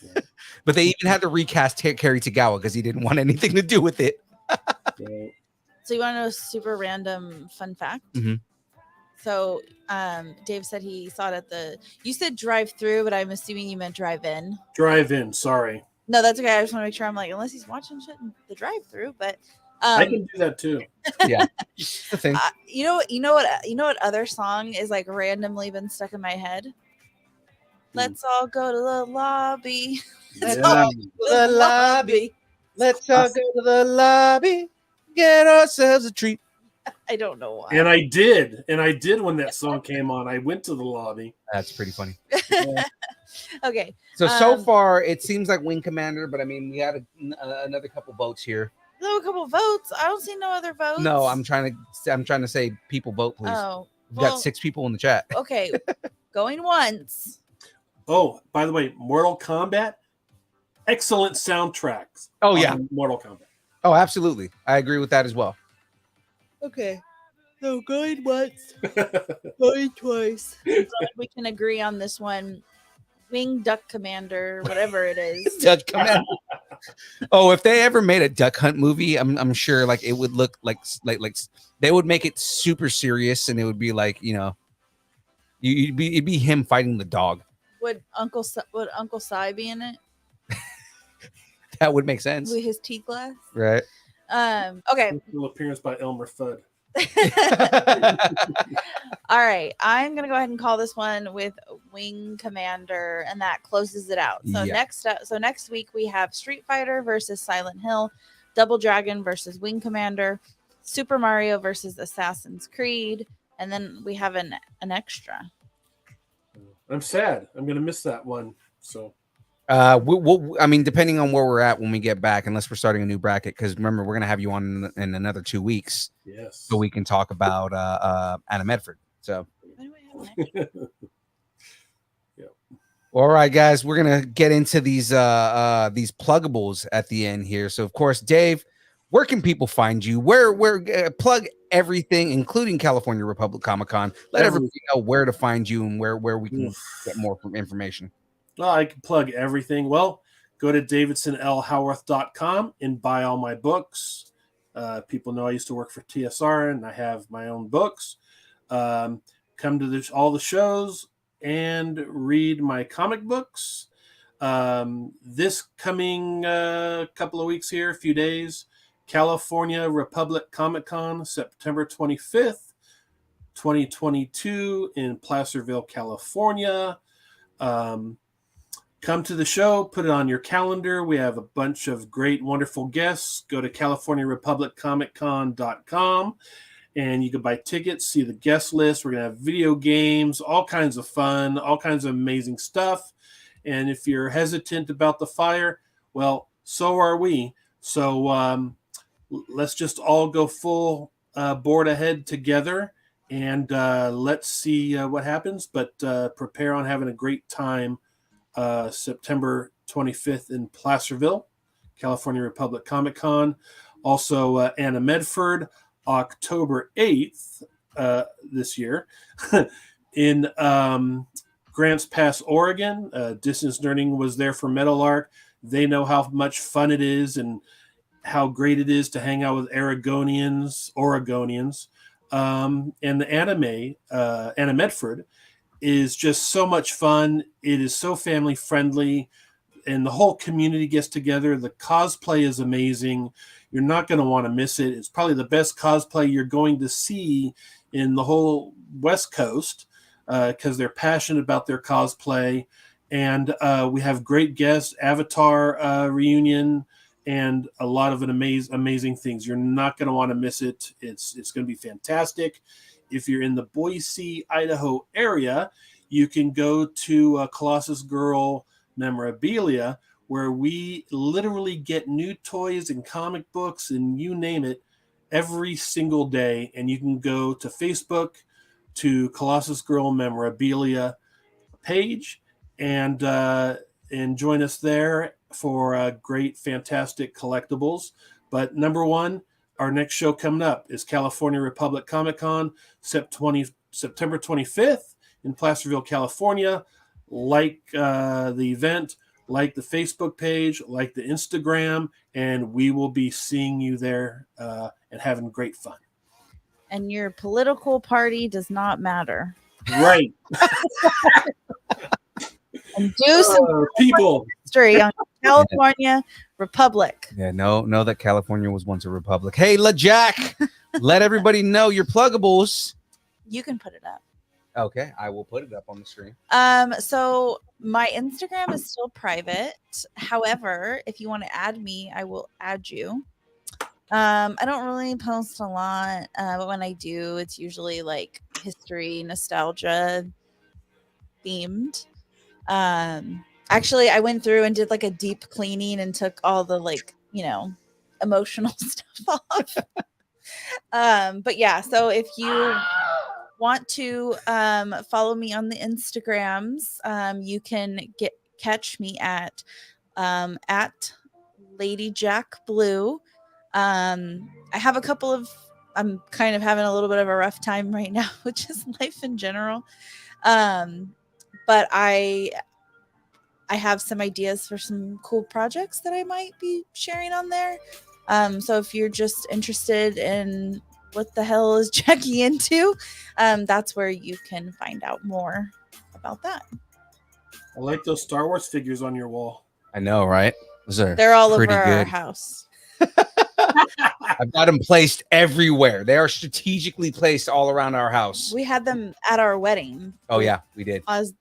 Yeah. But they even had to recast Kerry Tagawa because he didn't want anything to do with it. So you want to know a super random fun fact? Mm-hmm. So Dave said he saw it you said drive-through, but I'm assuming you meant drive-in. Drive-in, sorry. No, that's okay. I just want to make sure. I'm like, unless he's watching shit in the drive-through. But I can do that too. Yeah, it's the thing. You know what other song is like randomly been stuck in my head? Let's all go to the lobby. Let's all go to The lobby. Let's all go to the lobby, get ourselves a treat. I don't know why. And I did when that song came on. I went to the lobby. That's pretty funny. Okay. So far, it seems like Wing Commander, but I mean, we had another couple votes here. No, a couple votes. I don't see no other votes. No, I'm trying to say people vote, please. Oh, We've got 6 people in the chat. Okay, going once. Oh, by the way, Mortal Kombat, excellent soundtracks. Oh yeah, Mortal Kombat. Oh, absolutely. I agree with that as well. Okay. So going once, going twice. We can agree on this one. Wing Duck Commander, whatever it is. Duck Commander. Oh, if they ever made a duck hunt movie, I'm sure like it would look like they would make it super serious, and it would be like, you know, it'd be him fighting the dog. Would Uncle Si be in it? That would make sense. With his tea glass, right? Okay. Little appearance by Elmer Fudd. All right, I'm gonna go ahead and call this one with Wing Commander, and that closes it out. So next week we have Street Fighter versus Silent Hill, Double Dragon versus Wing Commander, Super Mario versus Assassin's Creed, and then we have an extra. I'm sad. I'm gonna miss that one. So I mean, depending on where we're at when we get back, unless we're starting a new bracket, because remember, we're gonna have you on in another 2 weeks. Yes. So we can talk about Anna Medford. So yeah. All right, guys, we're gonna get into these pluggables at the end here. So of course, Dave, where can people find you? Where plug everything, including California Republic Comic Con. Let everybody know where to find you and where we can get more information. Well, I can plug everything. Well, go to davidsonlhaworth.com and buy all my books. People know I used to work for TSR and I have my own books. Come to all the shows and read my comic books. This coming couple of weeks here, a few days, California Republic Comic Con, September 25th, 2022 in Placerville, California. Come to the show, put it on your calendar. We have a bunch of great, wonderful guests. Go to CaliforniaRepublicComicCon.com and you can buy tickets, see the guest list. We're going to have video games, all kinds of fun, all kinds of amazing stuff. And if you're hesitant about the fire, well, so are we. So let's just all go full board ahead together and let's see what happens. But prepare on having a great time. September 25th in Placerville, California Republic Comic Con. Also, Anna Medford, October 8th this year in Grants Pass, Oregon. Distance Learning was there for Metal Arc. They know how much fun it is and how great it is to hang out with Oregonians. And the anime, Anna Medford, is just so much fun. It is so family friendly and the whole community gets together. The cosplay is amazing. You're not going to want to miss it. It's probably the best cosplay you're going to see in the whole West Coast because they're passionate about their cosplay. And we have great guests, Avatar reunion, and a lot of amazing things. You're not going to want to miss it. It's going to be fantastic. If you're in the Boise, Idaho area, you can go to Colossus Girl Memorabilia, where we literally get new toys and comic books and you name it every single day. And you can go to Facebook to Colossus Girl Memorabilia page and join us there for great, fantastic collectibles. But number one, our next show coming up is California Republic Comic Con, September 25th in Placerville, California. Like the event, like the Facebook page, like the Instagram, and we will be seeing you there and having great fun. And your political party does not matter. Right. And do some people history on California Republic. Yeah, know that California was once a republic. Hey, LaJack, let everybody know your pluggables. You can put it up. Okay, I will put it up on the screen. So my Instagram is still private. However, if you want to add me, I will add you. I don't really post a lot, but when I do, it's usually like history, nostalgia themed. Actually, I went through and did like a deep cleaning and took all the like, emotional stuff off. But yeah, so if you want to follow me on the Instagrams, you can catch me at Lady Jack Blue. I have a couple of I'm kind of having a little bit of a rough time right now, which is life in general. But I have some ideas for some cool projects that I might be sharing on there. So if you're just interested in what the hell is Jackie into, that's where you can find out more about that. I like those Star Wars figures on your wall. I know, right? They're all over our house. I've got them placed everywhere. They are strategically placed all around our house. We had them at our wedding. Oh yeah, we did. As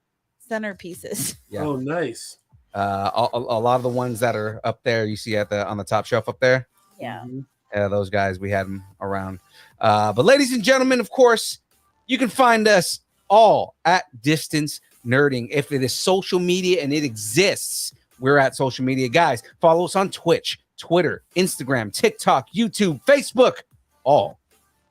centerpieces. Yeah. Oh, nice. A lot of the ones that are up there, you see on the top shelf up there. Yeah. Those guys, we had them around. But ladies and gentlemen, of course, you can find us all at Distance Nerding. If it is social media and it exists, we're at social media. Guys, follow us on Twitch, Twitter, Instagram, TikTok, YouTube, Facebook, all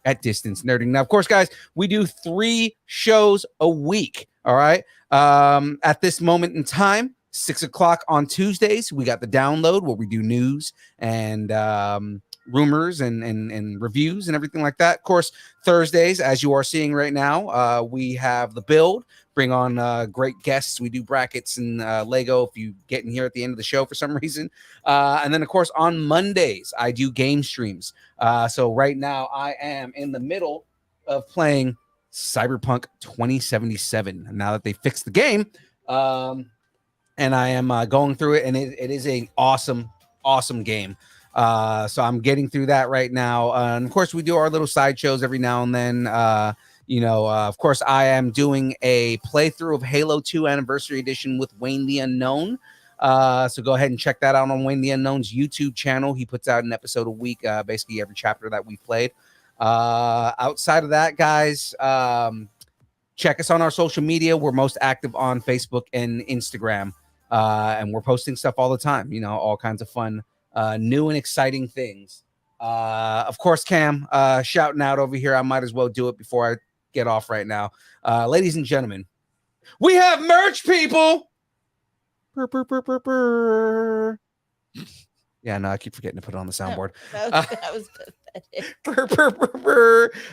at Distance Nerding. Now, of course, guys, we do 3 shows a week. All right. At this moment in time, 6 o'clock on Tuesdays, we got the download where we do news and rumors and reviews and everything like that. Of course, Thursdays, as you are seeing right now, we have the build. Bring on great guests. We do brackets and Lego if you get in here at the end of the show for some reason. And then, of course, on Mondays, I do game streams. So right now, I am in the middle of playing Cyberpunk 2077. Now that they fixed the game, and I am going through it, and it is an awesome game. So I'm getting through that right now. And of course, we do our little side shows every now and then. Of course, I am doing a playthrough of Halo 2 Anniversary Edition with Wayne the Unknown. So go ahead and check that out on Wayne the Unknown's YouTube channel. He puts out an episode a week, basically every chapter that we played. Outside of that, guys, check us on our social media. We're most active on Facebook and Instagram, and we're posting stuff all the time. All kinds of fun, new and exciting things. Of course, Cam, shouting out over here. I might as well do it before I get off right now. Ladies and gentlemen, we have merch, people. Yeah, no, I keep forgetting to put it on the soundboard. That was pathetic.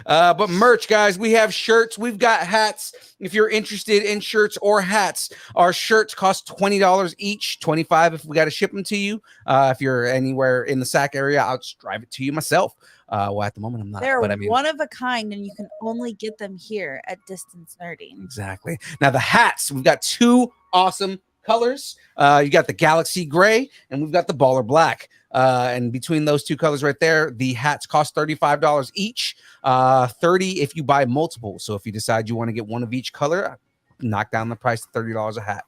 But merch, guys, we have shirts. We've got hats. If you're interested in shirts or hats, our shirts cost $20 each, $25 if we got to ship them to you. If you're anywhere in the Sac area, I'll just drive it to you myself. Well, at the moment, I'm not. They're but I mean, one of a kind, and you can only get them here at Distance Nerding. Exactly. Now, the hats, we've got 2 awesome colors. You got the Galaxy Gray, and we've got the Baller Black. And between those 2 colors right there, the hats cost $35 each, $30 if you buy multiple. So if you decide you want to get one of each color, knock down the price to $30 a hat.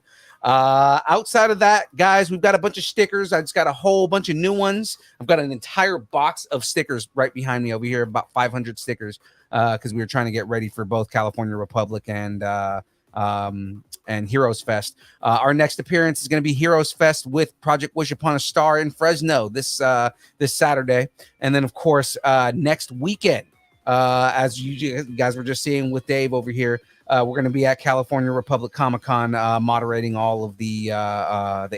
Outside of that, guys, we've got a bunch of stickers. I just got a whole bunch of new ones. I've got an entire box of stickers right behind me over here, about 500 stickers, because we were trying to get ready for both California Republic and Heroes Fest. Our next appearance is going to be Heroes Fest with Project Wish Upon a Star in Fresno this Saturday, and then of course next weekend, as you guys were just seeing with Dave over here, we're going to be at California Republic Comic-Con, moderating all of the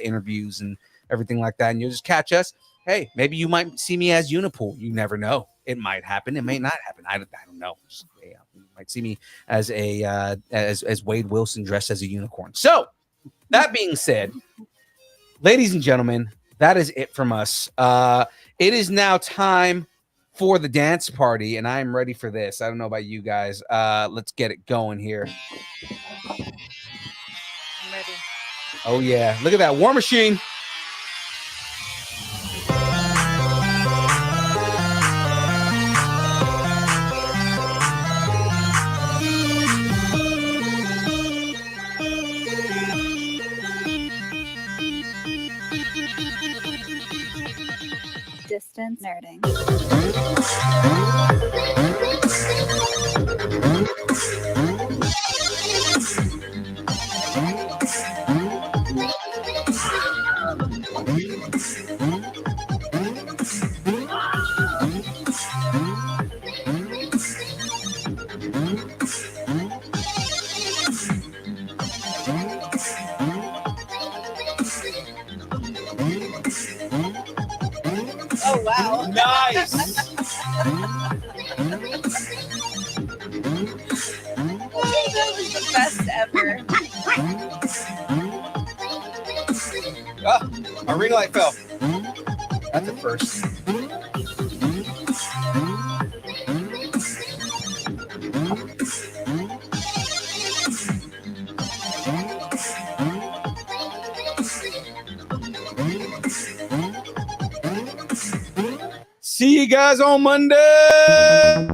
interviews and everything like that, and you'll just catch us. Hey, maybe you might see me as Unipool. You never know. It might happen. It may not happen. I don't know. You might see me as as Wade Wilson dressed as a unicorn. So that being said, ladies and gentlemen, that is it from us. It is now time for the dance party, and I am ready for this. I don't know about you guys. Let's get it going here. I'm ready. Oh yeah, look at that War Machine. distance nerding. Oh wow. Nice. Oh, that was the best ever. Oh, our ring light fell. That's a first. See you guys on Monday.